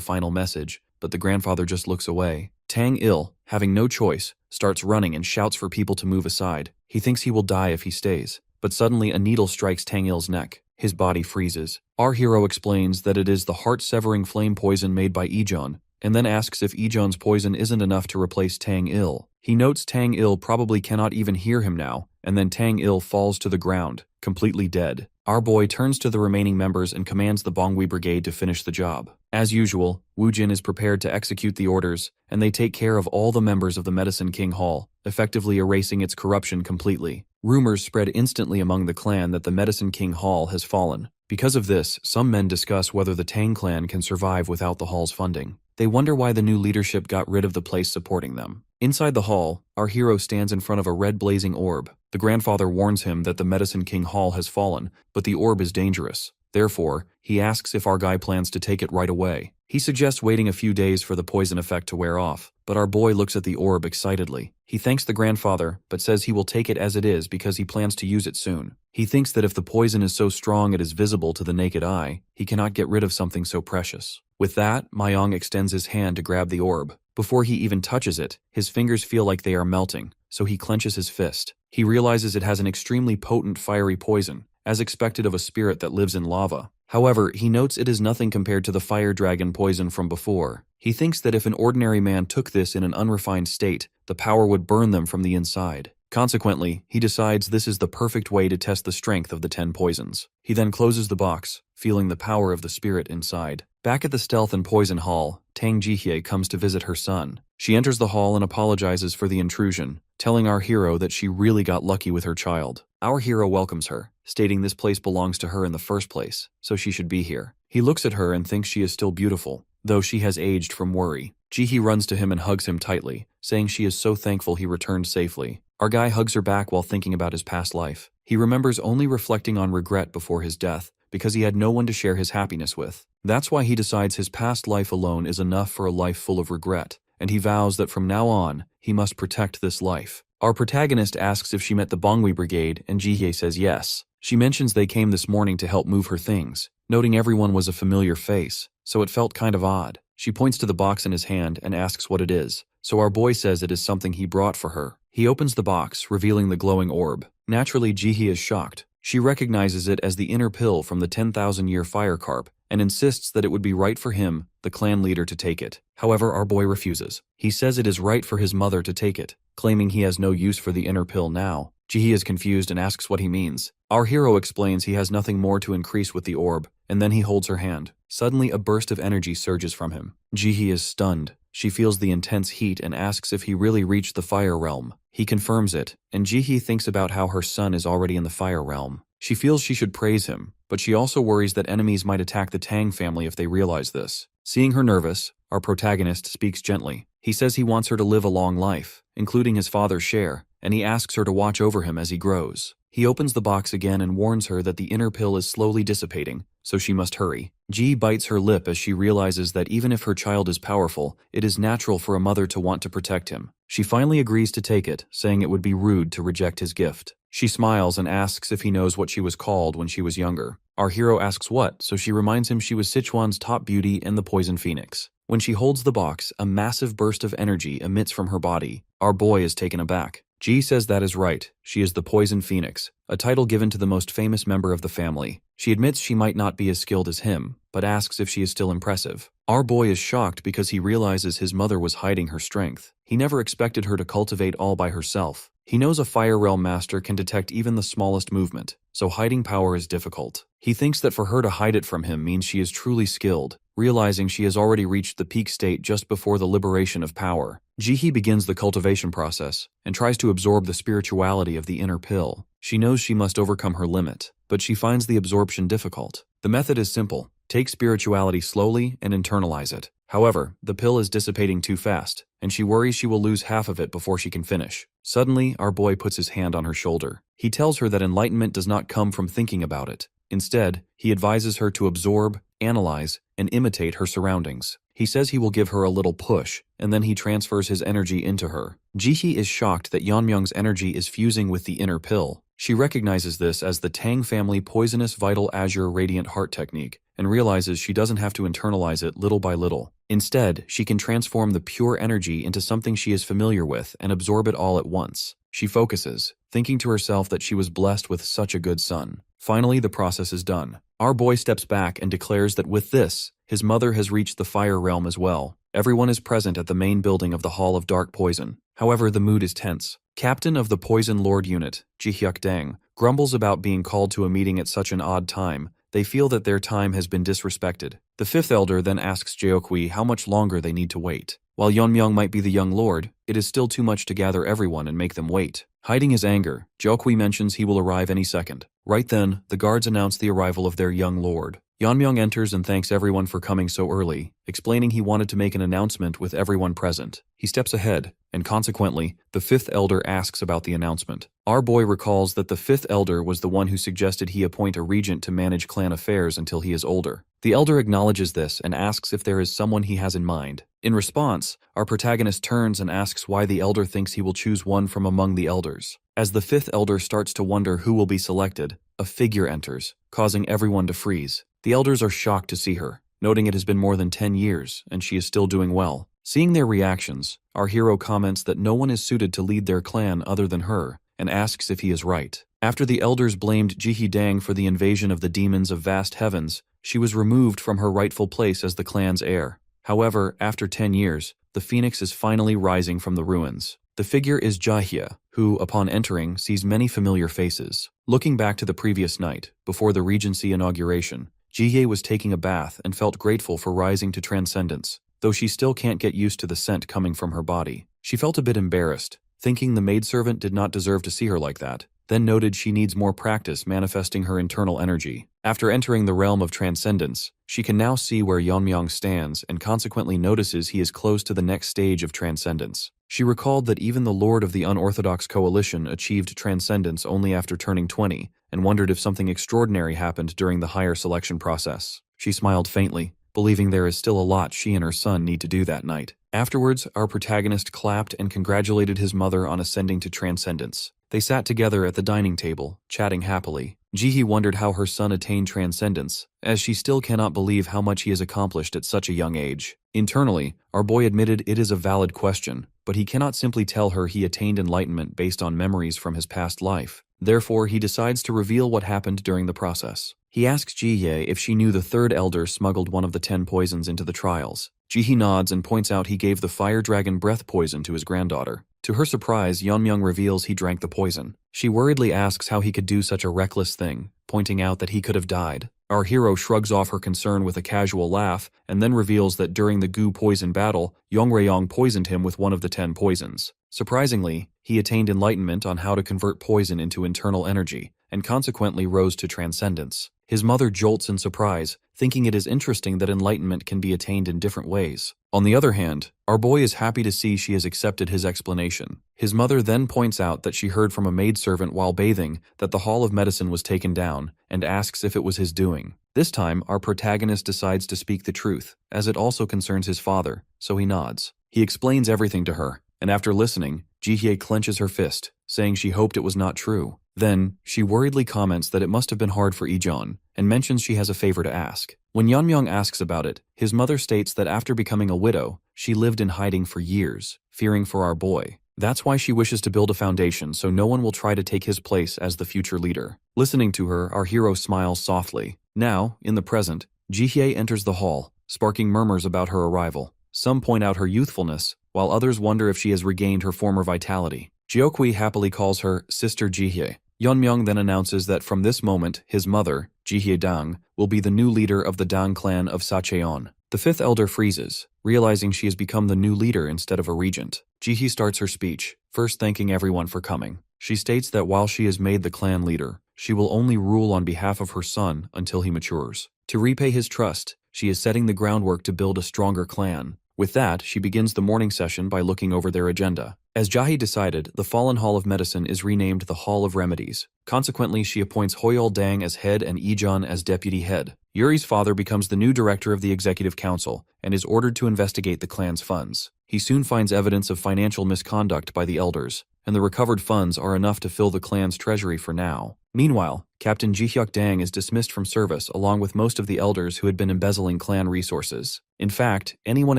final message, but the grandfather just looks away. Tang-il, having no choice, starts running and shouts for people to move aside. He thinks he will die if he stays, but suddenly a needle strikes Tang-il's neck. His body freezes. Our hero explains that it is the heart-severing flame poison made by Ijeon, and then asks if Ijeon's poison isn't enough to replace Tang-il. He notes Tang-il probably cannot even hear him now, and then Tang-il falls to the ground, completely dead. Our boy turns to the remaining members and commands the Bongui Brigade to finish the job. As usual, Woojin is prepared to execute the orders, and they take care of all the members of the Medicine King Hall, effectively erasing its corruption completely. Rumors spread instantly among the clan that the Medicine King Hall has fallen. Because of this, some men discuss whether the Tang clan can survive without the hall's funding. They wonder why the new leadership got rid of the place supporting them. Inside the hall, our hero stands in front of a red blazing orb. The grandfather warns him that the Medicine King Hall has fallen, but the orb is dangerous. Therefore, he asks if our guy plans to take it right away. He suggests waiting a few days for the poison effect to wear off, but our boy looks at the orb excitedly. He thanks the grandfather, but says he will take it as it is because he plans to use it soon. He thinks that if the poison is so strong it is visible to the naked eye, he cannot get rid of something so precious. With that, Mayong extends his hand to grab the orb. Before he even touches it, his fingers feel like they are melting, so he clenches his fist. He realizes it has an extremely potent fiery poison, as expected of a spirit that lives in lava. However, he notes it is nothing compared to the fire dragon poison from before. He thinks that if an ordinary man took this in an unrefined state, the power would burn them from the inside. Consequently, he decides this is the perfect way to test the strength of the 10 poisons. He then closes the box, feeling the power of the spirit inside. Back at the Stealth and Poison Hall, Tang Jihye comes to visit her son. She enters the hall and apologizes for the intrusion, telling our hero that she really got lucky with her child. Our hero welcomes her, stating this place belongs to her in the first place, so she should be here. He looks at her and thinks she is still beautiful, though she has aged from worry. Jihye runs to him and hugs him tightly, saying she is so thankful he returned safely. Our guy hugs her back while thinking about his past life. He remembers only reflecting on regret before his death, because he had no one to share his happiness with. That's why he decides his past life alone is enough for a life full of regret, and he vows that from now on, he must protect this life. Our protagonist asks if she met the Bongui Brigade, and Jihye says yes. She mentions they came this morning to help move her things, noting everyone was a familiar face, so it felt kind of odd. She points to the box in his hand and asks what it is, so our boy says it is something he brought for her. He opens the box, revealing the glowing orb. Naturally, Jihye is shocked. She recognizes it as the inner pill from the 10,000-year fire carp, and insists that it would be right for him, the clan leader, to take it. However, our boy refuses. He says it is right for his mother to take it, claiming he has no use for the inner pill now. Jihye is confused and asks what he means. Our hero explains he has nothing more to increase with the orb, and then he holds her hand. Suddenly, a burst of energy surges from him. Jihye is stunned. She feels the intense heat and asks if he really reached the fire realm. He confirms it, and Jihye thinks about how her son is already in the fire realm. She feels she should praise him, but she also worries that enemies might attack the Tang family if they realize this. Seeing her nervous, our protagonist speaks gently. He says he wants her to live a long life, including his father's share, and he asks her to watch over him as he grows. He opens the box again and warns her that the inner pill is slowly dissipating, so she must hurry. Ji bites her lip as she realizes that even if her child is powerful, it is natural for a mother to want to protect him. She finally agrees to take it, saying it would be rude to reject his gift. She smiles and asks if he knows what she was called when she was younger. Our hero asks what, so she reminds him she was Sichuan's top beauty and the poison phoenix. When she holds the box, a massive burst of energy emits from her body. Our boy is taken aback. Ji says that is right. She is the Poison Phoenix, a title given to the most famous member of the family. She admits she might not be as skilled as him, but asks if she is still impressive. Our boy is shocked because he realizes his mother was hiding her strength. He never expected her to cultivate all by herself. He knows a Fire Realm master can detect even the smallest movement, so hiding power is difficult. He thinks that for her to hide it from him means she is truly skilled, realizing she has already reached the peak state just before the liberation of power. Jihi begins the cultivation process and tries to absorb the spirituality of the inner pill. She knows she must overcome her limit, but she finds the absorption difficult. The method is simple. Take spirituality slowly and internalize it. However, the pill is dissipating too fast, and she worries she will lose half of it before she can finish. Suddenly, our boy puts his hand on her shoulder. He tells her that enlightenment does not come from thinking about it. Instead, he advises her to absorb, analyze, and imitate her surroundings. He says he will give her a little push, and then he transfers his energy into her. Jihi is shocked that Yeonmyeong's energy is fusing with the inner pill. She recognizes this as the Tang family poisonous vital azure radiant heart technique, and realizes she doesn't have to internalize it little by little. Instead, she can transform the pure energy into something she is familiar with and absorb it all at once. She focuses, thinking to herself that she was blessed with such a good son. Finally, the process is done. Our boy steps back and declares that with this, his mother has reached the Fire Realm as well. Everyone is present at the main building of the Hall of Dark Poison. However, the mood is tense. Captain of the Poison Lord Unit, Ji Hyuk Dang, grumbles about being called to a meeting at such an odd time. They feel that their time has been disrespected. The fifth elder then asks Jeokwi how much longer they need to wait. While Yeonmyeong might be the young lord, it is still too much to gather everyone and make them wait. Hiding his anger, Jeokwi mentions he will arrive any second. Right then, the guards announce the arrival of their young lord. Yeonmyeong enters and thanks everyone for coming so early, explaining he wanted to make an announcement with everyone present. He steps ahead, and consequently, the fifth elder asks about the announcement. Our boy recalls that the fifth elder was the one who suggested he appoint a regent to manage clan affairs until he is older. The elder acknowledges this and asks if there is someone he has in mind. In response, our protagonist turns and asks why the elder thinks he will choose one from among the elders. As the fifth elder starts to wonder who will be selected, a figure enters, causing everyone to freeze. The elders are shocked to see her, noting it has been more than 10 years and she is still doing well. Seeing their reactions, our hero comments that no one is suited to lead their clan other than her, and asks if he is right. After the elders blamed Jihi Dang for the invasion of the demons of vast heavens, she was removed from her rightful place as the clan's heir. However, after 10 years, the phoenix is finally rising from the ruins. The figure is Jahye, who, upon entering, sees many familiar faces. Looking back to the previous night, before the Regency inauguration, Jihye was taking a bath and felt grateful for rising to transcendence, though she still can't get used to the scent coming from her body. She felt a bit embarrassed, thinking the maidservant did not deserve to see her like that, then noted she needs more practice manifesting her internal energy. After entering the realm of transcendence, she can now see where Yeonmyeong stands and consequently notices he is close to the next stage of transcendence. She recalled that even the Lord of the Unorthodox Coalition achieved transcendence only after turning 20, and wondered if something extraordinary happened during the higher selection process. She smiled faintly, believing there is still a lot she and her son need to do that night. Afterwards, our protagonist clapped and congratulated his mother on ascending to transcendence. They sat together at the dining table, chatting happily. Jihi wondered how her son attained transcendence, as she still cannot believe how much he has accomplished at such a young age. Internally, our boy admitted it is a valid question, but he cannot simply tell her he attained enlightenment based on memories from his past life. Therefore, he decides to reveal what happened during the process. He asks Jihye if she knew the third elder smuggled one of the 10 poisons into the trials. Jihi nods and points out he gave the fire dragon breath poison to his granddaughter. To her surprise, Yeonmyeong reveals he drank the poison. She worriedly asks how he could do such a reckless thing, pointing out that he could have died. Our hero shrugs off her concern with a casual laugh and then reveals that during the goo poison battle, Yongreong poisoned him with one of the 10 poisons. Surprisingly, he attained enlightenment on how to convert poison into internal energy, and consequently rose to transcendence. His mother jolts in surprise, thinking it is interesting that enlightenment can be attained in different ways. On the other hand, our boy is happy to see she has accepted his explanation. His mother then points out that she heard from a maidservant while bathing that the Hall of Medicine was taken down, and asks if it was his doing. This time, our protagonist decides to speak the truth, as it also concerns his father, so he nods. He explains everything to her, and after listening, Jihye clenches her fist, saying she hoped it was not true. Then, she worriedly comments that it must have been hard for Ijeon, and mentions she has a favor to ask. When Yeonmyoung asks about it, his mother states that after becoming a widow, she lived in hiding for years, fearing for our boy. That's why she wishes to build a foundation so no one will try to take his place as the future leader. Listening to her, our hero smiles softly. Now, in the present, Jihye enters the hall, sparking murmurs about her arrival. Some point out her youthfulness, while others wonder if she has regained her former vitality. Jeokwi happily calls her Sister Jihye. Yeonmyoung then announces that from this moment, his mother, Jihye Dang, will be the new leader of the Dang clan of Sacheon. The fifth elder freezes, realizing she has become the new leader instead of a regent. Jihye starts her speech, first thanking everyone for coming. She states that while she is made the clan leader, she will only rule on behalf of her son until he matures. To repay his trust, she is setting the groundwork to build a stronger clan. With that, she begins the morning session by looking over their agenda. As Jahi decided, the Fallen Hall of Medicine is renamed the Hall of Remedies. Consequently, she appoints Hoyol Dang as head and Ijeon as deputy head. Yuri's father becomes the new director of the Executive Council and is ordered to investigate the clan's funds. He soon finds evidence of financial misconduct by the elders, and the recovered funds are enough to fill the clan's treasury for now. Meanwhile, Captain Jihyuk Dang is dismissed from service along with most of the elders who had been embezzling clan resources. In fact, anyone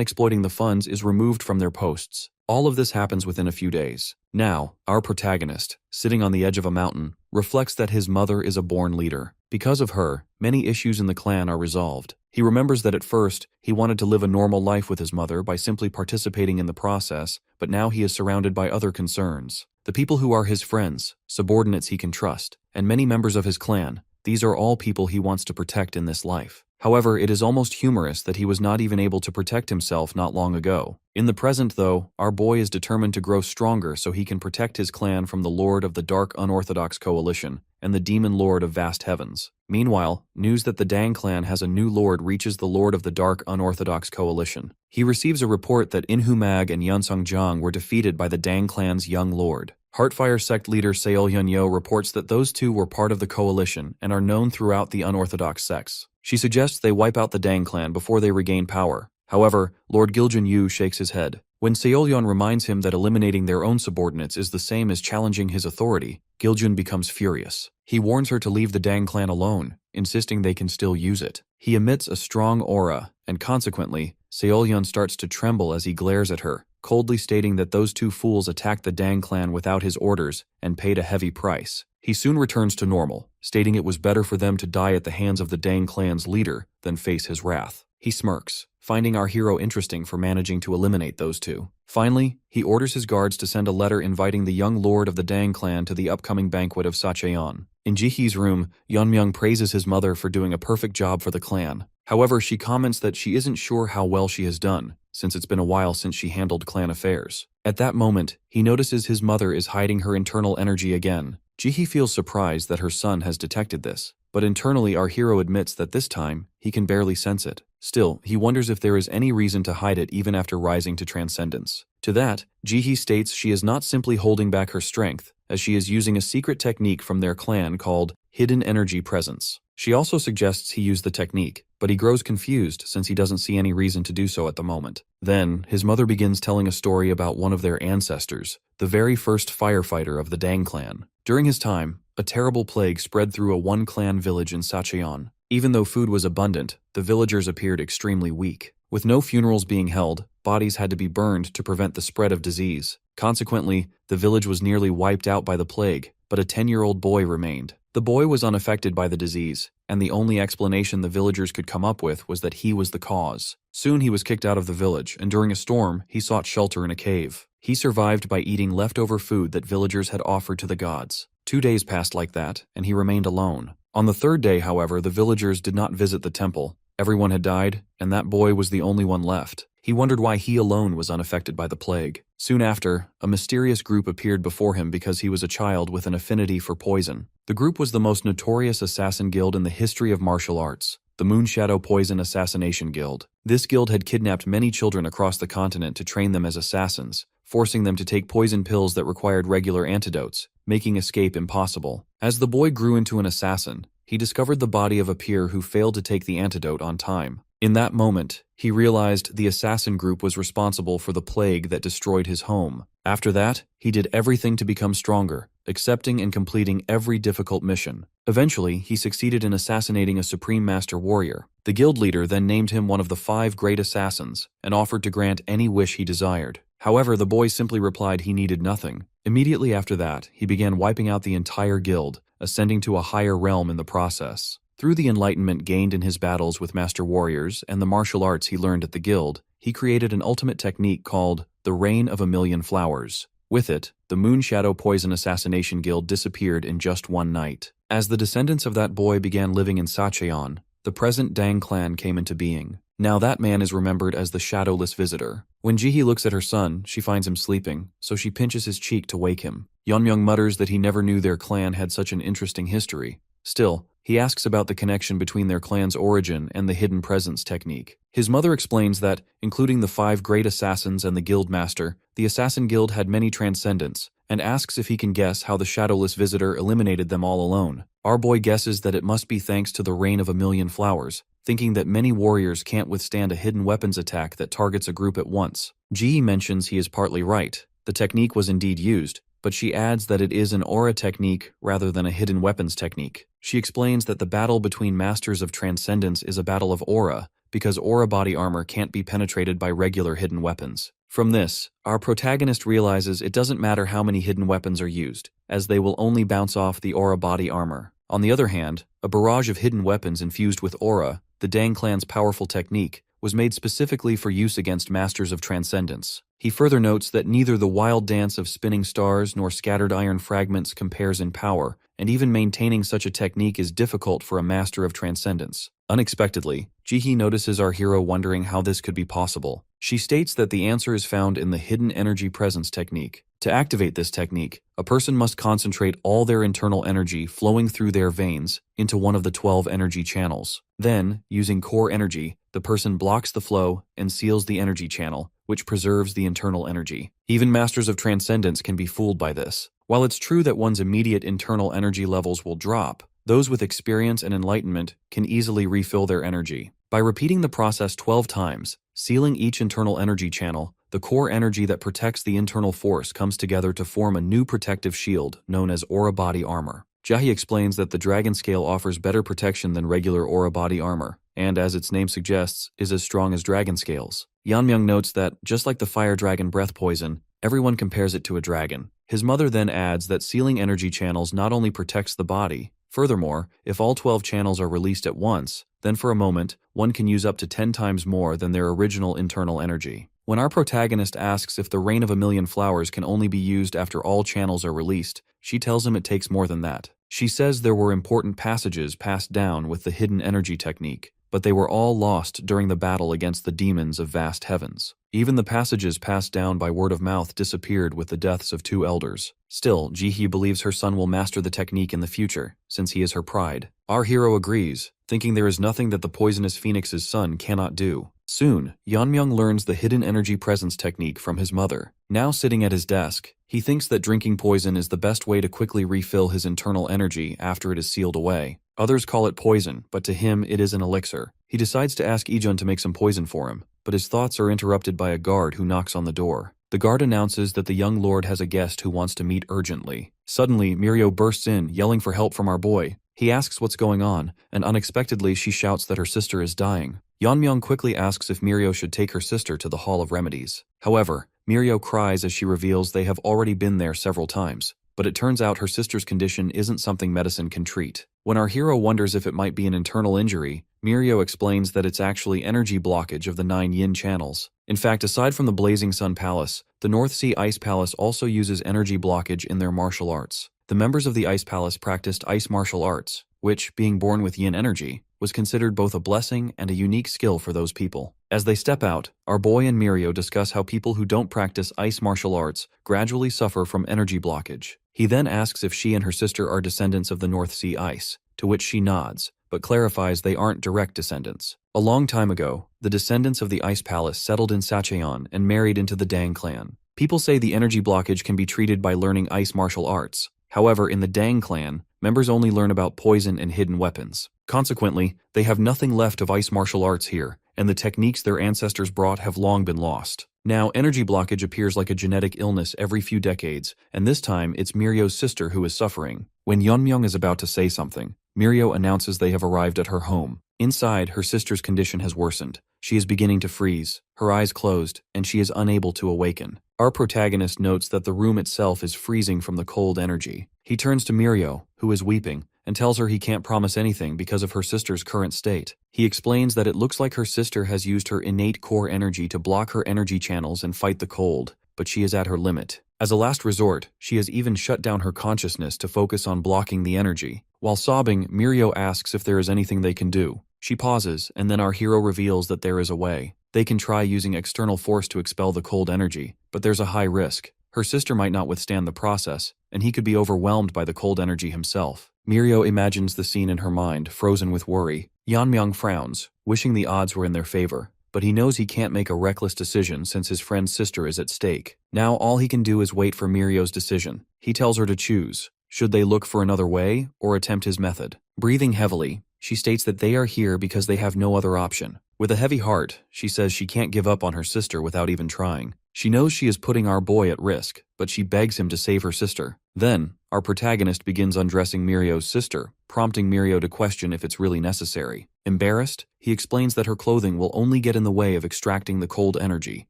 exploiting the funds is removed from their posts. All of this happens within a few days. Now, our protagonist, sitting on the edge of a mountain, reflects that his mother is a born leader. Because of her, many issues in the clan are resolved. He remembers that at first, he wanted to live a normal life with his mother by simply participating in the process, but now he is surrounded by other concerns. The people who are his friends, subordinates he can trust, and many members of his clan, these are all people he wants to protect in this life. However, it is almost humorous that he was not even able to protect himself not long ago. In the present, though, our boy is determined to grow stronger so he can protect his clan from the Lord of the Dark Unorthodox Coalition and the Demon Lord of Vast Heavens. Meanwhile, news that the Dang clan has a new lord reaches the Lord of the Dark Unorthodox Coalition. He receives a report that Inhumag and Yunsung Jang were defeated by the Dang clan's young lord. Heartfire sect leader Seol Hyun-yo reports that those two were part of the coalition and are known throughout the unorthodox sects. She suggests they wipe out the Dang clan before they regain power. However, Lord Giljun Yu shakes his head. When Seolyeon reminds him that eliminating their own subordinates is the same as challenging his authority, Giljun becomes furious. He warns her to leave the Dang clan alone, insisting they can still use it. He emits a strong aura, and consequently, Seolyeon starts to tremble as he glares at her, coldly stating that those two fools attacked the Dang clan without his orders and paid a heavy price. He soon returns to normal, stating it was better for them to die at the hands of the Dang clan's leader than face his wrath. He smirks, finding our hero interesting for managing to eliminate those two. Finally, he orders his guards to send a letter inviting the young lord of the Dang clan to the upcoming banquet of Sacheon. In Jihee's room, Yeonmyoung praises his mother for doing a perfect job for the clan. However, she comments that she isn't sure how well she has done, since it's been a while since she handled clan affairs. At that moment, he notices his mother is hiding her internal energy again. Jihee feels surprised that her son has detected this, but internally our hero admits that this time, he can barely sense it. Still, he wonders if there is any reason to hide it even after rising to transcendence. To that, Jihee states she is not simply holding back her strength, as she is using a secret technique from their clan called Hidden Energy Presence. She also suggests he use the technique, but he grows confused since he doesn't see any reason to do so at the moment. Then, his mother begins telling a story about one of their ancestors, the very first firefighter of the Dang clan. During his time, a terrible plague spread through a one-clan village in Sacheon. Even though food was abundant, the villagers appeared extremely weak. With no funerals being held, bodies had to be burned to prevent the spread of disease. Consequently, the village was nearly wiped out by the plague, but a 10-year-old boy remained. The boy was unaffected by the disease, and the only explanation the villagers could come up with was that he was the cause. Soon he was kicked out of the village, and during a storm, he sought shelter in a cave. He survived by eating leftover food that villagers had offered to the gods. 2 days passed like that, and he remained alone. On the third day, however, the villagers did not visit the temple. Everyone had died, and that boy was the only one left. He wondered why he alone was unaffected by the plague. Soon after, a mysterious group appeared before him because he was a child with an affinity for poison. The group was the most notorious assassin guild in the history of martial arts, the Moonshadow Poison Assassination Guild. This guild had kidnapped many children across the continent to train them as assassins, forcing them to take poison pills that required regular antidotes, making escape impossible. As the boy grew into an assassin, he discovered the body of a peer who failed to take the antidote on time. In that moment, he realized the assassin group was responsible for the plague that destroyed his home. After that, he did everything to become stronger, accepting and completing every difficult mission. Eventually, he succeeded in assassinating a Supreme Master Warrior. The guild leader then named him one of the 5 great assassins and offered to grant any wish he desired. However, the boy simply replied he needed nothing. Immediately after that, he began wiping out the entire guild, ascending to a higher realm in the process. Through the enlightenment gained in his battles with master warriors and the martial arts he learned at the guild, he created an ultimate technique called the Rain of a Million Flowers. With it, the Moonshadow Poison Assassination Guild disappeared in just one night. As the descendants of that boy began living in Sacheon, the present Dang clan came into being. Now that man is remembered as the Shadowless Visitor. When Jihee looks at her son, she finds him sleeping, so she pinches his cheek to wake him. Yeonmyoung mutters that he never knew their clan had such an interesting history. Still, he asks about the connection between their clan's origin and the hidden presence technique. His mother explains that, including the 5 great assassins and the guild master, the assassin guild had many transcendents, and asks if he can guess how the Shadowless Visitor eliminated them all alone. Our boy guesses that it must be thanks to the Rain of a Million Flowers, thinking that many warriors can't withstand a hidden weapons attack that targets a group at once. Jihee mentions he is partly right. The technique was indeed used, but she adds that it is an aura technique rather than a hidden weapons technique. She explains that the battle between Masters of Transcendence is a battle of aura, because aura body armor can't be penetrated by regular hidden weapons. From this, our protagonist realizes it doesn't matter how many hidden weapons are used, as they will only bounce off the aura body armor. On the other hand, a barrage of hidden weapons infused with aura, the Dang clan's powerful technique, was made specifically for use against Masters of Transcendence. He further notes that neither the wild dance of spinning stars nor scattered iron fragments compares in power, and even maintaining such a technique is difficult for a Master of Transcendence. Unexpectedly, Jihee notices our hero wondering how this could be possible. She states that the answer is found in the Hidden Energy Presence technique. To activate this technique, a person must concentrate all their internal energy flowing through their veins into one of the 12 energy channels. Then, using core energy, the person blocks the flow and seals the energy channel, which preserves the internal energy. Even Masters of Transcendence can be fooled by this. While it's true that one's immediate internal energy levels will drop, those with experience and enlightenment can easily refill their energy. By repeating the process 12 times, sealing each internal energy channel, the core energy that protects the internal force comes together to form a new protective shield known as aura body armor. Jihee explains that the dragon scale offers better protection than regular aura body armor, and as its name suggests, is as strong as dragon scales. Yeonmyoung notes that, just like the fire dragon breath poison, everyone compares it to a dragon. His mother then adds that sealing energy channels not only protects the body, furthermore, if all 12 channels are released at once, then for a moment, one can use up to 10 times more than their original internal energy. When our protagonist asks if the Rain of a Million Flowers can only be used after all channels are released, she tells him it takes more than that. She says there were important passages passed down with the hidden energy technique, but they were all lost during the battle against the demons of vast heavens. Even the passages passed down by word of mouth disappeared with the deaths of 2 elders. Still, Jihee believes her son will master the technique in the future, since he is her pride. Our hero agrees, thinking there is nothing that the poisonous phoenix's son cannot do. Soon, Yeonmyoung learns the hidden energy presence technique from his mother. Now sitting at his desk, he thinks that drinking poison is the best way to quickly refill his internal energy after it is sealed away. Others call it poison, but to him it is an elixir. He decides to ask Ijun to make some poison for him, but his thoughts are interrupted by a guard who knocks on the door. The guard announces that the young lord has a guest who wants to meet urgently. Suddenly, Mirio bursts in, yelling for help from our boy. He asks what's going on, and unexpectedly she shouts that her sister is dying. Yeonmyoung quickly asks if Mirio should take her sister to the Hall of Remedies. However, Mirio cries as she reveals they have already been there several times, but it turns out her sister's condition isn't something medicine can treat. When our hero wonders if it might be an internal injury, Mirio explains that it's actually energy blockage of the 9 yin channels. In fact, aside from the Blazing Sun Palace, the North Sea Ice Palace also uses energy blockage in their martial arts. The members of the Ice Palace practiced ice martial arts, which, being born with yin energy, was considered both a blessing and a unique skill for those people. As they step out, our boy and Mirio discuss how people who don't practice ice martial arts gradually suffer from energy blockage. He then asks if she and her sister are descendants of the North Sea ice, to which she nods, but clarifies they aren't direct descendants. A long time ago, the descendants of the Ice Palace settled in Sacheon and married into the Dang clan. People say the energy blockage can be treated by learning ice martial arts. However, in the Dang clan, members only learn about poison and hidden weapons. Consequently, they have nothing left of ice martial arts here, and the techniques their ancestors brought have long been lost. Now, energy blockage appears like a genetic illness every few decades, and this time it's Mirio's sister who is suffering. When Yeonmyeong is about to say something, Mirio announces they have arrived at her home. Inside, her sister's condition has worsened. She is beginning to freeze, her eyes closed, and she is unable to awaken. Our protagonist notes that the room itself is freezing from the cold energy. He turns to Mirio, who is weeping, and tells her he can't promise anything because of her sister's current state. He explains that it looks like her sister has used her innate core energy to block her energy channels and fight the cold, but she is at her limit. As a last resort, she has even shut down her consciousness to focus on blocking the energy. While sobbing, Mirio asks if there is anything they can do. She pauses, and then our hero reveals that there is a way. They can try using external force to expel the cold energy, but there's a high risk. Her sister might not withstand the process, and he could be overwhelmed by the cold energy himself. Mirio imagines the scene in her mind, frozen with worry. Yeonmyeong frowns, wishing the odds were in their favor, but he knows he can't make a reckless decision since his friend's sister is at stake. Now all he can do is wait for Mirio's decision. He tells her to choose. Should they look for another way, or attempt his method? Breathing heavily, she states that they are here because they have no other option. With a heavy heart, she says she can't give up on her sister without even trying. She knows she is putting our boy at risk, but she begs him to save her sister. Then, our protagonist begins undressing Mirio's sister, prompting Mirio to question if it's really necessary. Embarrassed, he explains that her clothing will only get in the way of extracting the cold energy,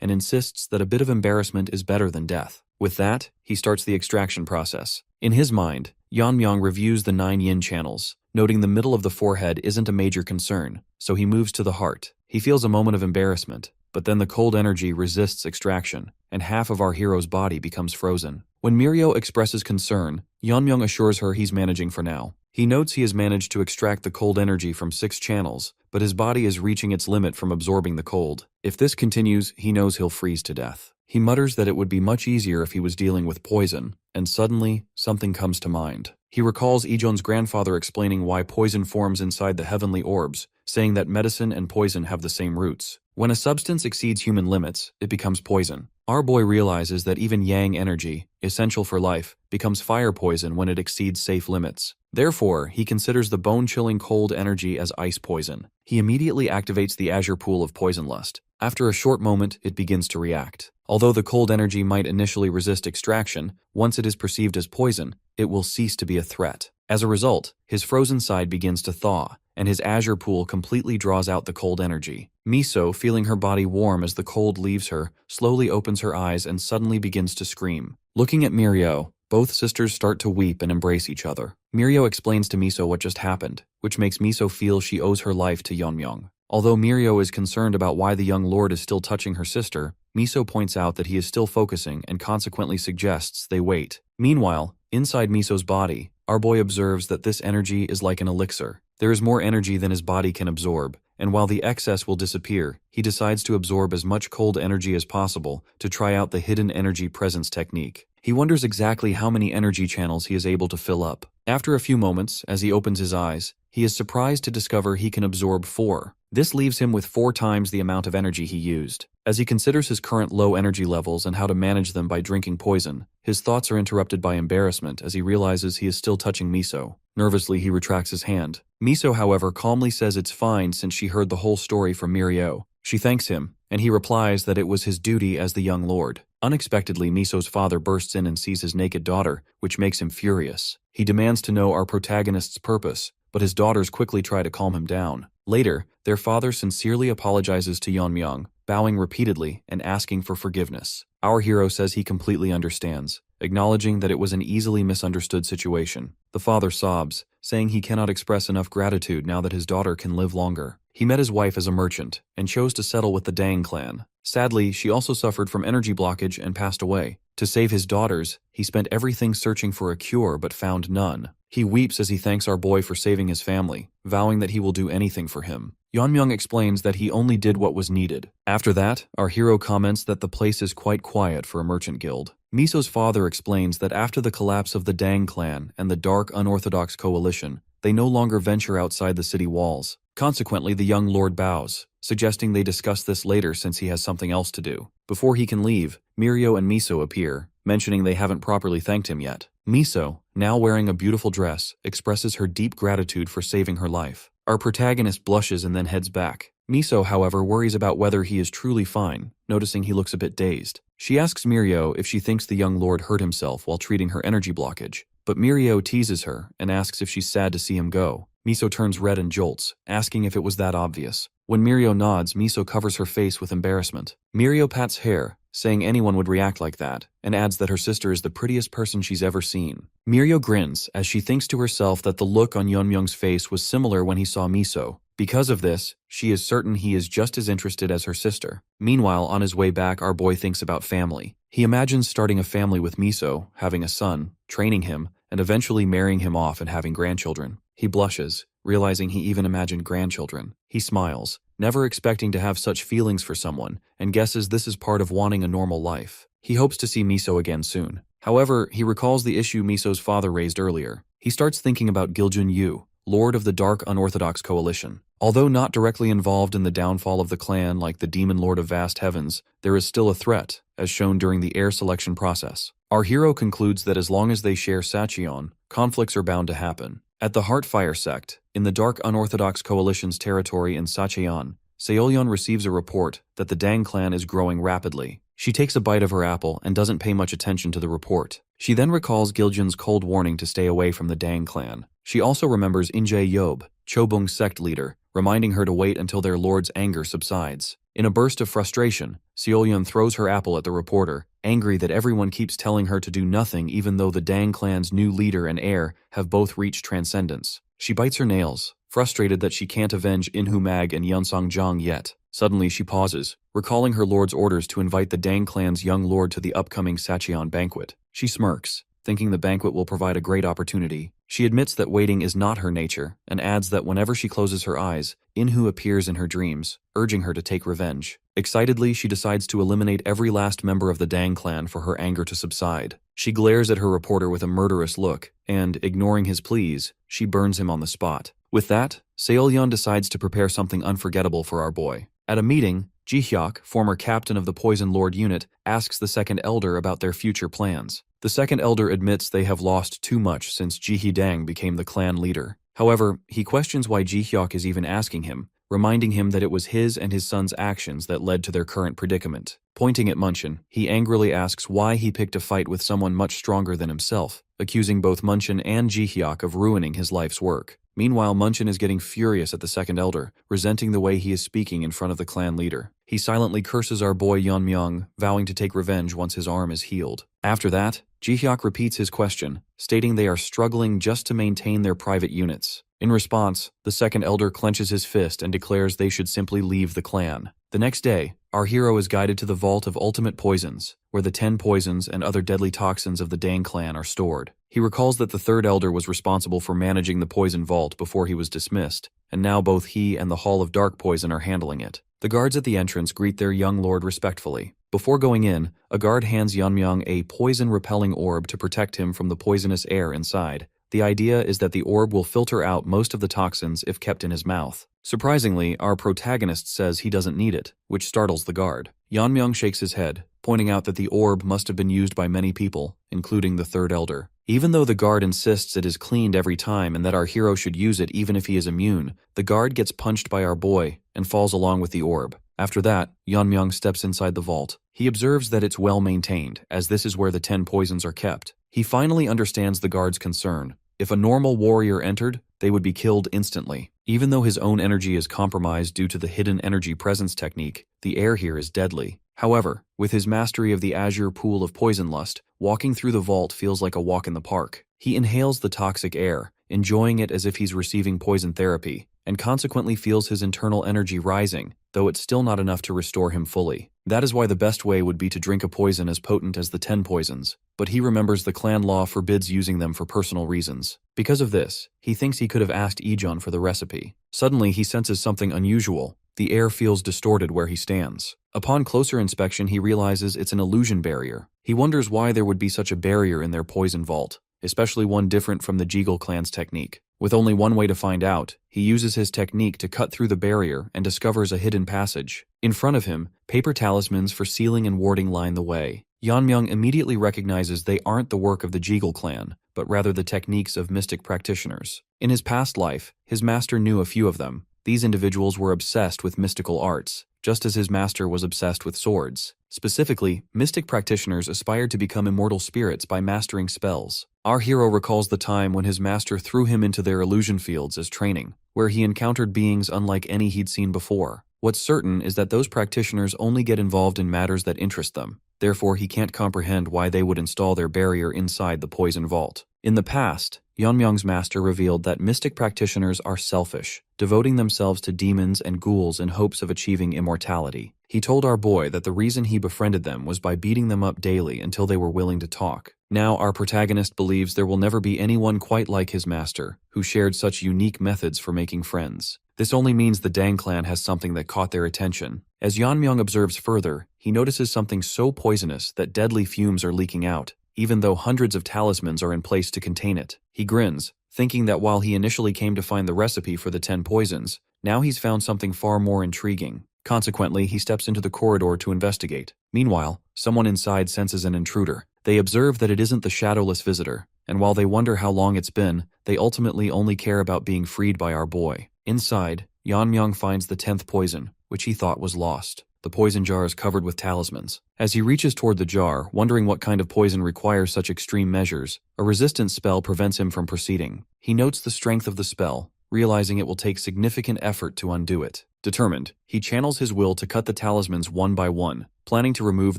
and insists that a bit of embarrassment is better than death. With that, he starts the extraction process. In his mind, Yeonmyeong reviews the 9 yin channels, noting the middle of the forehead isn't a major concern, so he moves to the heart. He feels a moment of embarrassment, but then the cold energy resists extraction, and half of our hero's body becomes frozen. When Mirio expresses concern, Yeonmyeong assures her he's managing for now. He notes he has managed to extract the cold energy from 6 channels, but his body is reaching its limit from absorbing the cold. If this continues, he knows he'll freeze to death. He mutters that it would be much easier if he was dealing with poison, and suddenly, something comes to mind. He recalls Ijon's grandfather explaining why poison forms inside the heavenly orbs, saying that medicine and poison have the same roots. When a substance exceeds human limits, it becomes poison. Our boy realizes that even yang energy, essential for life, becomes fire poison when it exceeds safe limits. Therefore, he considers the bone-chilling cold energy as ice poison. He immediately activates the azure pool of poison lust. After a short moment, it begins to react. Although the cold energy might initially resist extraction, once it is perceived as poison, it will cease to be a threat. As a result, his frozen side begins to thaw, and his azure pool completely draws out the cold energy. Miso, feeling her body warm as the cold leaves her, slowly opens her eyes and suddenly begins to scream. Looking at Mirio, both sisters start to weep and embrace each other. Mirio explains to Miso what just happened, which makes Miso feel she owes her life to Yeonmyeong. Although Mirio is concerned about why the young lord is still touching her sister, Miso points out that he is still focusing and consequently suggests they wait. Meanwhile, inside Miso's body, our boy observes that this energy is like an elixir. There is more energy than his body can absorb, and while the excess will disappear, he decides to absorb as much cold energy as possible to try out the hidden energy presence technique. He wonders exactly how many energy channels he is able to fill up. After a few moments, as he opens his eyes, he is surprised to discover he can absorb 4. This leaves him with 4 times the amount of energy he used. As he considers his current low energy levels and how to manage them by drinking poison, his thoughts are interrupted by embarrassment as he realizes he is still touching Miso. Nervously, he retracts his hand. Miso, however, calmly says it's fine since she heard the whole story from Mirio. She thanks him, and he replies that it was his duty as the young lord. Unexpectedly, Miso's father bursts in and sees his naked daughter, which makes him furious. He demands to know our protagonist's purpose, but his daughters quickly try to calm him down. Later, their father sincerely apologizes to Yeonmyeong, bowing repeatedly and asking for forgiveness. Our hero says he completely understands, acknowledging that it was an easily misunderstood situation. The father sobs, saying he cannot express enough gratitude now that his daughter can live longer. He met his wife as a merchant and chose to settle with the Dang clan. Sadly, she also suffered from energy blockage and passed away. To save his daughters, he spent everything searching for a cure but found none. He weeps as he thanks our boy for saving his family, vowing that he will do anything for him. Yeonmyoung explains that he only did what was needed. After that, our hero comments that the place is quite quiet for a merchant guild. Miso's father explains that after the collapse of the Dang clan and the dark unorthodox coalition, they no longer venture outside the city walls. Consequently, the young lord bows, suggesting they discuss this later since he has something else to do. Before he can leave, Mirio and Miso appear, mentioning they haven't properly thanked him yet. Miso, now wearing a beautiful dress, expresses her deep gratitude for saving her life. Our protagonist blushes and then heads back. Miso, however, worries about whether he is truly fine, noticing he looks a bit dazed. She asks Mirio if she thinks the young lord hurt himself while treating her energy blockage, but Mirio teases her and asks if she's sad to see him go. Miso turns red and jolts, asking if it was that obvious. When Mirio nods, Miso covers her face with embarrassment. Mirio pats hair, saying anyone would react like that, and adds that her sister is the prettiest person she's ever seen. Mirio grins as she thinks to herself that the look on Yeonmyoung's face was similar when he saw Miso. Because of this, she is certain he is just as interested as her sister. Meanwhile, on his way back, our boy thinks about family. He imagines starting a family with Miso, having a son, training him, and eventually marrying him off and having grandchildren. He blushes, realizing he even imagined grandchildren. He smiles, never expecting to have such feelings for someone, and guesses this is part of wanting a normal life. He hopes to see Miso again soon. However, he recalls the issue Miso's father raised earlier. He starts thinking about Giljun Yu, Lord of the Dark Unorthodox Coalition. Although not directly involved in the downfall of the clan like the Demon Lord of Vast Heavens, there is still a threat, as shown during the heir selection process. Our hero concludes that as long as they share Sacheon, conflicts are bound to happen. At the Heartfire sect, in the Dark Unorthodox Coalition's territory in Sacheon, Seolyeon receives a report that the Dang clan is growing rapidly. She takes a bite of her apple and doesn't pay much attention to the report. She then recalls Giljun's cold warning to stay away from the Dang clan. She also remembers Injae Yob, Chobung's sect leader, reminding her to wait until their lord's anger subsides. In a burst of frustration, Seolyeon throws her apple at the reporter, angry that everyone keeps telling her to do nothing even though the Dang clan's new leader and heir have both reached transcendence. She bites her nails, frustrated that she can't avenge Inhu Mag and Yeonsang Jang yet. Suddenly she pauses, recalling her lord's orders to invite the Dang clan's young lord to the upcoming Sacheon banquet. She smirks, thinking the banquet will provide a great opportunity. She admits that waiting is not her nature, and adds that whenever she closes her eyes, Inhu appears in her dreams, urging her to take revenge. Excitedly, she decides to eliminate every last member of the Dang clan for her anger to subside. She glares at her reporter with a murderous look, and, ignoring his pleas, she burns him on the spot. With that, Seolyeon decides to prepare something unforgettable for our boy. At a meeting, Ji-hyuk, former captain of the Poison Lord unit, asks the second elder about their future plans. The second elder admits they have lost too much since Ji-hee-dang became the clan leader. However, he questions why Ji-hyuk is even asking him, reminding him that it was his and his son's actions that led to their current predicament. Pointing at Munchin, he angrily asks why he picked a fight with someone much stronger than himself, accusing both Munchin and Ji-hyuk of ruining his life's work. Meanwhile, Munchin is getting furious at the second elder, resenting the way he is speaking in front of the clan leader. He silently curses our boy Yeonmyoung, vowing to take revenge once his arm is healed. After that, Ji-hyuk repeats his question, stating they are struggling just to maintain their private units. In response, the second elder clenches his fist and declares they should simply leave the clan. The next day, our hero is guided to the Vault of Ultimate Poisons, where the 10 poisons and other deadly toxins of the Dang clan are stored. He recalls that the third elder was responsible for managing the poison vault before he was dismissed, and now both he and the Hall of Dark Poison are handling it. The guards at the entrance greet their young lord respectfully. Before going in, a guard hands Yeonmyoung a poison-repelling orb to protect him from the poisonous air inside. The idea is that the orb will filter out most of the toxins if kept in his mouth. Surprisingly, our protagonist says he doesn't need it, which startles the guard. Yeonmyoung shakes his head, pointing out that the orb must have been used by many people, including the third elder. Even though the guard insists it is cleaned every time and that our hero should use it even if he is immune, the guard gets punched by our boy and falls along with the orb. After that, Yeonmyoung steps inside the vault. He observes that it's well maintained, as this is where the 10 poisons are kept. He finally understands the guard's concern. If a normal warrior entered, they would be killed instantly. Even though his own energy is compromised due to the hidden energy presence technique, the air here is deadly. However, with his mastery of the azure pool of poison lust, walking through the vault feels like a walk in the park. He inhales the toxic air, enjoying it as if he's receiving poison therapy, and consequently feels his internal energy rising, though it's still not enough to restore him fully. That is why the best way would be to drink a poison as potent as the 10 poisons, but he remembers the clan law forbids using them for personal reasons. Because of this, he thinks he could have asked Ijon for the recipe. Suddenly, he senses something unusual. The air feels distorted where he stands. Upon closer inspection, he realizes it's an illusion barrier. He wonders why there would be such a barrier in their poison vault, especially one different from the Jeagle clan's technique. With only one way to find out, he uses his technique to cut through the barrier and discovers a hidden passage. In front of him, paper talismans for sealing and warding line the way. Yeonmyoung immediately recognizes they aren't the work of the Jeagle clan, but rather the techniques of mystic practitioners. In his past life, his master knew a few of them. These individuals were obsessed with mystical arts, just as his master was obsessed with swords. Specifically, mystic practitioners aspired to become immortal spirits by mastering spells. Our hero recalls the time when his master threw him into their illusion fields as training, where he encountered beings unlike any he'd seen before. What's certain is that those practitioners only get involved in matters that interest them. Therefore, he can't comprehend why they would install their barrier inside the poison vault. In the past, Yeonmyoung's master revealed that mystic practitioners are selfish, devoting themselves to demons and ghouls in hopes of achieving immortality. He told our boy that the reason he befriended them was by beating them up daily until they were willing to talk. Now our protagonist believes there will never be anyone quite like his master, who shared such unique methods for making friends. This only means the Dang clan has something that caught their attention. As Yeonmyoung observes further, he notices something so poisonous that deadly fumes are leaking out, even though hundreds of talismans are in place to contain it. He grins, thinking that while he initially came to find the recipe for the 10 poisons, now he's found something far more intriguing. Consequently, he steps into the corridor to investigate. Meanwhile, someone inside senses an intruder. They observe that it isn't the shadowless visitor, and while they wonder how long it's been, they ultimately only care about being freed by our boy. Inside, Yeonmyoung finds the 10th poison, which he thought was lost. The poison jar is covered with talismans. As he reaches toward the jar, wondering what kind of poison requires such extreme measures, a resistance spell prevents him from proceeding. He notes the strength of the spell, realizing it will take significant effort to undo it. Determined, he channels his will to cut the talismans one by one, planning to remove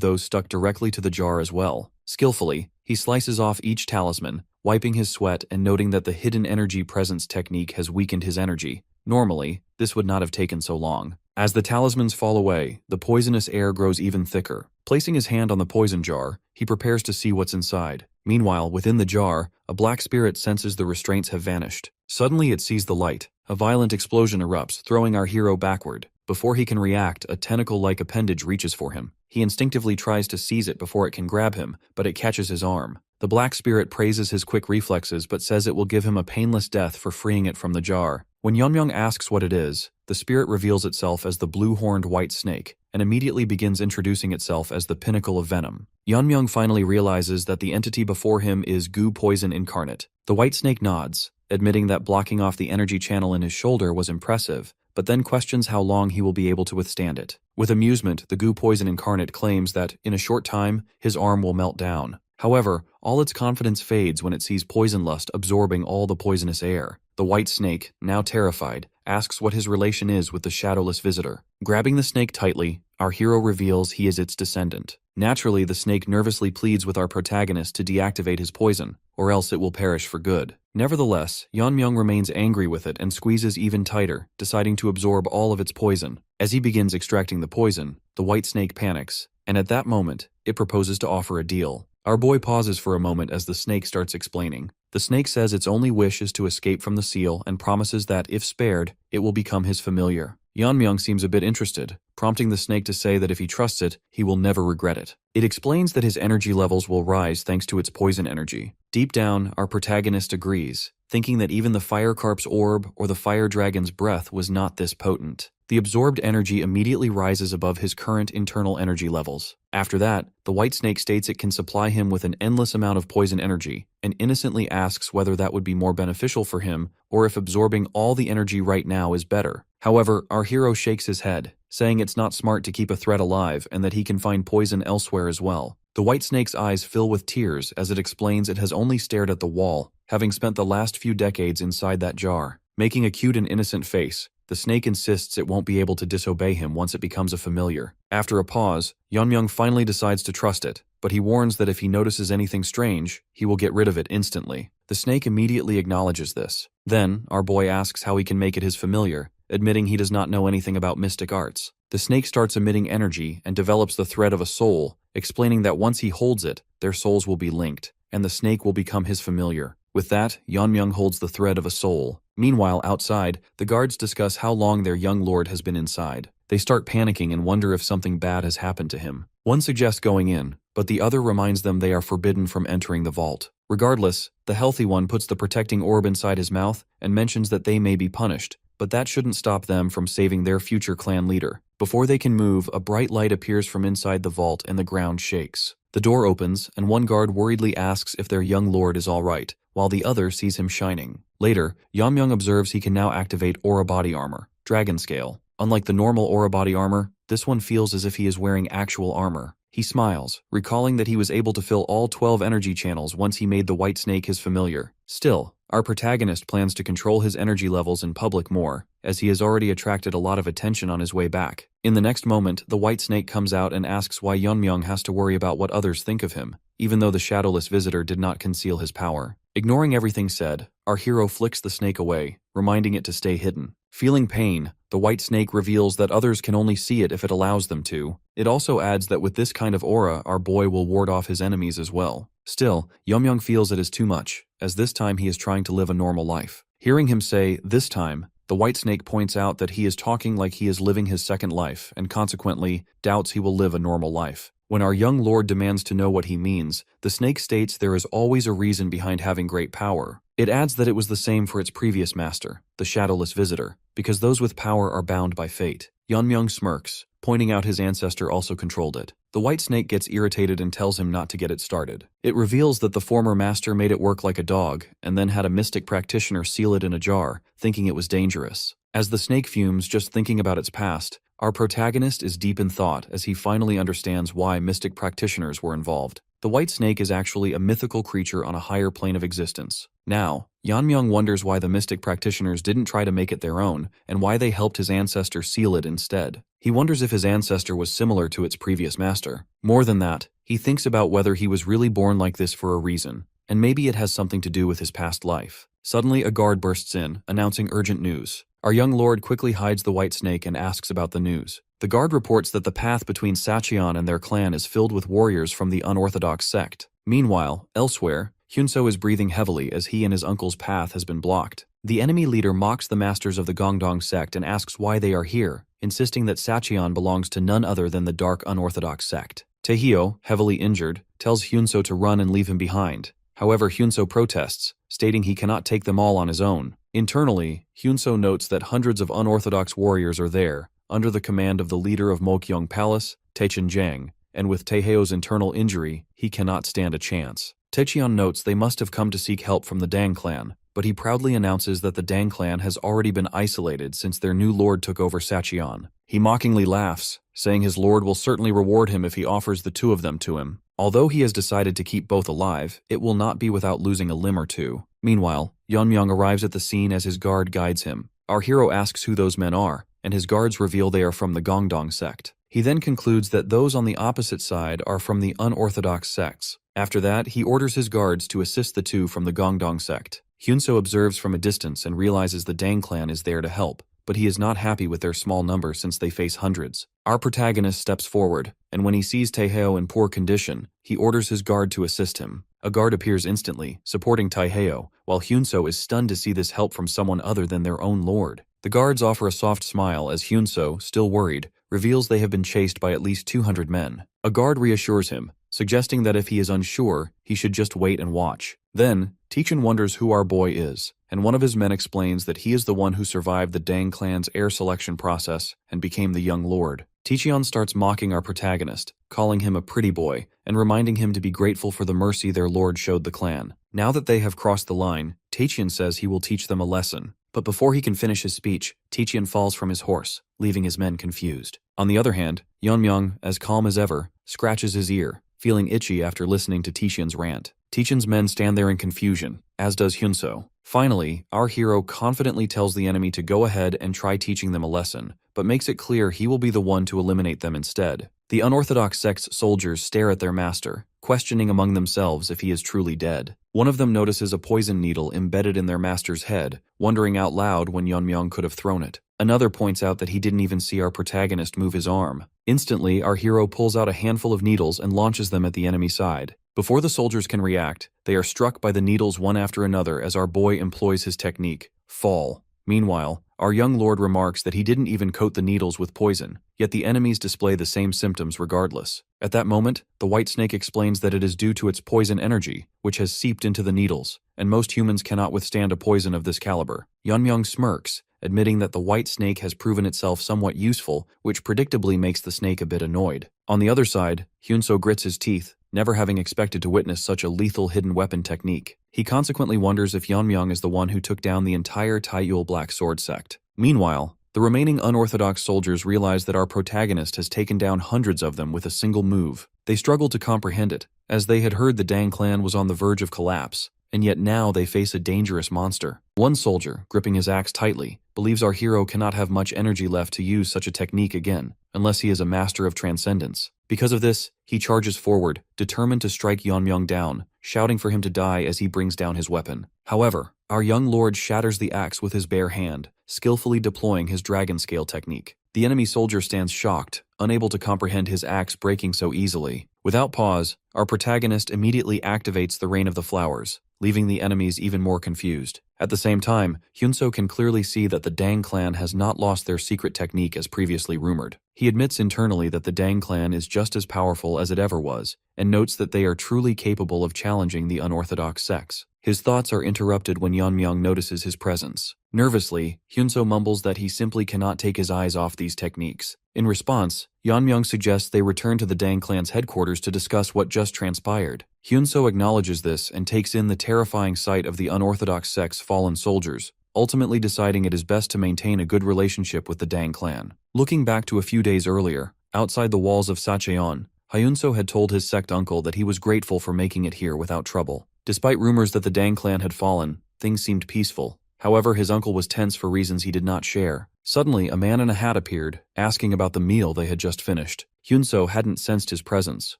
those stuck directly to the jar as well. Skillfully, he slices off each talisman, wiping his sweat and noting that the hidden energy presence technique has weakened his energy. Normally, this would not have taken so long. As the talismans fall away, the poisonous air grows even thicker. Placing his hand on the poison jar, he prepares to see what's inside. Meanwhile, within the jar, a black spirit senses the restraints have vanished. Suddenly it sees the light. A violent explosion erupts, throwing our hero backward. Before he can react, a tentacle-like appendage reaches for him. He instinctively tries to seize it before it can grab him, but it catches his arm. The black spirit praises his quick reflexes but says it will give him a painless death for freeing it from the jar. When Yeonmyoung asks what it is, the spirit reveals itself as the blue-horned white snake, and immediately begins introducing itself as the pinnacle of venom. Yeonmyoung finally realizes that the entity before him is goo poison incarnate. The white snake nods, admitting that blocking off the energy channel in his shoulder was impressive, but then questions how long he will be able to withstand it. With amusement, the goo poison incarnate claims that, in a short time, his arm will melt down. However, all its confidence fades when it sees poison lust absorbing all the poisonous air. The white snake, now terrified, asks what his relation is with the shadowless visitor. Grabbing the snake tightly, our hero reveals he is its descendant. Naturally, the snake nervously pleads with our protagonist to deactivate his poison, or else it will perish for good. Nevertheless, Yeonmyoung remains angry with it and squeezes even tighter, deciding to absorb all of its poison. As he begins extracting the poison, the white snake panics, and at that moment, it proposes to offer a deal. Our boy pauses for a moment as the snake starts explaining. The snake says its only wish is to escape from the seal and promises that, if spared, it will become his familiar. Yeonmyoung seems a bit interested, prompting the snake to say that if he trusts it, he will never regret it. It explains that his energy levels will rise thanks to its poison energy. Deep down, our protagonist agrees, thinking that even the fire carp's orb or the fire dragon's breath was not this potent. The absorbed energy immediately rises above his current internal energy levels. After that, the white snake states it can supply him with an endless amount of poison energy, and innocently asks whether that would be more beneficial for him or if absorbing all the energy right now is better. However, our hero shakes his head, saying it's not smart to keep a threat alive and that he can find poison elsewhere as well. The white snake's eyes fill with tears as it explains it has only stared at the wall, having spent the last few decades inside that jar. Making a cute and innocent face, the snake insists it won't be able to disobey him once it becomes a familiar. After a pause, Yeonmyoung finally decides to trust it, but he warns that if he notices anything strange, he will get rid of it instantly. The snake immediately acknowledges this. Then, our boy asks how he can make it his familiar, admitting he does not know anything about mystic arts. The snake starts emitting energy and develops the thread of a soul, explaining that once he holds it, their souls will be linked, and the snake will become his familiar. With that, Yeonmyoung holds the thread of a soul. Meanwhile, outside, the guards discuss how long their young lord has been inside. They start panicking and wonder if something bad has happened to him. One suggests going in, but the other reminds them they are forbidden from entering the vault. Regardless, the healthy one puts the protecting orb inside his mouth and mentions that they may be punished, but that shouldn't stop them from saving their future clan leader. Before they can move, a bright light appears from inside the vault and the ground shakes. The door opens, and one guard worriedly asks if their young lord is all right, while the other sees him shining. Later, Yeonmyoung observes he can now activate aura body armor, dragon scale. Unlike the normal aura body armor, this one feels as if he is wearing actual armor. He smiles, recalling that he was able to fill all 12 energy channels once he made the white snake his familiar. Still, our protagonist plans to control his energy levels in public more, as he has already attracted a lot of attention on his way back. In the next moment, the white snake comes out and asks why Yeonmyoung has to worry about what others think of him, even though the shadowless visitor did not conceal his power. Ignoring everything said, our hero flicks the snake away, reminding it to stay hidden. Feeling pain, the white snake reveals that others can only see it if it allows them to. It also adds that with this kind of aura, our boy will ward off his enemies as well. Still, Yeonmyoung feels it is too much, as this time he is trying to live a normal life. Hearing him say, this time, the white snake points out that he is talking like he is living his second life, and consequently, doubts he will live a normal life. When our young lord demands to know what he means, the snake states there is always a reason behind having great power. It adds that it was the same for its previous master, the shadowless visitor, because those with power are bound by fate. Yeonmyoung smirks, pointing out his ancestor also controlled it. The white snake gets irritated and tells him not to get it started. It reveals that the former master made it work like a dog, and then had a mystic practitioner seal it in a jar, thinking it was dangerous. As the snake fumes just thinking about its past, our protagonist is deep in thought as he finally understands why mystic practitioners were involved. The white snake is actually a mythical creature on a higher plane of existence. Now, Yeonmyoung wonders why the mystic practitioners didn't try to make it their own, and why they helped his ancestor seal it instead. He wonders if his ancestor was similar to its previous master. More than that, he thinks about whether he was really born like this for a reason, and maybe it has something to do with his past life. Suddenly, a guard bursts in, announcing urgent news. Our young lord quickly hides the white snake and asks about the news. The guard reports that the path between Sacheon and their clan is filled with warriors from the unorthodox sect. Meanwhile, elsewhere, Hyunso is breathing heavily as he and his uncle's path has been blocked. The enemy leader mocks the masters of the Gongdong sect and asks why they are here, insisting that Sacheon belongs to none other than the dark unorthodox sect. Taehyo, heavily injured, tells Hyunso to run and leave him behind. However, Hyunso protests, stating he cannot take them all on his own. Internally, Hyunso notes that hundreds of unorthodox warriors are there, under the command of the leader of Mokyeong Palace, Taechin Jang, and with Taehyo's internal injury, he cannot stand a chance. Taecheon notes they must have come to seek help from the Dang clan, but he proudly announces that the Dang clan has already been isolated since their new lord took over Sacheon. He mockingly laughs, saying his lord will certainly reward him if he offers the two of them to him. Although he has decided to keep both alive, it will not be without losing a limb or two. Meanwhile, Yeonmyoung arrives at the scene as his guard guides him. Our hero asks who those men are, and his guards reveal they are from the Gongdong sect. He then concludes that those on the opposite side are from the unorthodox sects. After that, he orders his guards to assist the two from the Gongdong sect. Hyunso observes from a distance and realizes the Dang clan is there to help, but he is not happy with their small number since they face hundreds. Our protagonist steps forward, and when he sees Taehyo in poor condition, he orders his guard to assist him. A guard appears instantly, supporting Taehyo, while Hyunso is stunned to see this help from someone other than their own lord. The guards offer a soft smile as Hyunso, still worried, reveals they have been chased by at least 200 men. A guard reassures him, suggesting that if he is unsure, he should just wait and watch. Then, Taechin wonders who our boy is, and one of his men explains that he is the one who survived the Dang clan's heir selection process and became the young lord. Taecheon starts mocking our protagonist, calling him a pretty boy, and reminding him to be grateful for the mercy their lord showed the clan. Now that they have crossed the line, Taecheon says he will teach them a lesson. But before he can finish his speech, Taecheon falls from his horse, leaving his men confused. On the other hand, Yeonmyoung, as calm as ever, scratches his ear, feeling itchy after listening to Taechen's rant. Taechen's men stand there in confusion, as does Hyunso. Finally, our hero confidently tells the enemy to go ahead and try teaching them a lesson, but makes it clear he will be the one to eliminate them instead. The unorthodox sect's soldiers stare at their master, questioning among themselves if he is truly dead. One of them notices a poison needle embedded in their master's head, wondering out loud when Yeonmyeong could have thrown it. Another points out that he didn't even see our protagonist move his arm. Instantly, our hero pulls out a handful of needles and launches them at the enemy side. Before the soldiers can react, they are struck by the needles one after another as our boy employs his technique, fall. Meanwhile, our young lord remarks that he didn't even coat the needles with poison, yet the enemies display the same symptoms regardless. At that moment, the white snake explains that it is due to its poison energy, which has seeped into the needles, and most humans cannot withstand a poison of this caliber. Yeonmyeong smirks, admitting that the white snake has proven itself somewhat useful, which predictably makes the snake a bit annoyed. On the other side, Hyunso grits his teeth, never having expected to witness such a lethal hidden weapon technique. He consequently wonders if Yeonmyeong is the one who took down the entire Taeul Black Sword sect. Meanwhile, the remaining unorthodox soldiers realize that our protagonist has taken down hundreds of them with a single move. They struggle to comprehend it, as they had heard the Dang clan was on the verge of collapse, and yet now they face a dangerous monster. One soldier, gripping his axe tightly, believes our hero cannot have much energy left to use such a technique again, unless he is a master of transcendence. Because of this, he charges forward, determined to strike Yeonmyeong down, shouting for him to die as he brings down his weapon. However, our young lord shatters the axe with his bare hand, skillfully deploying his dragon scale technique. The enemy soldier stands shocked, unable to comprehend his axe breaking so easily. Without pause, our protagonist immediately activates the Rain of the Flowers, leaving the enemies even more confused. At the same time, Hyunso can clearly see that the Dang clan has not lost their secret technique as previously rumored. He admits internally that the Dang clan is just as powerful as it ever was, and notes that they are truly capable of challenging the unorthodox sects. His thoughts are interrupted when Yeonmyeong notices his presence. Nervously, Hyunso mumbles that he simply cannot take his eyes off these techniques. In response, Yeonmyeong suggests they return to the Dang clan's headquarters to discuss what just transpired. Hyunso acknowledges this and takes in the terrifying sight of the unorthodox sect's fallen soldiers, ultimately deciding it is best to maintain a good relationship with the Dang clan. Looking back to a few days earlier, outside the walls of Sacheon, Hyunso had told his sect uncle that he was grateful for making it here without trouble. Despite rumors that the Dang clan had fallen, things seemed peaceful. However, his uncle was tense for reasons he did not share. Suddenly, a man in a hat appeared, asking about the meal they had just finished. Hyunso hadn't sensed his presence,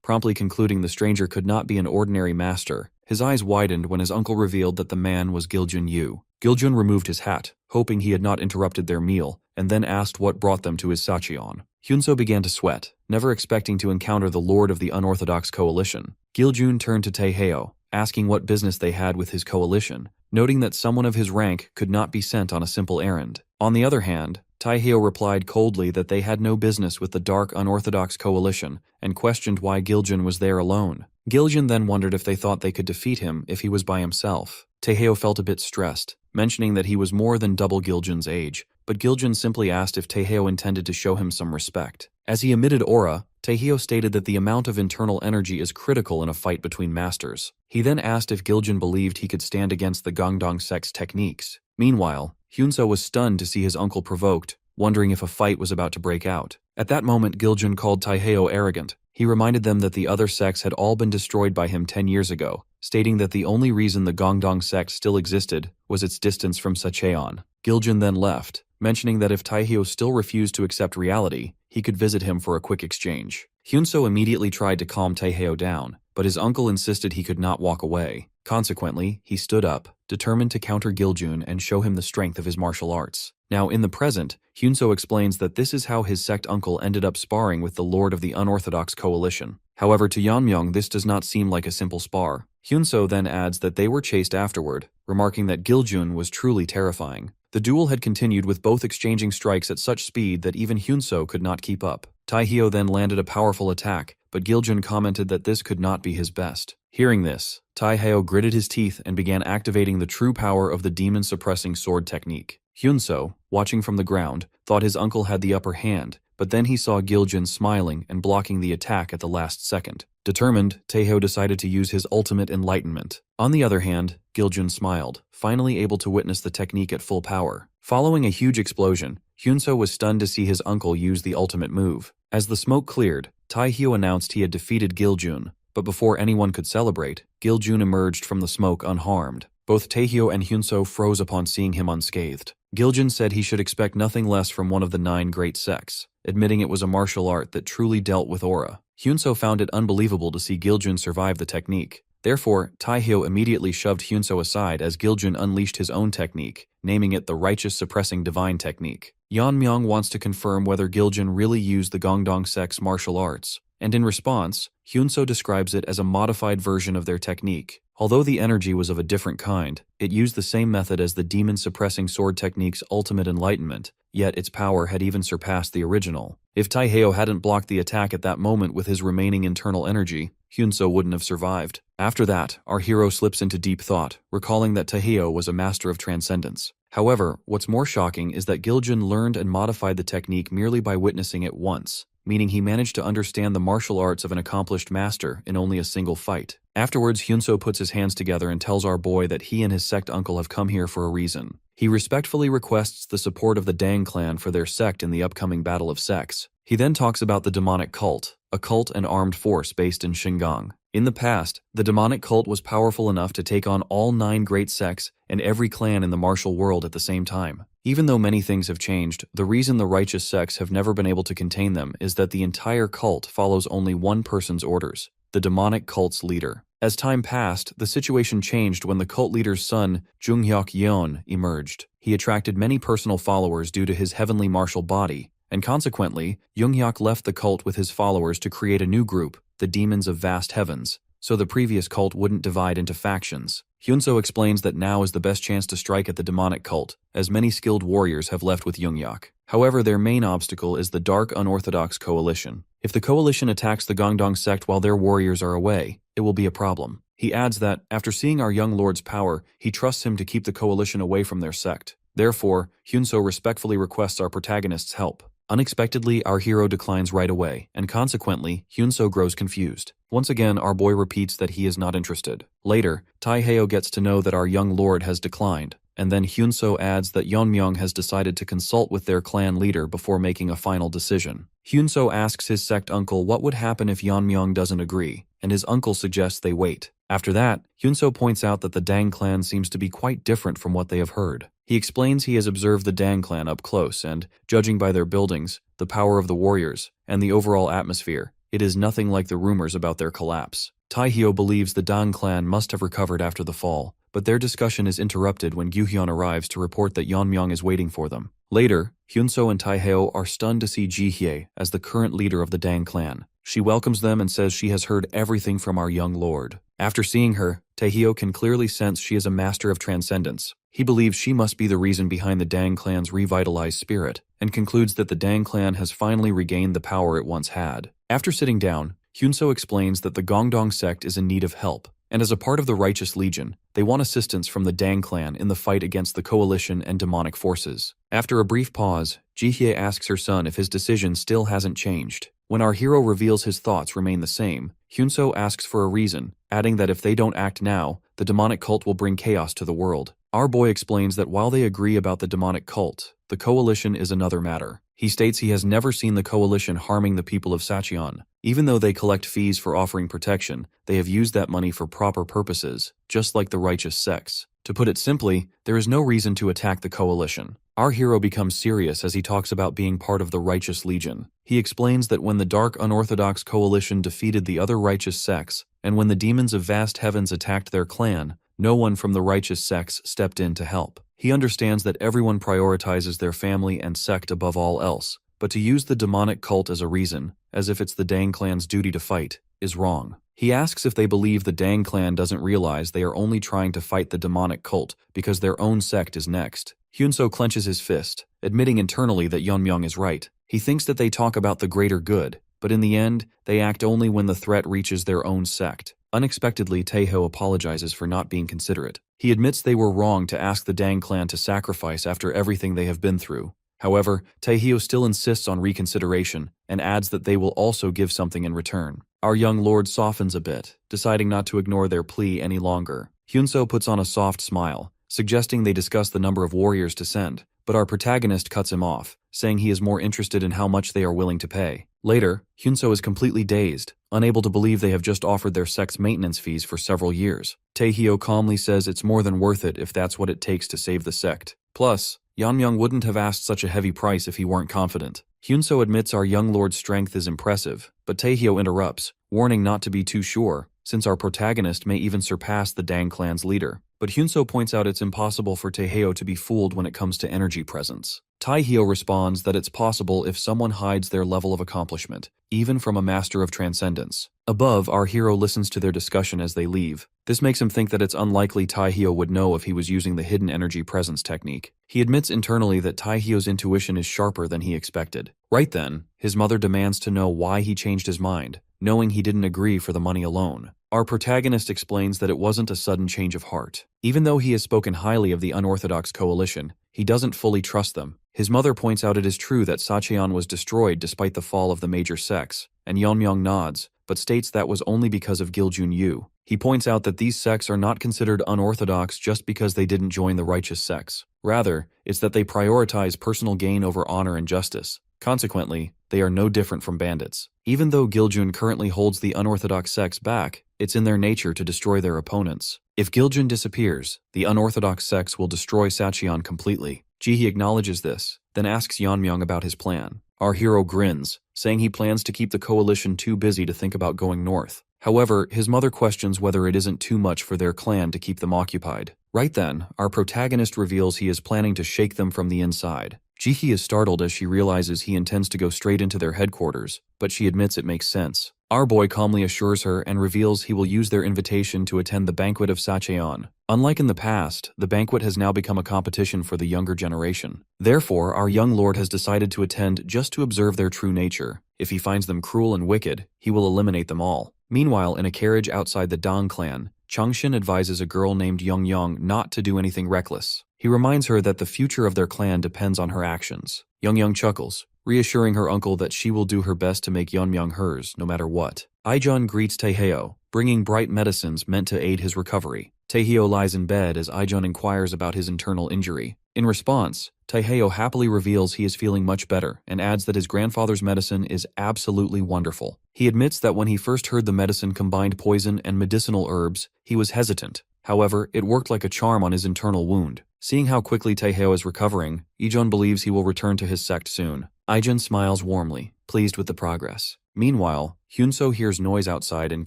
promptly concluding the stranger could not be an ordinary master. His eyes widened when his uncle revealed that the man was Giljun Yu. Giljun removed his hat, hoping he had not interrupted their meal, and then asked what brought them to his Sacheon. Hyunso began to sweat, never expecting to encounter the lord of the unorthodox coalition. Giljun turned to Taeheo, asking what business they had with his coalition, noting that someone of his rank could not be sent on a simple errand. On the other hand, Taeheo replied coldly that they had no business with the dark unorthodox coalition and questioned why Giljun was there alone. Giljun then wondered if they thought they could defeat him if he was by himself. Taeheo felt a bit stressed, mentioning that he was more than double Giljun's age, but Giljun simply asked if Taeheo intended to show him some respect. As he emitted aura, Taeheo stated that the amount of internal energy is critical in a fight between masters. He then asked if Giljun believed he could stand against the Gangdong sect's techniques. Meanwhile, Hyunso was stunned to see his uncle provoked, wondering if a fight was about to break out. At that moment, Giljun called Taeheo arrogant. He reminded them that the other sects had all been destroyed by him 10 years ago, stating that the only reason the Gangdong sect still existed was its distance from Sacheon. Giljun then left, mentioning that if Taeheo still refused to accept reality, he could visit him for a quick exchange. Hyunso immediately tried to calm Taeheo down, but his uncle insisted he could not walk away. Consequently, he stood up, determined to counter Giljun and show him the strength of his martial arts. Now, in the present, Hyunso explains that this is how his sect uncle ended up sparring with the lord of the unorthodox coalition. However, to Yeonmyeong, this does not seem like a simple spar. Hyunso then adds that they were chased afterward, remarking that Giljun was truly terrifying. The duel had continued with both exchanging strikes at such speed that even Hyunso could not keep up. Taeheo then landed a powerful attack, but Giljun commented that this could not be his best. Hearing this, Taeheo gritted his teeth and began activating the true power of the demon-suppressing sword technique. Hyunso, watching from the ground, thought his uncle had the upper hand, but then he saw Giljun smiling and blocking the attack at the last second. Determined, Taeheo decided to use his ultimate enlightenment. On the other hand, Giljun smiled, finally able to witness the technique at full power. Following a huge explosion, Hyunso was stunned to see his uncle use the ultimate move. As the smoke cleared, Taeheo announced he had defeated Giljun, but before anyone could celebrate, Giljun emerged from the smoke unharmed. Both Taehyo and Hyunso froze upon seeing him unscathed. Giljin said he should expect nothing less from one of the 9 great sects, admitting it was a martial art that truly dealt with aura. Hyunso found it unbelievable to see Giljin survive the technique. Therefore, Taehyo immediately shoved Hyunso aside as Giljin unleashed his own technique, naming it the Righteous Suppressing Divine Technique. Yeonmyung wants to confirm whether Giljin really used the Gongdong sect's martial arts, and in response, Hyunso describes it as a modified version of their technique. Although the energy was of a different kind, it used the same method as the demon-suppressing sword technique's ultimate enlightenment, yet its power had even surpassed the original. If Taehyo hadn't blocked the attack at that moment with his remaining internal energy, Hyunso wouldn't have survived. After that, our hero slips into deep thought, recalling that Taehyo was a master of transcendence. However, what's more shocking is that Giljin learned and modified the technique merely by witnessing it once, meaning he managed to understand the martial arts of an accomplished master in only a single fight. Afterwards, Hyunso puts his hands together and tells our boy that he and his sect uncle have come here for a reason. He respectfully requests the support of the Dang clan for their sect in the upcoming Battle of Sects. He then talks about the demonic cult, a cult and armed force based in Shingang. In the past, the demonic cult was powerful enough to take on all 9 great sects and every clan in the martial world at the same time. Even though many things have changed, the reason the righteous sects have never been able to contain them is that the entire cult follows only one person's orders, the demonic cult's leader. As time passed, the situation changed when the cult leader's son, Junghyuk Yeon, emerged. He attracted many personal followers due to his heavenly martial body, and consequently, Junghyuk left the cult with his followers to create a new group, the Demons of Vast Heavens, so the previous cult wouldn't divide into factions. Hyunso explains that now is the best chance to strike at the demonic cult, as many skilled warriors have left with Junghyuk. However, their main obstacle is the Dark Unorthodox Coalition. If the coalition attacks the Gongdong sect while their warriors are away, it will be a problem. He adds that, after seeing our young lord's power, he trusts him to keep the coalition away from their sect. Therefore, Hyunso respectfully requests our protagonist's help. Unexpectedly, our hero declines right away, and consequently, Hyunso grows confused. Once again, our boy repeats that he is not interested. Later, Taehyo gets to know that our young lord has declined, and then Hyunso adds that Yeonmyung has decided to consult with their clan leader before making a final decision. Hyunso asks his sect uncle what would happen if Yeonmyung doesn't agree, and his uncle suggests they wait. After that, Hyunso points out that the Dang clan seems to be quite different from what they have heard. He explains he has observed the Dang clan up close and, judging by their buildings, the power of the warriors, and the overall atmosphere, it is nothing like the rumors about their collapse. Taehyo believes the Dang clan must have recovered after the fall, but their discussion is interrupted when Gyuhyun arrives to report that Yeonmyung is waiting for them. Later, Hyunso and Taehyo are stunned to see Jihye as the current leader of the Dang clan. She welcomes them and says she has heard everything from our young lord. After seeing her, Taehyo can clearly sense she is a master of transcendence. He believes she must be the reason behind the Dang clan's revitalized spirit, and concludes that the Dang clan has finally regained the power it once had. After sitting down, Hyunso explains that the Gongdong sect is in need of help, and as a part of the Righteous Legion, they want assistance from the Dang clan in the fight against the coalition and demonic forces. After a brief pause, Jihye asks her son if his decision still hasn't changed. When our hero reveals his thoughts remain the same, Hyunso asks for a reason, adding that if they don't act now, the demonic cult will bring chaos to the world. Our boy explains that while they agree about the demonic cult, the coalition is another matter. He states he has never seen the coalition harming the people of Sacheon. Even though they collect fees for offering protection, they have used that money for proper purposes, just like the righteous sects. To put it simply, there is no reason to attack the coalition. Our hero becomes serious as he talks about being part of the Righteous Legion. He explains that when the Dark Unorthodox Coalition defeated the other righteous sects, and when the Demons of Vast Heavens attacked their clan, no one from the righteous sects stepped in to help. He understands that everyone prioritizes their family and sect above all else, but to use the demonic cult as a reason, as if it's the Dang clan's duty to fight, is wrong. He asks if they believe the Dang clan doesn't realize they are only trying to fight the demonic cult because their own sect is next. Hyunso clenches his fist, admitting internally that Yeonmyung is right. He thinks that they talk about the greater good, but in the end, they act only when the threat reaches their own sect. Unexpectedly, Taehyo apologizes for not being considerate. He admits they were wrong to ask the Dang clan to sacrifice after everything they have been through. However, Taehyo still insists on reconsideration and adds that they will also give something in return. Our young lord softens a bit, deciding not to ignore their plea any longer. Hyunso puts on a soft smile, suggesting they discuss the number of warriors to send, but our protagonist cuts him off, saying he is more interested in how much they are willing to pay. Later, Hyunso is completely dazed, unable to believe they have just offered their sex maintenance fees for several years. Taehyo calmly says it's more than worth it if that's what it takes to save the sect. Plus, Yeonmyoung wouldn't have asked such a heavy price if he weren't confident. Hyunso admits our young lord's strength is impressive, but Taehyo interrupts, warning not to be too sure, since our protagonist may even surpass the Dang clan's leader. But Hyunso points out it's impossible for Taehyo to be fooled when it comes to energy presence. Taehyo responds that it's possible if someone hides their level of accomplishment, even from a master of transcendence. Above, our hero listens to their discussion as they leave. This makes him think that it's unlikely Taehyo would know if he was using the hidden energy presence technique. He admits internally that Taehyo's intuition is sharper than he expected. Right then, his mother demands to know why he changed his mind, knowing he didn't agree for the money alone. Our protagonist explains that it wasn't a sudden change of heart. Even though he has spoken highly of the unorthodox coalition, he doesn't fully trust them. His mother points out it is true that Sacheon was destroyed despite the fall of the major sects, and Yeonmyoung nods, but states that was only because of Giljun-yu. He points out that these sects are not considered unorthodox just because they didn't join the righteous sects. Rather, it's that they prioritize personal gain over honor and justice. Consequently, they are no different from bandits. Even though Giljun currently holds the unorthodox sects back, it's in their nature to destroy their opponents. If Giljun disappears, the unorthodox sects will destroy Sacheon completely. Jihee acknowledges this, then asks Yeonmyoung about his plan. Our hero grins, saying he plans to keep the coalition too busy to think about going north. However, his mother questions whether it isn't too much for their clan to keep them occupied. Right then, our protagonist reveals he is planning to shake them from the inside. Jihee is startled as she realizes he intends to go straight into their headquarters, but she admits it makes sense. Our boy calmly assures her and reveals he will use their invitation to attend the banquet of Sacheon. Unlike in the past, the banquet has now become a competition for the younger generation. Therefore, our young lord has decided to attend just to observe their true nature. If he finds them cruel and wicked, he will eliminate them all. Meanwhile, in a carriage outside the Dong clan, Changshin advises a girl named Yeonmyoung not to do anything reckless. He reminds her that the future of their clan depends on her actions. Yeonmyoung chuckles, reassuring her uncle that she will do her best to make Yeonmyoung hers, no matter what. Ijeon greets Taehyo, bringing bright medicines meant to aid his recovery. Taehyo lies in bed as Ijeon inquires about his internal injury. In response, Taehyo happily reveals he is feeling much better and adds that his grandfather's medicine is absolutely wonderful. He admits that when he first heard the medicine combined poison and medicinal herbs, he was hesitant. However, it worked like a charm on his internal wound. Seeing how quickly Taehyo is recovering, Ijeon believes he will return to his sect soon. Ijeon smiles warmly, pleased with the progress. Meanwhile, Hyunso hears noise outside and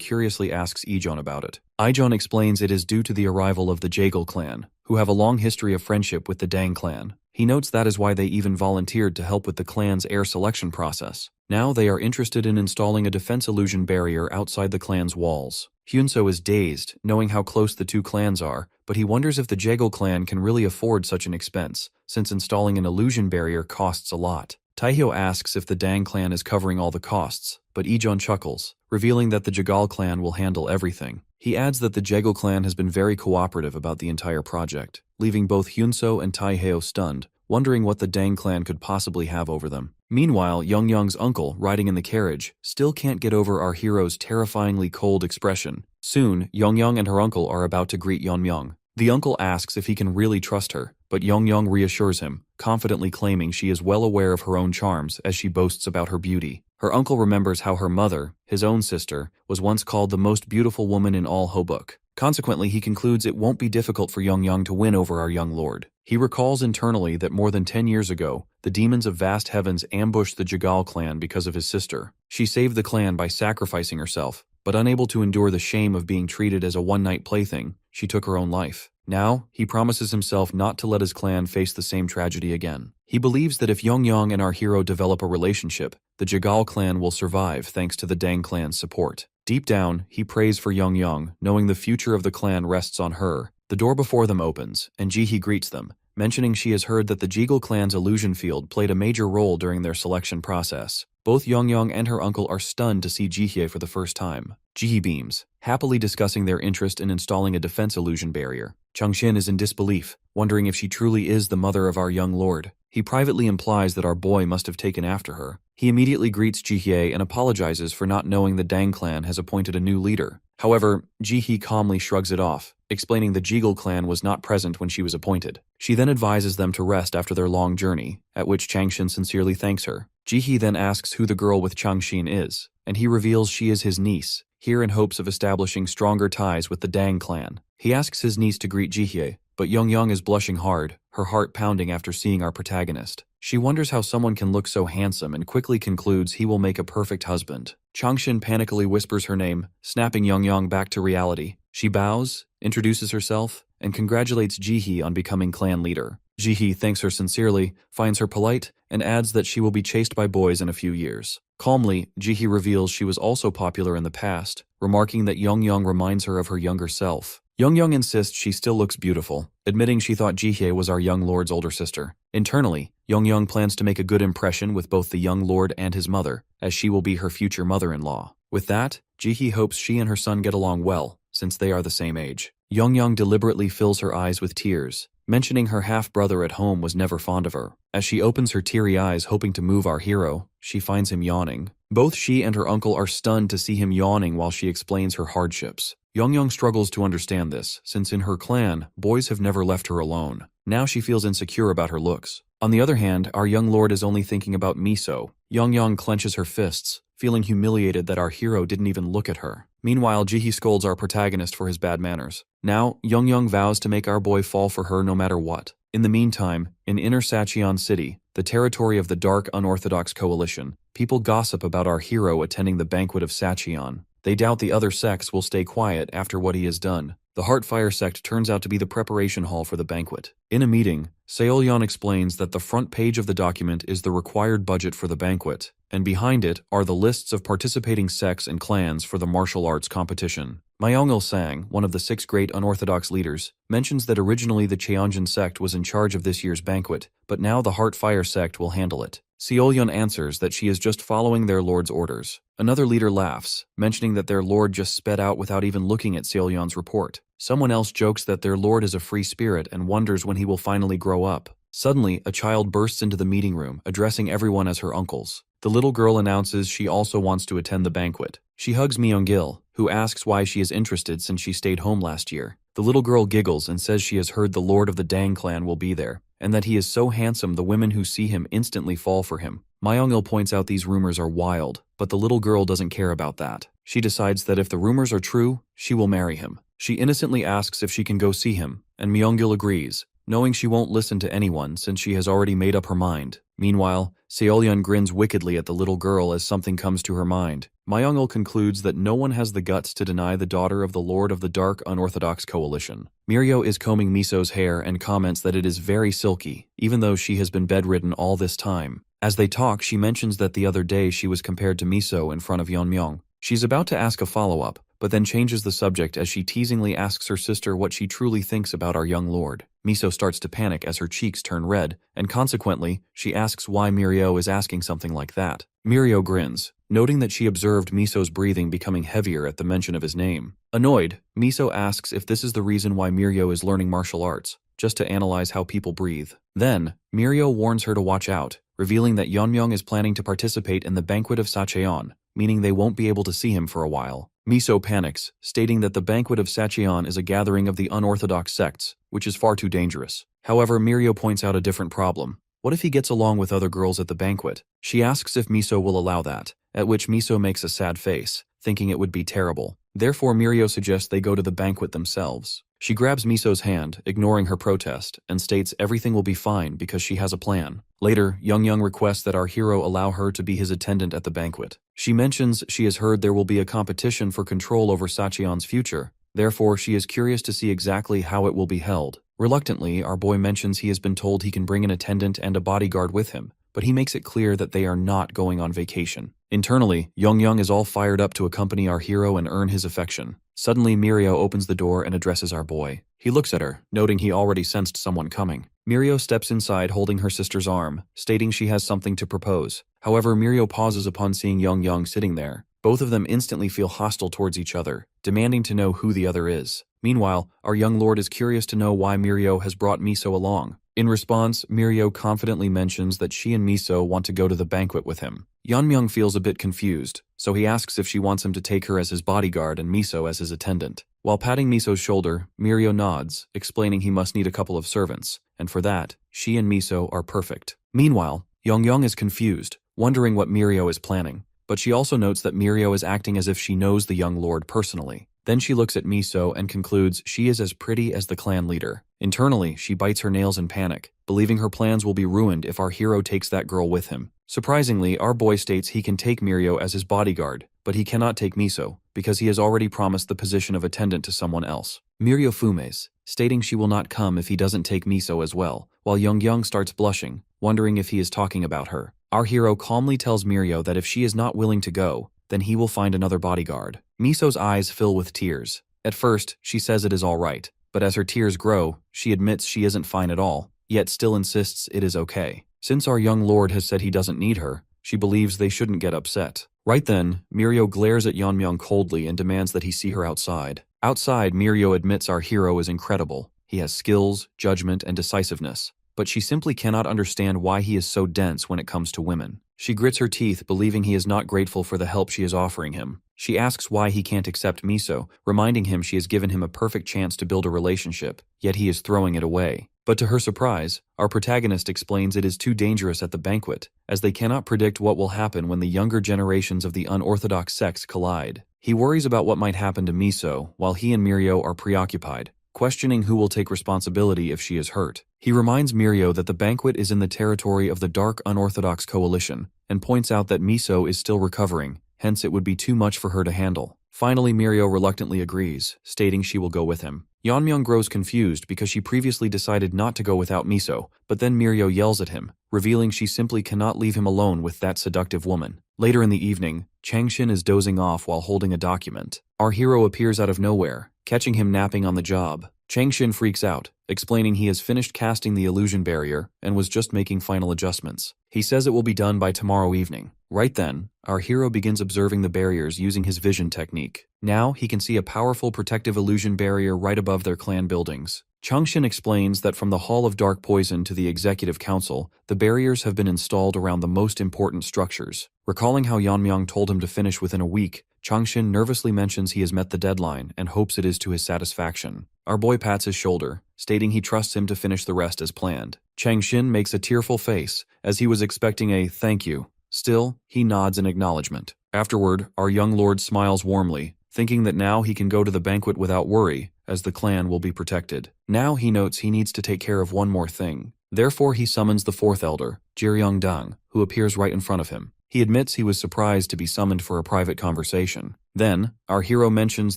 curiously asks Ijeon about it. Ijeon explains it is due to the arrival of the Jaegul clan, who have a long history of friendship with the Dang clan. He notes that is why they even volunteered to help with the clan's heir selection process. Now they are interested in installing a defense illusion barrier outside the clan's walls. Hyunso is dazed, knowing how close the two clans are, but he wonders if the Jaegul clan can really afford such an expense, since installing an illusion barrier costs a lot. Taehyo asks if the Dang clan is covering all the costs, but Ijeon chuckles, revealing that the Jagal clan will handle everything. He adds that the Jaegul clan has been very cooperative about the entire project, leaving both Hyunso and Taehyo stunned, wondering what the Dang clan could possibly have over them. Meanwhile, Yeonmyoung's uncle, riding in the carriage, still can't get over our hero's terrifyingly cold expression. Soon, Yeonmyoung and her uncle are about to greet Yeonmyoung. The uncle asks if he can really trust her, but Yeonmyoung reassures him, confidently claiming she is well aware of her own charms as she boasts about her beauty. Her uncle remembers how her mother, his own sister, was once called the most beautiful woman in all Hobuk. Consequently, he concludes it won't be difficult for Yeonmyoung to win over our young lord. He recalls internally that more than 10 years ago, the demons of vast heavens ambushed the Jagal clan because of his sister. She saved the clan by sacrificing herself, but unable to endure the shame of being treated as a one-night plaything, she took her own life. Now, he promises himself not to let his clan face the same tragedy again. He believes that if Yeonmyoung and our hero develop a relationship, the Jagal clan will survive thanks to the Dang clan's support. Deep down, he prays for Yeonmyoung, knowing the future of the clan rests on her. The door before them opens, and Jihee greets them, mentioning she has heard that the Jaegul clan's illusion field played a major role during their selection process. Both Yeonmyoung and her uncle are stunned to see Jihye for the first time. Jihee beams, happily discussing their interest in installing a defense illusion barrier. Changshin is in disbelief, wondering if she truly is the mother of our young lord. He privately implies that our boy must have taken after her. He immediately greets Jihye and apologizes for not knowing the Dang clan has appointed a new leader. However, Jihye calmly shrugs it off, explaining the Jeagle clan was not present when she was appointed. She then advises them to rest after their long journey, at which Changshin sincerely thanks her. Jihye then asks who the girl with Changshin is, and he reveals she is his niece, here in hopes of establishing stronger ties with the Dang clan. He asks his niece to greet Jihye, but Young is blushing hard, her heart pounding after seeing our protagonist. She wonders how someone can look so handsome and quickly concludes he will make a perfect husband. Changshin panically whispers her name, snapping Young back to reality. She bows, introduces herself, and congratulates Jihye on becoming clan leader. Jihye thanks her sincerely, finds her polite, and adds that she will be chased by boys in a few years. Calmly, Jihye reveals she was also popular in the past, remarking that Young reminds her of her younger self. Young insists she still looks beautiful, admitting she thought Jihye was our young lord's older sister. Internally, Young plans to make a good impression with both the young lord and his mother, as she will be her future mother-in-law. With that, Jihye hopes she and her son get along well, since they are the same age. Young deliberately fills her eyes with tears, mentioning her half-brother at home was never fond of her. As she opens her teary eyes hoping to move our hero, she finds him yawning. Both she and her uncle are stunned to see him yawning while she explains her hardships. Young struggles to understand this, since in her clan, boys have never left her alone. Now she feels insecure about her looks. On the other hand, our young lord is only thinking about Miso. Young clenches her fists, feeling humiliated that our hero didn't even look at her. Meanwhile, Jihye scolds our protagonist for his bad manners. Now, Young vows to make our boy fall for her no matter what. In the meantime, in Inner Sacheon City, the territory of the Dark Unorthodox Coalition, people gossip about our hero attending the banquet of Sacheon. They doubt the other sects will stay quiet after what he has done. The Heartfire sect turns out to be the preparation hall for the banquet. In a meeting, Seolyeon explains that the front page of the document is the required budget for the banquet, and behind it are the lists of participating sects and clans for the martial arts competition. Myung-il Sang, one of the 6 great unorthodox leaders, mentions that originally the Cheonjin sect was in charge of this year's banquet, but now the Heartfire sect will handle it. Seolyeon answers that she is just following their lord's orders. Another leader laughs, mentioning that their lord just sped out without even looking at Seolyeon's report. Someone else jokes that their lord is a free spirit and wonders when he will finally grow up. Suddenly, a child bursts into the meeting room, addressing everyone as her uncles. The little girl announces she also wants to attend the banquet. She hugs Myung-il, who asks why she is interested since she stayed home last year. The little girl giggles and says she has heard the lord of the Dang clan will be there, and that he is so handsome the women who see him instantly fall for him. Myung-il points out these rumors are wild, but the little girl doesn't care about that. She decides that if the rumors are true, she will marry him. She innocently asks if she can go see him, and Myung-il agrees, knowing she won't listen to anyone since she has already made up her mind. Meanwhile, Seolyeon grins wickedly at the little girl as something comes to her mind. Myung-il concludes that no one has the guts to deny the daughter of the Lord of the Dark Unorthodox Coalition. Mirio is combing Miso's hair and comments that it is very silky, even though she has been bedridden all this time. As they talk, she mentions that the other day she was compared to Miso in front of Yeonmyeong. She's about to ask a follow-up, but then changes the subject as she teasingly asks her sister what she truly thinks about our young lord. Miso starts to panic as her cheeks turn red, and consequently, she asks why Mirio is asking something like that. Mirio grins, noting that she observed Miso's breathing becoming heavier at the mention of his name. Annoyed, Miso asks if this is the reason why Mirio is learning martial arts, just to analyze how people breathe. Then, Mirio warns her to watch out, revealing that Yeonmyeong is planning to participate in the banquet of Sacheon, meaning they won't be able to see him for a while. Miso panics, stating that the banquet of Sacheon is a gathering of the unorthodox sects, which is far too dangerous. However, Mirio points out a different problem. What if he gets along with other girls at the banquet? She asks if Miso will allow that, at which Miso makes a sad face, thinking it would be terrible. Therefore, Mirio suggests they go to the banquet themselves. She grabs Miso's hand, ignoring her protest, and states everything will be fine because she has a plan. Later, Young requests that our hero allow her to be his attendant at the banquet. She mentions she has heard there will be a competition for control over Sacheon's future. Therefore, she is curious to see exactly how it will be held. Reluctantly, our boy mentions he has been told he can bring an attendant and a bodyguard with him, but he makes it clear that they are not going on vacation. Internally, Young is all fired up to accompany our hero and earn his affection. Suddenly, Mirio opens the door and addresses our boy. He looks at her, noting he already sensed someone coming. Mirio steps inside holding her sister's arm, stating she has something to propose. However, Mirio pauses upon seeing Young sitting there. Both of them instantly feel hostile towards each other, demanding to know who the other is. Meanwhile, our young lord is curious to know why Mirio has brought Miso along. In response, Mirio confidently mentions that she and Miso want to go to the banquet with him. Yeonmyoung feels a bit confused, so he asks if she wants him to take her as his bodyguard and Miso as his attendant. While patting Miso's shoulder, Mirio nods, explaining he must need a couple of servants, and for that, she and Miso are perfect. Meanwhile, Yeonmyoung is confused, wondering what Mirio is planning, but she also notes that Mirio is acting as if she knows the young lord personally. Then she looks at Miso and concludes she is as pretty as the clan leader. Internally, she bites her nails in panic, believing her plans will be ruined if our hero takes that girl with him. Surprisingly, our boy states he can take Mirio as his bodyguard, but he cannot take Miso, because he has already promised the position of attendant to someone else. Mirio fumes, stating she will not come if he doesn't take Miso as well, while Yeonmyoung starts blushing, wondering if he is talking about her. Our hero calmly tells Mirio that if she is not willing to go, then he will find another bodyguard. Miso's eyes fill with tears. At first, she says it is all right, but as her tears grow, she admits she isn't fine at all, yet still insists it is okay. Since our young lord has said he doesn't need her, she believes they shouldn't get upset. Right then, Mirio glares at Yeonmyoung coldly and demands that he see her outside. Outside, Mirio admits our hero is incredible. He has skills, judgment, and decisiveness, but she simply cannot understand why he is so dense when it comes to women. She grits her teeth, believing he is not grateful for the help she is offering him. She asks why he can't accept Miso, reminding him she has given him a perfect chance to build a relationship, yet he is throwing it away. But to her surprise, our protagonist explains it is too dangerous at the banquet, as they cannot predict what will happen when the younger generations of the unorthodox sects collide. He worries about what might happen to Miso, while he and Mirio are preoccupied, questioning who will take responsibility if she is hurt. He reminds Mirio that the banquet is in the territory of the Dark Unorthodox Coalition, and points out that Miso is still recovering, hence it would be too much for her to handle. Finally, Mirio reluctantly agrees, stating she will go with him. Yeonmyoung grows confused because she previously decided not to go without Miso, but then Mirio yells at him, revealing she simply cannot leave him alone with that seductive woman. Later in the evening, Changshin is dozing off while holding a document. Our hero appears out of nowhere, catching him napping on the job. Changshin freaks out, explaining he has finished casting the illusion barrier and was just making final adjustments. He says it will be done by tomorrow evening. Right then, our hero begins observing the barriers using his vision technique. Now he can see a powerful protective illusion barrier right above their clan buildings. Changshin explains that from the Hall of Dark Poison to the Executive Council, the barriers have been installed around the most important structures. Recalling how Yeonmyoung told him to finish within a week, Changshin nervously mentions he has met the deadline and hopes it is to his satisfaction. Our boy pats his shoulder, stating he trusts him to finish the rest as planned. Changshin makes a tearful face, as he was expecting a thank you. Still, he nods in acknowledgement. Afterward, our young lord smiles warmly, thinking that now he can go to the banquet without worry, as the clan will be protected. Now he notes he needs to take care of one more thing. Therefore he summons the fourth elder, Jiryong-dang, who appears right in front of him. He admits he was surprised to be summoned for a private conversation. Then, our hero mentions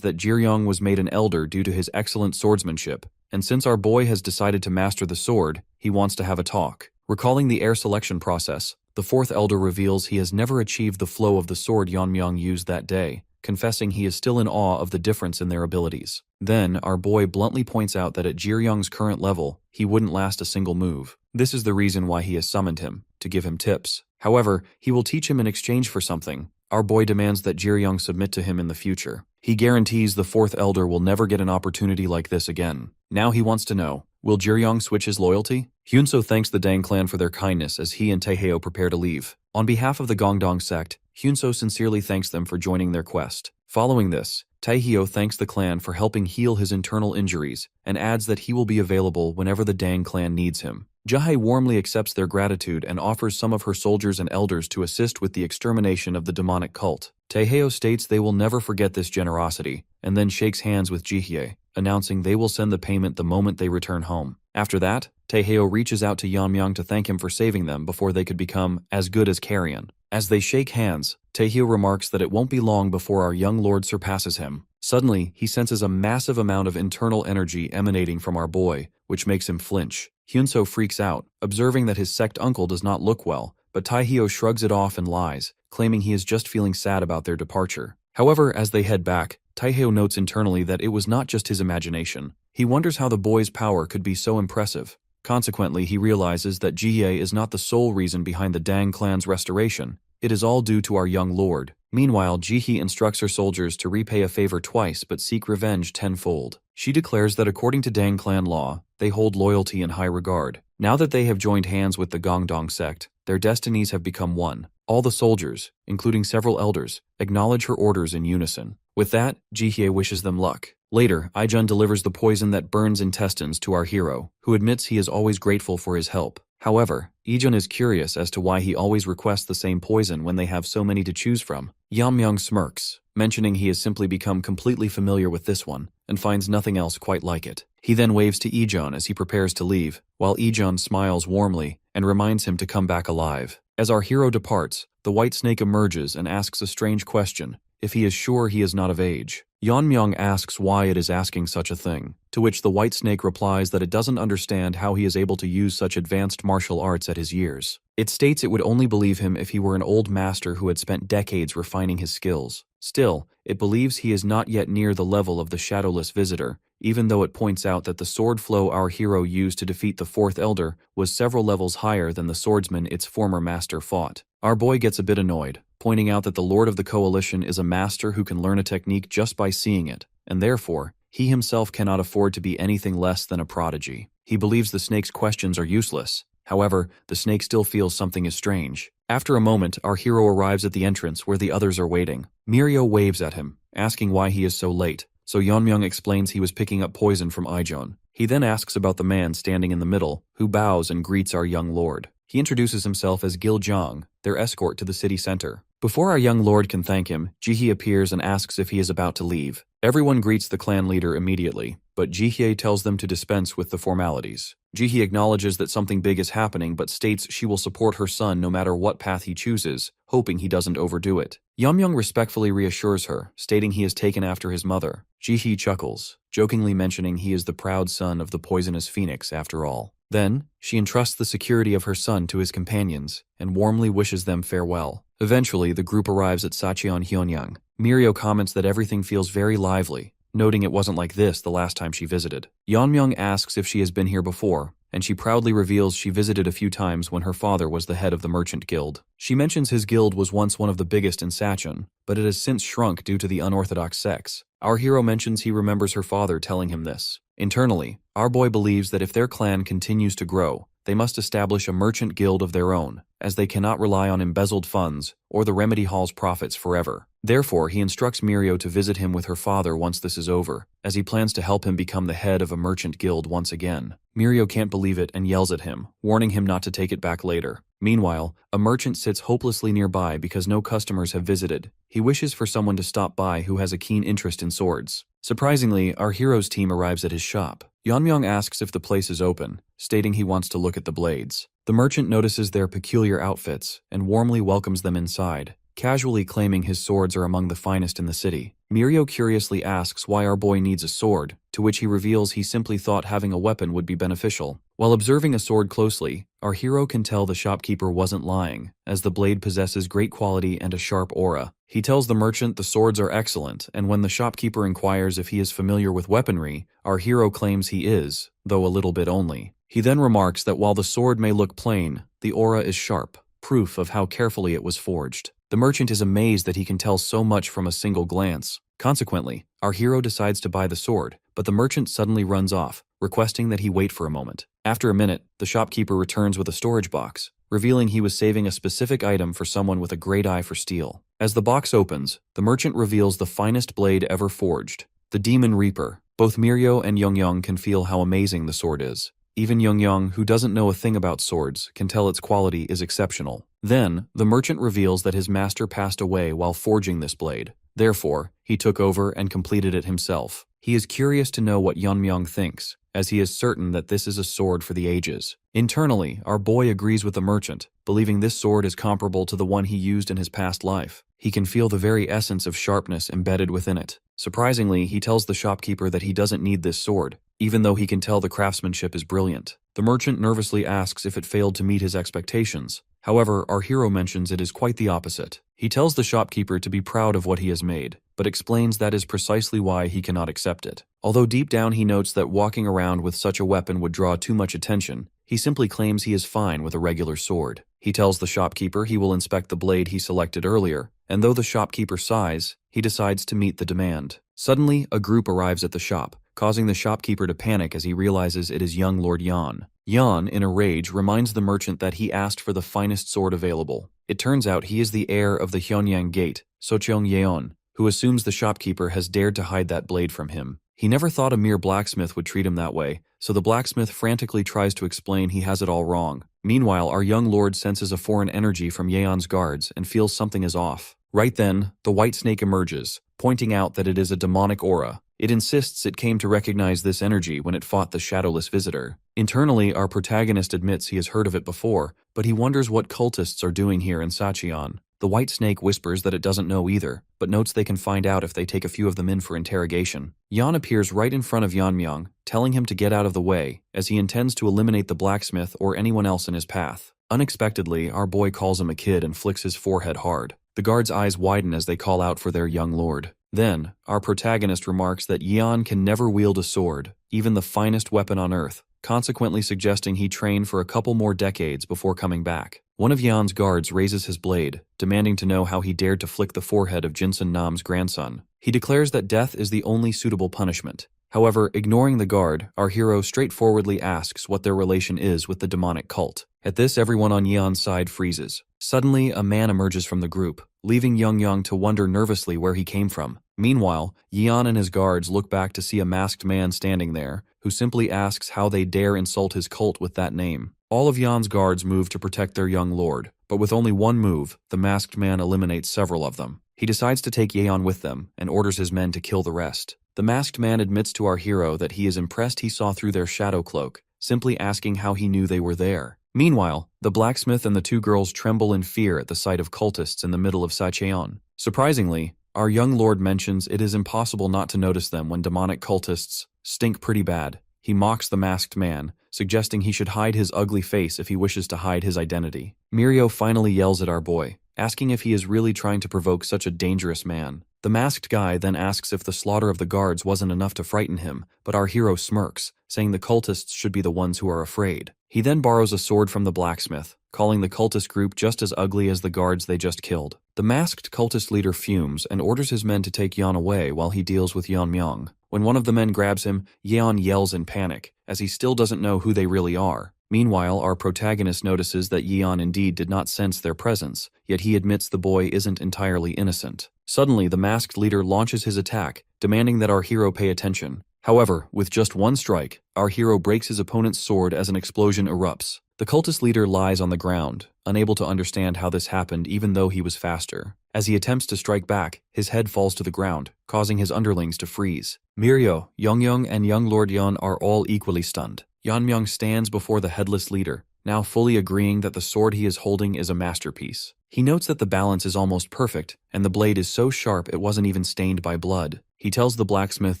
that Jiryong was made an elder due to his excellent swordsmanship, and since our boy has decided to master the sword, he wants to have a talk. Recalling the heir selection process, the fourth elder reveals he has never achieved the flow of the sword Yeonmyoung used that day, confessing he is still in awe of the difference in their abilities. Then, our boy bluntly points out that at Jiryong's current level, he wouldn't last a single move. This is the reason why he has summoned him, to give him tips. However, he will teach him in exchange for something. Our boy demands that Jiryong submit to him in the future. He guarantees the fourth elder will never get an opportunity like this again. Now he wants to know, will Jiryong switch his loyalty? Hyunso thanks the Dang clan for their kindness as he and Taehyo prepare to leave. On behalf of the Gongdong sect, Hyunso sincerely thanks them for joining their quest. Following this, Taehyo thanks the clan for helping heal his internal injuries and adds that he will be available whenever the Dang clan needs him. Jae warmly accepts their gratitude and offers some of her soldiers and elders to assist with the extermination of the demonic cult. Taehyo states they will never forget this generosity, and then shakes hands with Jihye, announcing they will send the payment the moment they return home. After that, Taehyo reaches out to Yeonmyoung to thank him for saving them before they could become as good as carrion. As they shake hands, Taehyo remarks that it won't be long before our young lord surpasses him. Suddenly, he senses a massive amount of internal energy emanating from our boy, which makes him flinch. Hyunso freaks out, observing that his sect uncle does not look well, but Taehyo shrugs it off and lies, claiming he is just feeling sad about their departure. However, as they head back, Taehyo notes internally that it was not just his imagination. He wonders how the boy's power could be so impressive. Consequently, he realizes that Jihye is not the sole reason behind the Dang clan's restoration. It is all due to our young lord. Meanwhile, Jihye instructs her soldiers to repay a favor twice but seek revenge tenfold. She declares that according to Dang clan law, they hold loyalty in high regard. Now that they have joined hands with the Gongdong sect, their destinies have become one. All the soldiers, including several elders, acknowledge her orders in unison. With that, Jihye wishes them luck. Later, Ijun delivers the poison that burns intestines to our hero, who admits he is always grateful for his help. However, Ijun is curious as to why he always requests the same poison when they have so many to choose from. Yamyang smirks, mentioning he has simply become completely familiar with this one, and finds nothing else quite like it. He then waves to Ijun as he prepares to leave, while Ijun smiles warmly and reminds him to come back alive. As our hero departs, the white snake emerges and asks a strange question, if he is sure he is not of age. Yeonmyung asks why it is asking such a thing, to which the white snake replies that it doesn't understand how he is able to use such advanced martial arts at his years. It states it would only believe him if he were an old master who had spent decades refining his skills. Still, it believes he is not yet near the level of the shadowless visitor, even though it points out that the sword flow our hero used to defeat the fourth elder was several levels higher than the swordsman its former master fought. Our boy gets a bit annoyed, pointing out that the Lord of the Coalition is a master who can learn a technique just by seeing it, and therefore, he himself cannot afford to be anything less than a prodigy. He believes the snake's questions are useless. However, the snake still feels something is strange. After a moment, our hero arrives at the entrance where the others are waiting. Mirio waves at him, asking why he is so late, so Yeonmyung explains he was picking up poison from Ijun. He then asks about the man standing in the middle, who bows and greets our young lord. He introduces himself as Gil Jiang, their escort to the city center. Before our young lord can thank him, Jihye appears and asks if he is about to leave. Everyone greets the clan leader immediately, but Jihye tells them to dispense with the formalities. Jihye acknowledges that something big is happening but states she will support her son no matter what path he chooses, hoping he doesn't overdo it. Yeonmyung respectfully reassures her, stating he is taken after his mother. Jihye chuckles, jokingly mentioning he is the proud son of the poisonous phoenix after all. Then, she entrusts the security of her son to his companions and warmly wishes them farewell. Eventually, the group arrives at Sacheon Hyonyang. Mirio comments that everything feels very lively, noting it wasn't like this the last time she visited. Yeonmyung asks if she has been here before, and she proudly reveals she visited a few times when her father was the head of the merchant guild. She mentions his guild was once one of the biggest in Sacheon, but it has since shrunk due to the unorthodox sects. Our hero mentions he remembers her father telling him this. Internally, our boy believes that if their clan continues to grow, they must establish a merchant guild of their own, as they cannot rely on embezzled funds or the remedy hall's profits forever. Therefore, he instructs Mirio to visit him with her father once this is over, as he plans to help him become the head of a merchant guild once again. Mirio can't believe it and yells at him, warning him not to take it back later. Meanwhile, a merchant sits hopelessly nearby because no customers have visited. He wishes for someone to stop by who has a keen interest in swords. Surprisingly, our hero's team arrives at his shop. Yeonmyung asks if the place is open, stating he wants to look at the blades. The merchant notices their peculiar outfits and warmly welcomes them inside, casually claiming his swords are among the finest in the city. Mirio curiously asks why our boy needs a sword, to which he reveals he simply thought having a weapon would be beneficial. While observing a sword closely, our hero can tell the shopkeeper wasn't lying, as the blade possesses great quality and a sharp aura. He tells the merchant the swords are excellent, and when the shopkeeper inquires if he is familiar with weaponry, our hero claims he is, though a little bit only. He then remarks that while the sword may look plain, the aura is sharp, proof of how carefully it was forged. The merchant is amazed that he can tell so much from a single glance. Consequently, our hero decides to buy the sword, but the merchant suddenly runs off, requesting that he wait for a moment. After a minute, the shopkeeper returns with a storage box, revealing he was saving a specific item for someone with a great eye for steel. As the box opens, the merchant reveals the finest blade ever forged, the Demon Reaper. Both Mirio and Yeonmyung can feel how amazing the sword is. Even Yeonmyung, who doesn't know a thing about swords, can tell its quality is exceptional. Then, the merchant reveals that his master passed away while forging this blade. Therefore, he took over and completed it himself. He is curious to know what Yeonmyung thinks, as he is certain that this is a sword for the ages. Internally, our boy agrees with the merchant, believing this sword is comparable to the one he used in his past life. He can feel the very essence of sharpness embedded within it. Surprisingly, he tells the shopkeeper that he doesn't need this sword, even though he can tell the craftsmanship is brilliant. The merchant nervously asks if it failed to meet his expectations. However, our hero mentions it is quite the opposite. He tells the shopkeeper to be proud of what he has made, but explains that is precisely why he cannot accept it. Although deep down he notes that walking around with such a weapon would draw too much attention, he simply claims he is fine with a regular sword. He tells the shopkeeper he will inspect the blade he selected earlier, and though the shopkeeper sighs, he decides to meet the demand. Suddenly, a group arrives at the shop, causing the shopkeeper to panic as he realizes it is young Lord Yan. Yan, in a rage, reminds the merchant that he asked for the finest sword available. It turns out he is the heir of the Hyonyang Gate, Socheong Yeon, who assumes the shopkeeper has dared to hide that blade from him. He never thought a mere blacksmith would treat him that way, so the blacksmith frantically tries to explain he has it all wrong. Meanwhile, our young lord senses a foreign energy from Yeon's guards and feels something is off. Right then, the white snake emerges, pointing out that it is a demonic aura. It insists it came to recognize this energy when it fought the shadowless visitor. Internally, our protagonist admits he has heard of it before, but he wonders what cultists are doing here in Sacheon. The white snake whispers that it doesn't know either, but notes they can find out if they take a few of them in for interrogation. Yan appears right in front of Yeonmyeong, telling him to get out of the way, as he intends to eliminate the blacksmith or anyone else in his path. Unexpectedly, our boy calls him a kid and flicks his forehead hard. The guards' eyes widen as they call out for their young lord. Then, our protagonist remarks that Yeon can never wield a sword, even the finest weapon on earth, consequently suggesting he train for a couple more decades before coming back. One of Yeon's guards raises his blade, demanding to know how he dared to flick the forehead of Jinsun Nam's grandson. He declares that death is the only suitable punishment. However, ignoring the guard, our hero straightforwardly asks what their relation is with the demonic cult. At this, everyone on Yeon's side freezes. Suddenly, a man emerges from the group, leaving Yeonmyeong to wonder nervously where he came from. Meanwhile, Yeon and his guards look back to see a masked man standing there, who simply asks how they dare insult his cult with that name. All of Yeon's guards move to protect their young lord, but with only one move, the masked man eliminates several of them. He decides to take Yeon with them, and orders his men to kill the rest. The masked man admits to our hero that he is impressed he saw through their shadow cloak, simply asking how he knew they were there. Meanwhile, the blacksmith and the two girls tremble in fear at the sight of cultists in the middle of Sacheon. Surprisingly, our young lord mentions it is impossible not to notice them when demonic cultists stink pretty bad. He mocks the masked man, suggesting he should hide his ugly face if he wishes to hide his identity. Mirio finally yells at our boy, asking if he is really trying to provoke such a dangerous man. The masked guy then asks if the slaughter of the guards wasn't enough to frighten him, but our hero smirks, saying the cultists should be the ones who are afraid. He then borrows a sword from the blacksmith, calling the cultist group just as ugly as the guards they just killed. The masked cultist leader fumes and orders his men to take Yeon away while he deals with Yeonmyeong. When one of the men grabs him, Yeon yells in panic, as he still doesn't know who they really are. Meanwhile, our protagonist notices that Yeon indeed did not sense their presence, yet he admits the boy isn't entirely innocent. Suddenly, the masked leader launches his attack, demanding that our hero pay attention. However, with just one strike, our hero breaks his opponent's sword as an explosion erupts. The cultist leader lies on the ground, unable to understand how this happened even though he was faster. As he attempts to strike back, his head falls to the ground, causing his underlings to freeze. Mirio, Yeonmyeong, and young Lord Yeon are all equally stunned. Yeonmyeong stands before the headless leader, now fully agreeing that the sword he is holding is a masterpiece. He notes that the balance is almost perfect, and the blade is so sharp it wasn't even stained by blood. He tells the blacksmith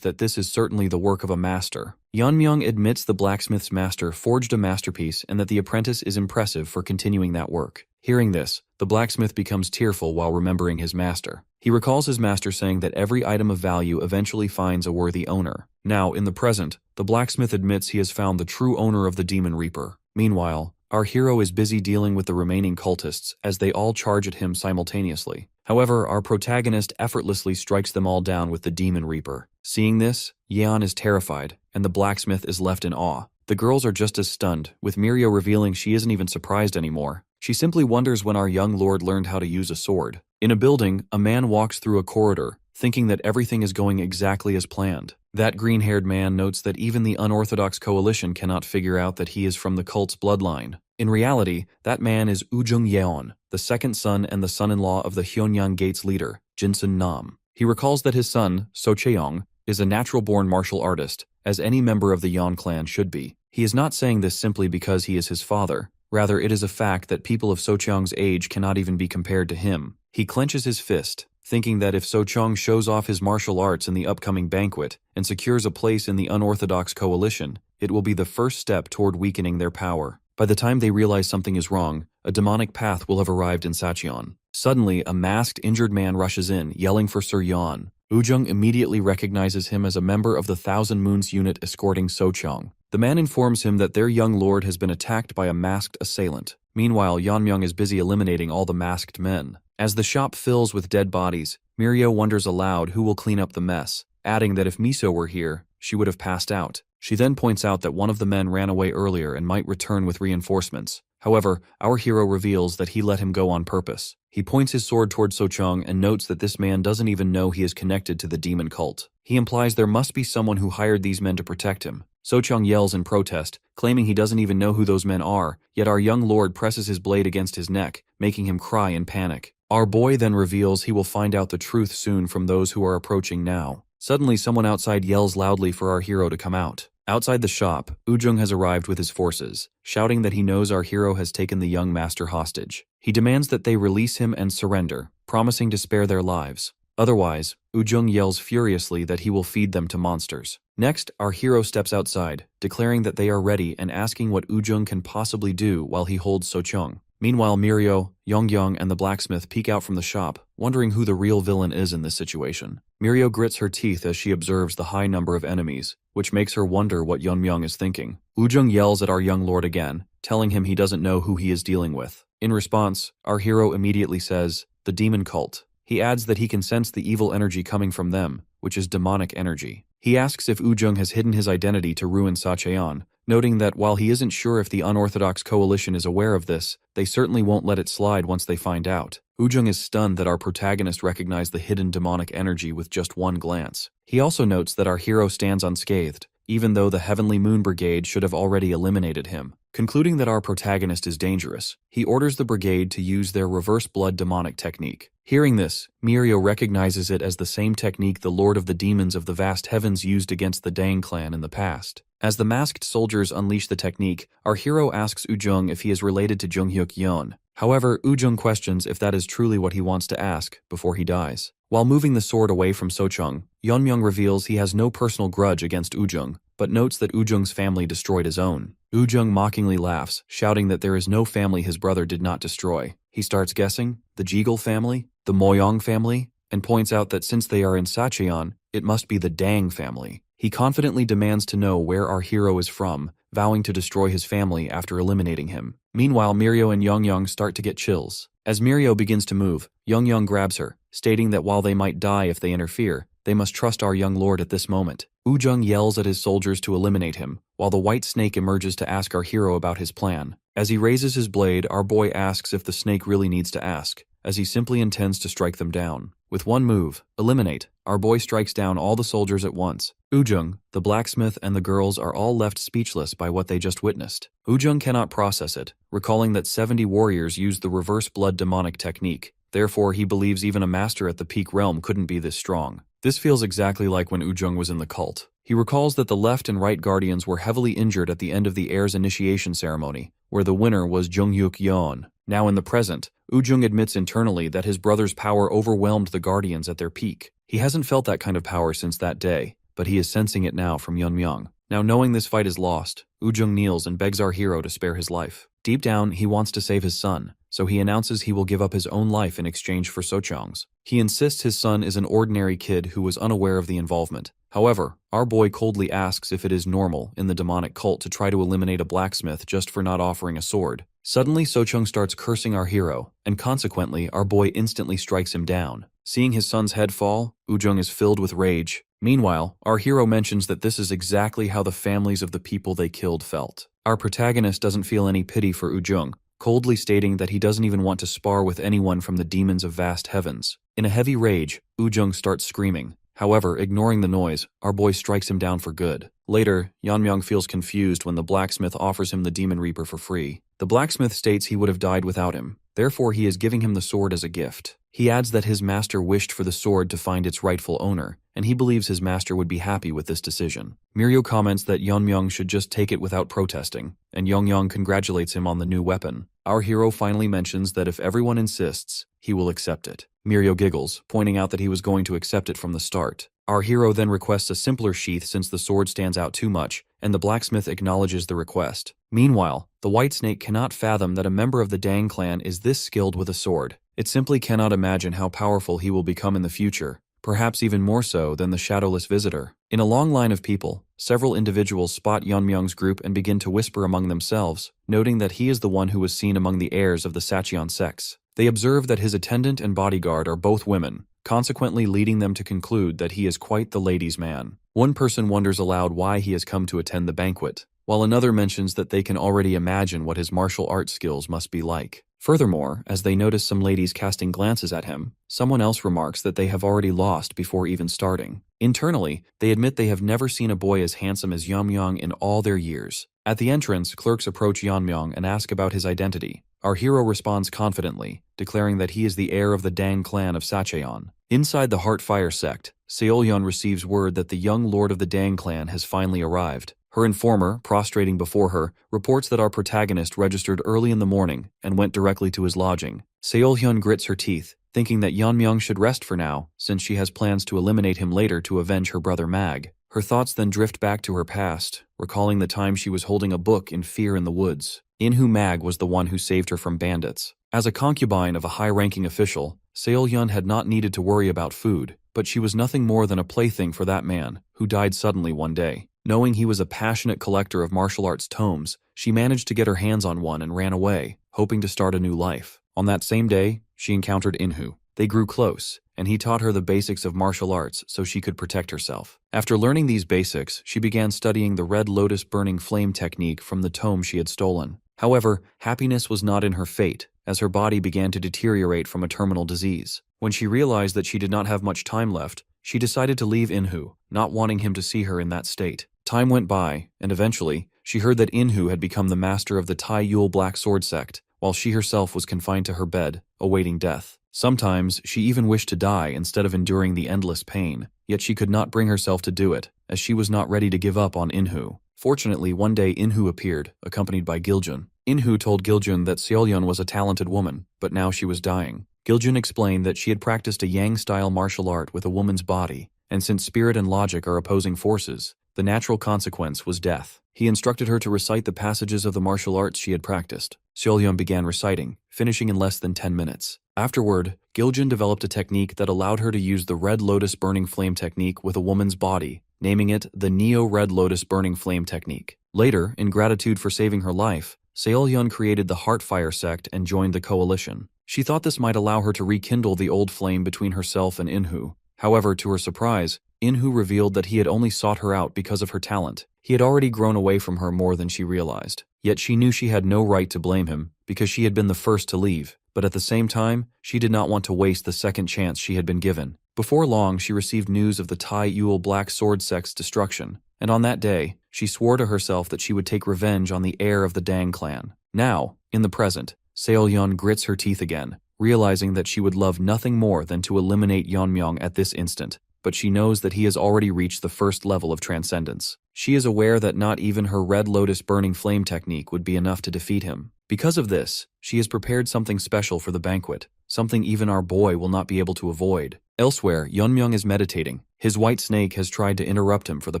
that this is certainly the work of a master. Yeonmyeong admits the blacksmith's master forged a masterpiece and that the apprentice is impressive for continuing that work. Hearing this, the blacksmith becomes tearful while remembering his master. He recalls his master saying that every item of value eventually finds a worthy owner. Now, in the present, the blacksmith admits he has found the true owner of the Demon Reaper. Meanwhile, our hero is busy dealing with the remaining cultists as they all charge at him simultaneously. However, our protagonist effortlessly strikes them all down with the Demon Reaper. Seeing this, Yeon is terrified, and the blacksmith is left in awe. The girls are just as stunned, with Mirio revealing she isn't even surprised anymore. She simply wonders when our young lord learned how to use a sword. In a building, a man walks through a corridor, thinking that everything is going exactly as planned. That green-haired man notes that even the unorthodox coalition cannot figure out that he is from the cult's bloodline. In reality, that man is Ujung Yeon, the second son and the son-in-law of the Hyonyang Gate's leader, Jinsun Nam. He recalls that his son, Socheong, is a natural-born martial artist, as any member of the Yeon clan should be. He is not saying this simply because he is his father. Rather, it is a fact that people of Socheong's age cannot even be compared to him. He clenches his fist, thinking that if Socheong shows off his martial arts in the upcoming banquet and secures a place in the unorthodox coalition, it will be the first step toward weakening their power. By the time they realize something is wrong, a demonic path will have arrived in Sacheon. Suddenly, a masked, injured man rushes in, yelling for Sir Yeon. Ujung immediately recognizes him as a member of the Thousand Moons unit escorting Socheong. The man informs him that their young lord has been attacked by a masked assailant. Meanwhile, Yeonmyeong is busy eliminating all the masked men. As the shop fills with dead bodies, Mirio wonders aloud who will clean up the mess, adding that if Miso were here, she would have passed out. She then points out that one of the men ran away earlier and might return with reinforcements. However, our hero reveals that he let him go on purpose. He points his sword toward Sochung and notes that this man doesn't even know he is connected to the demon cult. He implies there must be someone who hired these men to protect him. Sochung yells in protest, claiming he doesn't even know who those men are, yet our young lord presses his blade against his neck, making him cry in panic. Our boy then reveals he will find out the truth soon from those who are approaching now. Suddenly, someone outside yells loudly for our hero to come out. Outside the shop, Ujung has arrived with his forces, shouting that he knows our hero has taken the young master hostage. He demands that they release him and surrender, promising to spare their lives. Otherwise, Ujung yells furiously that he will feed them to monsters. Next, our hero steps outside, declaring that they are ready and asking what Ujung can possibly do while he holds Sochung. Meanwhile, Mirio, Yongyang, and the blacksmith peek out from the shop, wondering who the real villain is in this situation. Mirio grits her teeth as she observes the high number of enemies, which makes her wonder what Yonmyang is thinking. Ujung yells at our young lord again, telling him he doesn't know who he is dealing with. In response, our hero immediately says, "The demon cult." He adds that he can sense the evil energy coming from them, which is demonic energy. He asks if Ujung has hidden his identity to ruin Sacheon, noting that while he isn't sure if the unorthodox coalition is aware of this, they certainly won't let it slide once they find out. Ujung is stunned that our protagonist recognized the hidden demonic energy with just one glance. He also notes that our hero stands unscathed, even though the Heavenly Moon Brigade should have already eliminated him. Concluding that our protagonist is dangerous, he orders the brigade to use their reverse blood demonic technique. Hearing this, Mirio recognizes it as the same technique the Lord of the Demons of the Vast Heavens used against the Dang clan in the past. As the masked soldiers unleash the technique, our hero asks Ujung if he is related to Junghyuk Yeon. However, Ujung questions if that is truly what he wants to ask before he dies. While moving the sword away from Sochung, Yeonmyung reveals he has no personal grudge against Ujung, but notes that Ujung's family destroyed his own. Ujung mockingly laughs, shouting that there is no family his brother did not destroy. He starts guessing, the Jeagle family, the Moyong family, and points out that since they are in Sacheon, it must be the Dang family. He confidently demands to know where our hero is from, vowing to destroy his family after eliminating him. Meanwhile, Mirio and Yongyang start to get chills. As Mirio begins to move, Yongyang grabs her, stating that while they might die if they interfere, they must trust our young lord at this moment. Ujung yells at his soldiers to eliminate him, while the white snake emerges to ask our hero about his plan. As he raises his blade, our boy asks if the snake really needs to ask, as he simply intends to strike them down. With one move, eliminate, our boy strikes down all the soldiers at once. Ujung, the blacksmith, and the girls are all left speechless by what they just witnessed. Ujung cannot process it, recalling that 70 warriors used the reverse blood demonic technique. Therefore, he believes even a master at the peak realm couldn't be this strong. This feels exactly like when Ujung was in the cult. He recalls that the left and right guardians were heavily injured at the end of the heir's initiation ceremony, where the winner was Junghyuk Yeon. Now in the present, Ujung admits internally that his brother's power overwhelmed the guardians at their peak. He hasn't felt that kind of power since that day, but he is sensing it now from Yeonmyang. Now knowing this fight is lost, Ujung kneels and begs our hero to spare his life. Deep down, he wants to save his son, so he announces he will give up his own life in exchange for Sochung's. He insists his son is an ordinary kid who was unaware of the involvement. However, our boy coldly asks if it is normal in the demonic cult to try to eliminate a blacksmith just for not offering a sword. Suddenly, Sochung starts cursing our hero, and consequently, our boy instantly strikes him down. Seeing his son's head fall, Ujung is filled with rage. Meanwhile, our hero mentions that this is exactly how the families of the people they killed felt. Our protagonist doesn't feel any pity for Ujung, coldly stating that he doesn't even want to spar with anyone from the demons of vast heavens. In a heavy rage, Ujung starts screaming. However, ignoring the noise, our boy strikes him down for good. Later, Yeonmyang feels confused when the blacksmith offers him the Demon Reaper for free. The blacksmith states he would have died without him, therefore he is giving him the sword as a gift. He adds that his master wished for the sword to find its rightful owner, and he believes his master would be happy with this decision. Mirio comments that Yeonmyang should just take it without protesting, and Yongyang congratulates him on the new weapon. Our hero finally mentions that if everyone insists, he will accept it. Mirio giggles, pointing out that he was going to accept it from the start. Our hero then requests a simpler sheath since the sword stands out too much, and the blacksmith acknowledges the request. Meanwhile, the white snake cannot fathom that a member of the Dang clan is this skilled with a sword. It simply cannot imagine how powerful he will become in the future, perhaps even more so than the shadowless visitor. In a long line of people, several individuals spot Yeonmyang's group and begin to whisper among themselves, noting that he is the one who was seen among the heirs of the Sacheon sex. They observe that his attendant and bodyguard are both women, consequently leading them to conclude that he is quite the ladies' man. One person wonders aloud why he has come to attend the banquet, while another mentions that they can already imagine what his martial arts skills must be like. Furthermore, as they notice some ladies casting glances at him, someone else remarks that they have already lost before even starting. Internally, they admit they have never seen a boy as handsome as Yeonmyeong in all their years. At the entrance, clerks approach Yeonmyeong and ask about his identity. Our hero responds confidently, declaring that he is the heir of the Dang clan of Sacheon. Inside the Heartfire sect, Seolyeon receives word that the young lord of the Dang clan has finally arrived. Her informer, prostrating before her, reports that our protagonist registered early in the morning and went directly to his lodging. Seolhyun grits her teeth, thinking that Yeonmyeong should rest for now, since she has plans to eliminate him later to avenge her brother Mag. Her thoughts then drift back to her past, recalling the time she was holding a book in fear in the woods. Inhu Mag was the one who saved her from bandits. As a concubine of a high-ranking official, Seolhyun had not needed to worry about food, but she was nothing more than a plaything for that man, who died suddenly one day. Knowing he was a passionate collector of martial arts tomes, she managed to get her hands on one and ran away, hoping to start a new life. On that same day, she encountered Inhu. They grew close, and he taught her the basics of martial arts so she could protect herself. After learning these basics, she began studying the Red Lotus Burning Flame technique from the tome she had stolen. However, happiness was not in her fate, as her body began to deteriorate from a terminal disease. When she realized that she did not have much time left, she decided to leave Inhu, not wanting him to see her in that state. Time went by, and eventually, she heard that Inhu had become the master of the Tai Yul Black Sword sect, while she herself was confined to her bed, awaiting death. Sometimes, she even wished to die instead of enduring the endless pain, yet she could not bring herself to do it, as she was not ready to give up on Inhu. Fortunately, one day Inhu appeared, accompanied by Giljun. Inhu told Giljun that Seolyeon was a talented woman, but now she was dying. Giljun explained that she had practiced a Yang-style martial art with a woman's body, and since spirit and logic are opposing forces, the natural consequence was death. He instructed her to recite the passages of the martial arts she had practiced. Seolyeon began reciting, finishing in less than 10 minutes. Afterward, Giljun developed a technique that allowed her to use the Red Lotus Burning Flame technique with a woman's body, naming it the Neo-Red Lotus Burning Flame technique. Later, in gratitude for saving her life, Seolyeon created the Heartfire sect and joined the coalition. She thought this might allow her to rekindle the old flame between herself and Inhu. However, to her surprise, Inhu revealed that he had only sought her out because of her talent. He had already grown away from her more than she realized. Yet she knew she had no right to blame him, because she had been the first to leave. But at the same time, she did not want to waste the second chance she had been given. Before long, she received news of the Tai Yul Black Sword sect's destruction, and on that day, she swore to herself that she would take revenge on the heir of the Dang clan. Now, in the present, Seolyeon grits her teeth again, realizing that she would love nothing more than to eliminate Yeonmyeong at this instant. But she knows that he has already reached the first level of transcendence. She is aware that not even her Red Lotus Burning Flame technique would be enough to defeat him. Because of this, she has prepared something special for the banquet, something even our boy will not be able to avoid. Elsewhere, Yeonmyeong is meditating. His white snake has tried to interrupt him for the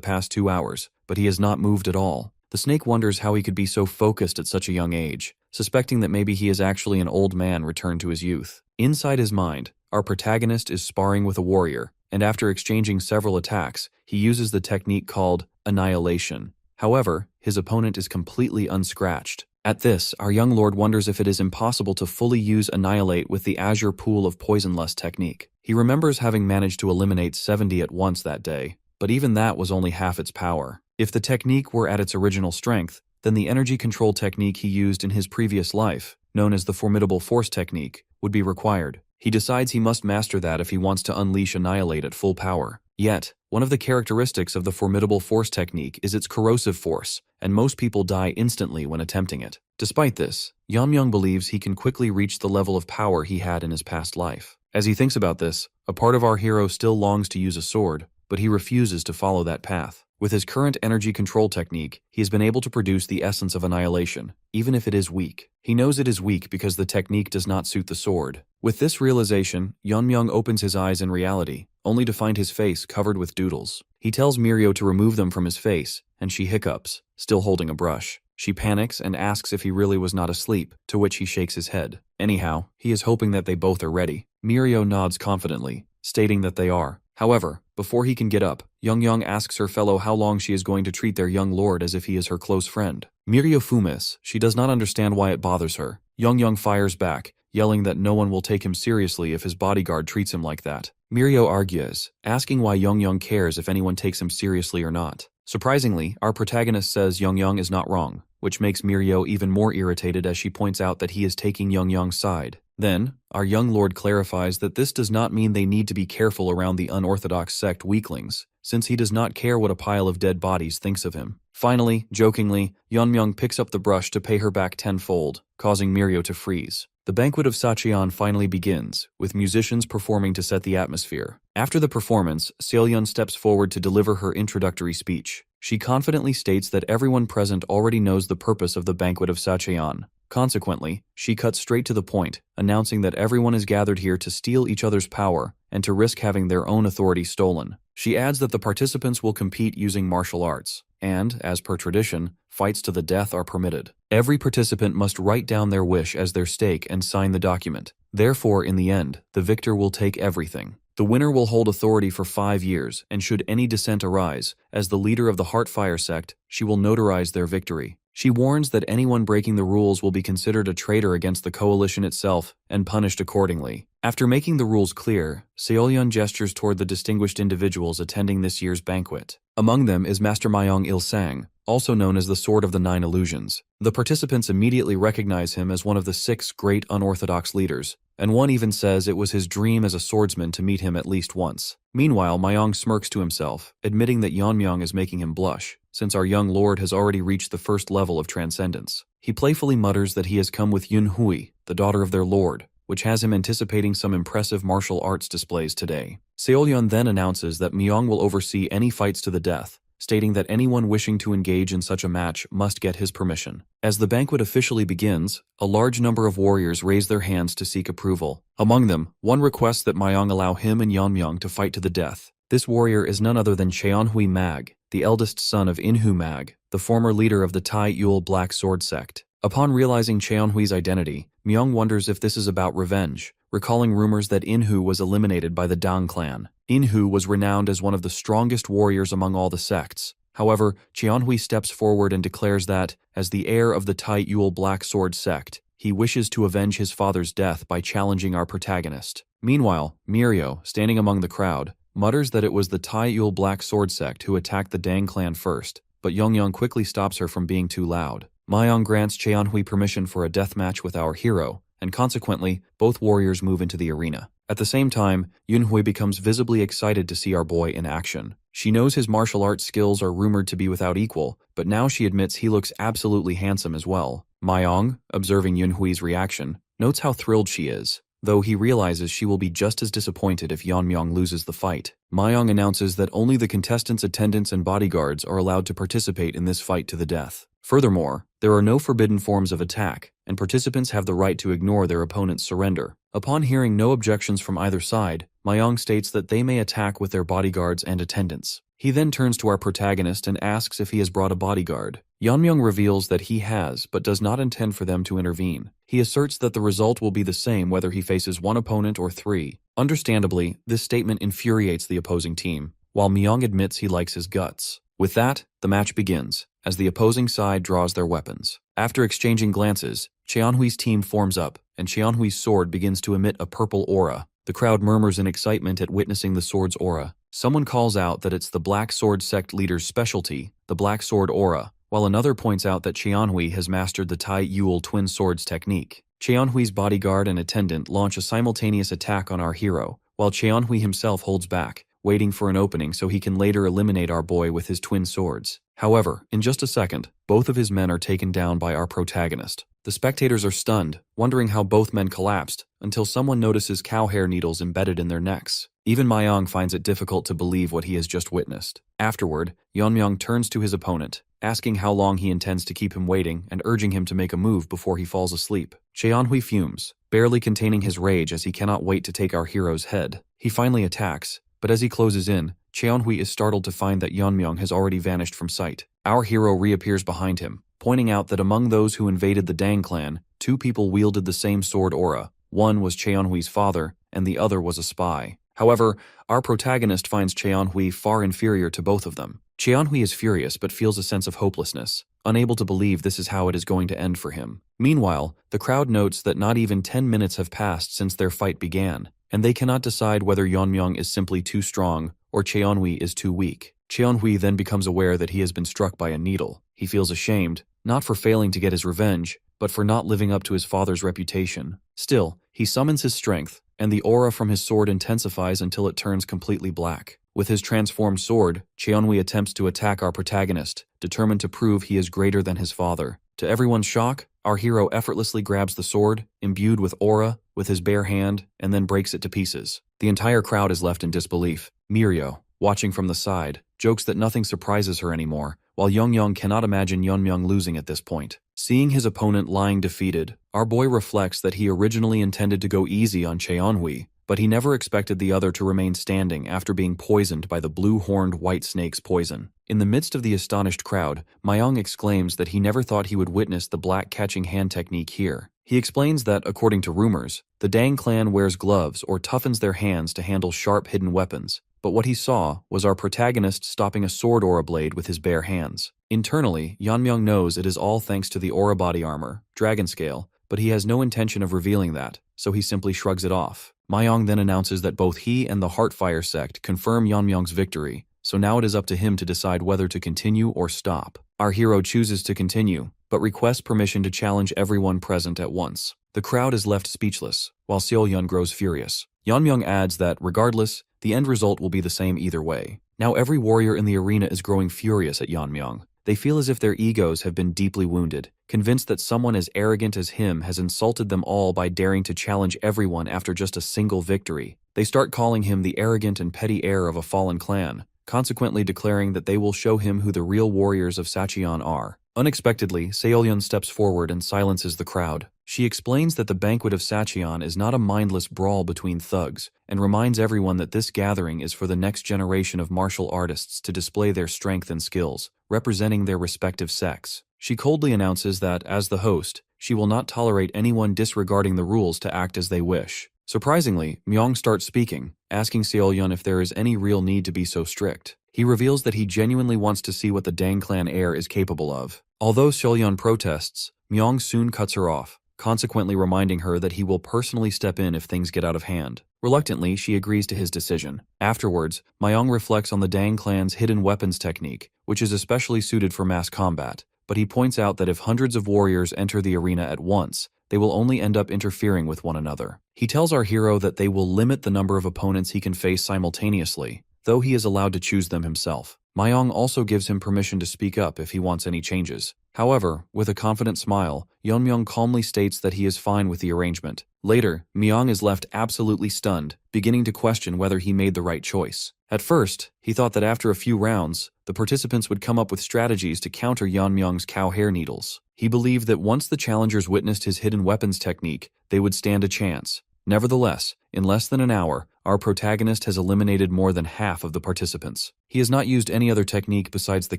past 2 hours, but he has not moved at all. The snake wonders how he could be so focused at such a young age, suspecting that maybe he is actually an old man returned to his youth. Inside his mind, our protagonist is sparring with a warrior, and after exchanging several attacks, he uses the technique called annihilation. However, his opponent is completely unscratched. At this, our young lord wonders if it is impossible to fully use annihilate with the Azure Pool of Poisonlust technique. He remembers having managed to eliminate 70 at once that day, but even that was only half its power. If the technique were at its original strength, then the energy control technique he used in his previous life, known as the Formidable Force technique, would be required. He decides he must master that if he wants to unleash Annihilate at full power. Yet, one of the characteristics of the Formidable Force technique is its corrosive force, and most people die instantly when attempting it. Despite this, Yeonmyeong believes he can quickly reach the level of power he had in his past life. As he thinks about this, a part of our hero still longs to use a sword, but he refuses to follow that path. With his current energy control technique, he has been able to produce the essence of annihilation, even if it is weak. He knows it is weak because the technique does not suit the sword. With this realization, Yeonmyeong opens his eyes in reality, only to find his face covered with doodles. He tells Mirio to remove them from his face, and she hiccups, still holding a brush. She panics and asks if he really was not asleep, to which he shakes his head. Anyhow, he is hoping that they both are ready. Mirio nods confidently, stating that they are. However, before he can get up, Yeonmyeong asks her fellow how long she is going to treat their young lord as if he is her close friend. Mirio fumes. She does not understand why it bothers her. Yeonmyeong fires back, yelling that no one will take him seriously if his bodyguard treats him like that. Mirio argues, asking why Young cares if anyone takes him seriously or not. Surprisingly, our protagonist says Young is not wrong, which makes Mirio even more irritated as she points out that he is taking Young's side. Then, our young lord clarifies that this does not mean they need to be careful around the unorthodox sect weaklings, since he does not care what a pile of dead bodies thinks of him. Finally, jokingly, Young picks up the brush to pay her back tenfold, causing Mirio to freeze. The banquet of Sacheon finally begins, with musicians performing to set the atmosphere. After the performance, Seolyun steps forward to deliver her introductory speech. She confidently states that everyone present already knows the purpose of the banquet of Sacheon. Consequently, she cuts straight to the point, announcing that everyone is gathered here to steal each other's power and to risk having their own authority stolen. She adds that the participants will compete using martial arts, and, as per tradition, fights to the death are permitted. Every participant must write down their wish as their stake and sign the document. Therefore, in the end, the victor will take everything. The winner will hold authority for 5 years, and should any dissent arise, as the leader of the Heartfire sect, she will notarize their victory. She warns that anyone breaking the rules will be considered a traitor against the coalition itself and punished accordingly. After making the rules clear, Seolyun gestures toward the distinguished individuals attending this year's banquet. Among them is Master Mayong Il-sang, also known as the Sword of the Nine Illusions. The participants immediately recognize him as one of the 6 great unorthodox leaders, and one even says it was his dream as a swordsman to meet him at least once. Meanwhile, Mayong smirks to himself, admitting that Yeonmyeong is making him blush, since our young lord has already reached the first level of transcendence. He playfully mutters that he has come with Yun Hui, the daughter of their lord, which has him anticipating some impressive martial arts displays today. Seolyun then announces that Myeong will oversee any fights to the death, stating that anyone wishing to engage in such a match must get his permission. As the banquet officially begins, a large number of warriors raise their hands to seek approval. Among them, one requests that Mayong allow him and Yeonmyeong to fight to the death. This warrior is none other than Cheonhui Mag, the eldest son of Inhu Mag, the former leader of the Tai Yul Black Sword sect. Upon realizing Cheonhui's identity, Myeong wonders if this is about revenge, recalling rumors that Inhu was eliminated by the Dang clan. Inhu was renowned as one of the strongest warriors among all the sects. However, Cheonhui steps forward and declares that, as the heir of the Tai Yul Black Sword sect, he wishes to avenge his father's death by challenging our protagonist. Meanwhile, Mirio, standing among the crowd, mutters that it was the Tai Yul Black Sword sect who attacked the Dang clan first, but Yeonmyeong quickly stops her from being too loud. Mayong grants Cheonhui permission for a deathmatch with our hero, and consequently, both warriors move into the arena. At the same time, Yunhui becomes visibly excited to see our boy in action. She knows his martial arts skills are rumored to be without equal, but now she admits he looks absolutely handsome as well. Mayong, observing Yunhui's reaction, notes how thrilled she is, though he realizes she will be just as disappointed if Yeonmyeong loses the fight. Mayong announces that only the contestants' attendants and bodyguards are allowed to participate in this fight to the death. Furthermore, there are no forbidden forms of attack, and participants have the right to ignore their opponent's surrender. Upon hearing no objections from either side, Mayong states that they may attack with their bodyguards and attendants. He then turns to our protagonist and asks if he has brought a bodyguard. Yeonmyeong reveals that he has, but does not intend for them to intervene. He asserts that the result will be the same whether he faces one opponent or 3. Understandably, this statement infuriates the opposing team, while Myeong admits he likes his guts. With that, the match begins, as the opposing side draws their weapons. After exchanging glances, Cheonhui's team forms up, and Cheonhui's sword begins to emit a purple aura. The crowd murmurs in excitement at witnessing the sword's aura. Someone calls out that it's the Black Sword sect leader's specialty, the Black Sword aura, while another points out that Cheonhui has mastered the Tai Yul twin swords technique. Cheonhui's bodyguard and attendant launch a simultaneous attack on our hero, while Cheonhui himself holds back, waiting for an opening so he can later eliminate our boy with his twin swords. However, in just a second, both of his men are taken down by our protagonist. The spectators are stunned, wondering how both men collapsed, until someone notices cow hair needles embedded in their necks. Even Mayong finds it difficult to believe what he has just witnessed. Afterward, Yeonmyeong turns to his opponent, asking how long he intends to keep him waiting and urging him to make a move before he falls asleep. Cheonhui fumes, barely containing his rage as he cannot wait to take our hero's head. He finally attacks, but as he closes in, Cheonhui is startled to find that Yeonmyeong has already vanished from sight. Our hero reappears behind him, pointing out that among those who invaded the Dang clan, 2 people wielded the same sword aura. One was Cheonhui's father, and the other was a spy. However, our protagonist finds Cheonhui far inferior to both of them. Cheonhui is furious but feels a sense of hopelessness. unable to believe this is how it is going to end for him. Meanwhile, the crowd notes that not even 10 minutes have passed since their fight began, and they cannot decide whether Yeonmyeong is simply too strong or Cheonhui is too weak. Cheonhui then becomes aware that he has been struck by a needle. He feels ashamed, not for failing to get his revenge, but for not living up to his father's reputation. Still, he summons his strength, and the aura from his sword intensifies until it turns completely black. With his transformed sword, Cheonhui attempts to attack our protagonist, determined to prove he is greater than his father. To everyone's shock, our hero effortlessly grabs the sword, imbued with aura, with his bare hand, and then breaks it to pieces. The entire crowd is left in disbelief. Mirio, watching from the side, jokes that nothing surprises her anymore, while Yeonmyeong cannot imagine Yeonmyeong losing at this point. Seeing his opponent lying defeated, our boy reflects that he originally intended to go easy on Cheonhui, but he never expected the other to remain standing after being poisoned by the blue-horned white snake's poison. In the midst of the astonished crowd, Myong exclaims that he never thought he would witness the black catching hand technique here. He explains that, according to rumors, the Dang clan wears gloves or toughens their hands to handle sharp hidden weapons, but what he saw was our protagonist stopping a sword aura blade with his bare hands. Internally, Yeonmyeong knows it is all thanks to the aura body armor, dragon scale, but he has no intention of revealing that, so he simply shrugs it off. Myong then announces that both he and the Heartfire sect confirm Yeonmyeong's victory, so now it is up to him to decide whether to continue or stop. Our hero chooses to continue, but requests permission to challenge everyone present at once. The crowd is left speechless, while Seohyun grows furious. Yeonmyeong adds that, regardless, the end result will be the same either way. Now every warrior in the arena is growing furious at Yeonmyeong. They feel as if their egos have been deeply wounded, convinced that someone as arrogant as him has insulted them all by daring to challenge everyone after just a single victory. They start calling him the arrogant and petty heir of a fallen clan, consequently declaring that they will show him who the real warriors of Sacheon are. Unexpectedly, Seohyun steps forward and silences the crowd. She explains that the banquet of Sacheon is not a mindless brawl between thugs, and reminds everyone that this gathering is for the next generation of martial artists to display their strength and skills, representing their respective sects. She coldly announces that, as the host, she will not tolerate anyone disregarding the rules to act as they wish. Surprisingly, Myong starts speaking, asking Seohyun if there is any real need to be so strict. He reveals that he genuinely wants to see what the Dang clan heir is capable of. Although Seohyun protests, Myong soon cuts her off, consequently reminding her that he will personally step in if things get out of hand. Reluctantly, she agrees to his decision. Afterwards, Myong reflects on the Dang clan's hidden weapons technique, which is especially suited for mass combat, but he points out that if hundreds of warriors enter the arena at once, they will only end up interfering with one another. He tells our hero that they will limit the number of opponents he can face simultaneously, though he is allowed to choose them himself. Myong also gives him permission to speak up if he wants any changes. However, with a confident smile, Yeonmyeong calmly states that he is fine with the arrangement. Later, Myong is left absolutely stunned, beginning to question whether he made the right choice. At first, he thought that after a few rounds, the participants would come up with strategies to counter Yeonmyeong's cow hair needles. He believed that once the challengers witnessed his hidden weapons technique, they would stand a chance. Nevertheless, in less than an hour, our protagonist has eliminated more than half of the participants. He has not used any other technique besides the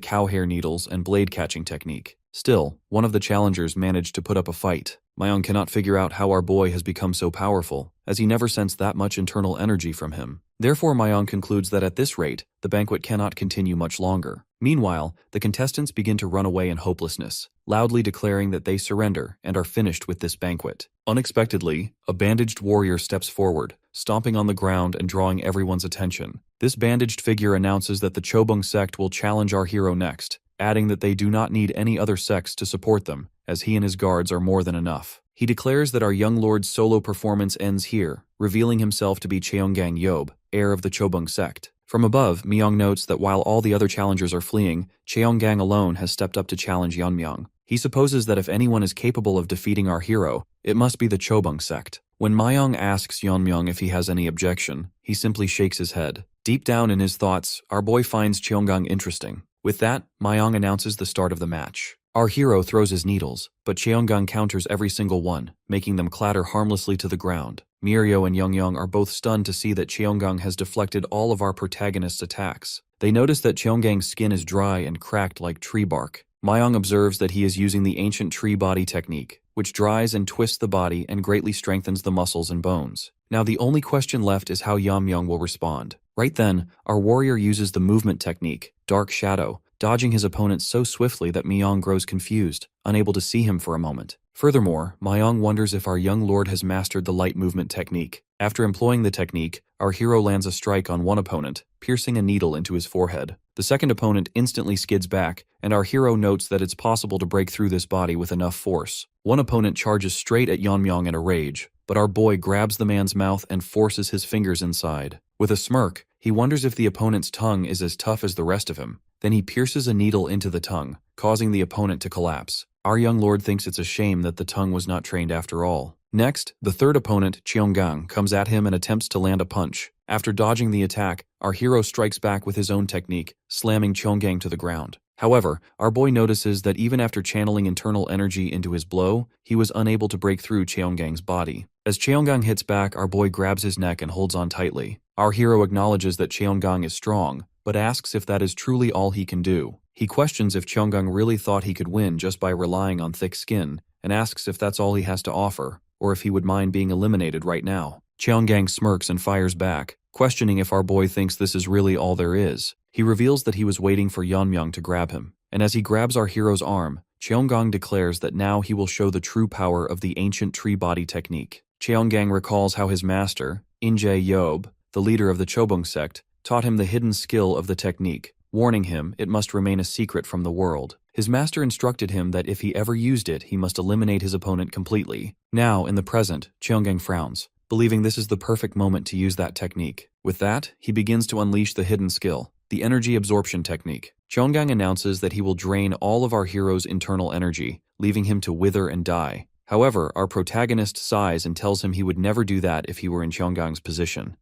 cow hair needles and blade catching technique. Still, one of the challengers managed to put up a fight. Myong cannot figure out how our boy has become so powerful, as he never sensed that much internal energy from him. Therefore, Myong concludes that at this rate, the banquet cannot continue much longer. Meanwhile, the contestants begin to run away in hopelessness, loudly declaring that they surrender and are finished with this banquet. Unexpectedly, a bandaged warrior steps forward, stomping on the ground and drawing everyone's attention. This bandaged figure announces that the Chobung sect will challenge our hero next, adding that they do not need any other sects to support them, as he and his guards are more than enough. He declares that our young lord's solo performance ends here, revealing himself to be Cheonggang Yob, heir of the Chobung sect. From above, Myong notes that while all the other challengers are fleeing, Cheonggang alone has stepped up to challenge Yeonmyeong. He supposes that if anyone is capable of defeating our hero, it must be the Chobung sect. When Myong asks Yeonmyeong if he has any objection, he simply shakes his head. Deep down in his thoughts, our boy finds Cheonggang interesting. With that, Myong announces the start of the match. Our hero throws his needles, but Cheonggang counters every single one, making them clatter harmlessly to the ground. Mirio and Yeonmyeong are both stunned to see that Cheonggang has deflected all of our protagonist's attacks. They notice that Cheonggang's skin is dry and cracked like tree bark. Myong observes that he is using the ancient tree body technique, which dries and twists the body and greatly strengthens the muscles and bones. Now the only question left is how Yeonmyeong will respond. Right then, our warrior uses the movement technique, Dark Shadow, dodging his opponent so swiftly that Myong grows confused, unable to see him for a moment. Furthermore, Myong wonders if our young lord has mastered the light movement technique. After employing the technique, our hero lands a strike on one opponent, piercing a needle into his forehead. The second opponent instantly skids back, and our hero notes that it's possible to break through this body with enough force. One opponent charges straight at Yeonmyong in a rage, but our boy grabs the man's mouth and forces his fingers inside. With a smirk, he wonders if the opponent's tongue is as tough as the rest of him. Then he pierces a needle into the tongue, causing the opponent to collapse. Our young lord thinks it's a shame that the tongue was not trained after all. Next, the third opponent, Cheonggang, comes at him and attempts to land a punch. After dodging the attack, our hero strikes back with his own technique, slamming Cheonggang to the ground. However, our boy notices that even after channeling internal energy into his blow, he was unable to break through Cheonggang's body. As Cheonggang hits back, our boy grabs his neck and holds on tightly. Our hero acknowledges that Cheonggang is strong, but asks if that is truly all he can do. He questions if Cheonggang really thought he could win just by relying on thick skin, and asks if that's all he has to offer, or if he would mind being eliminated right now. Cheonggang smirks and fires back, questioning if our boy thinks this is really all there is. He reveals that he was waiting for Yeonmyong to grab him, and as he grabs our hero's arm, Cheonggang declares that now he will show the true power of the ancient tree body technique. Cheonggang recalls how his master, Injae Yob, the leader of the Chobung sect, taught him the hidden skill of the technique, warning him it must remain a secret from the world. His master instructed him that if he ever used it, he must eliminate his opponent completely. Now, in the present, Cheonggang frowns, believing this is the perfect moment to use that technique. With that, he begins to unleash the hidden skill, the energy absorption technique. Cheonggang announces that he will drain all of our hero's internal energy, leaving him to wither and die. However, our protagonist sighs and tells him he would never do that if he were in Cheonggang's position.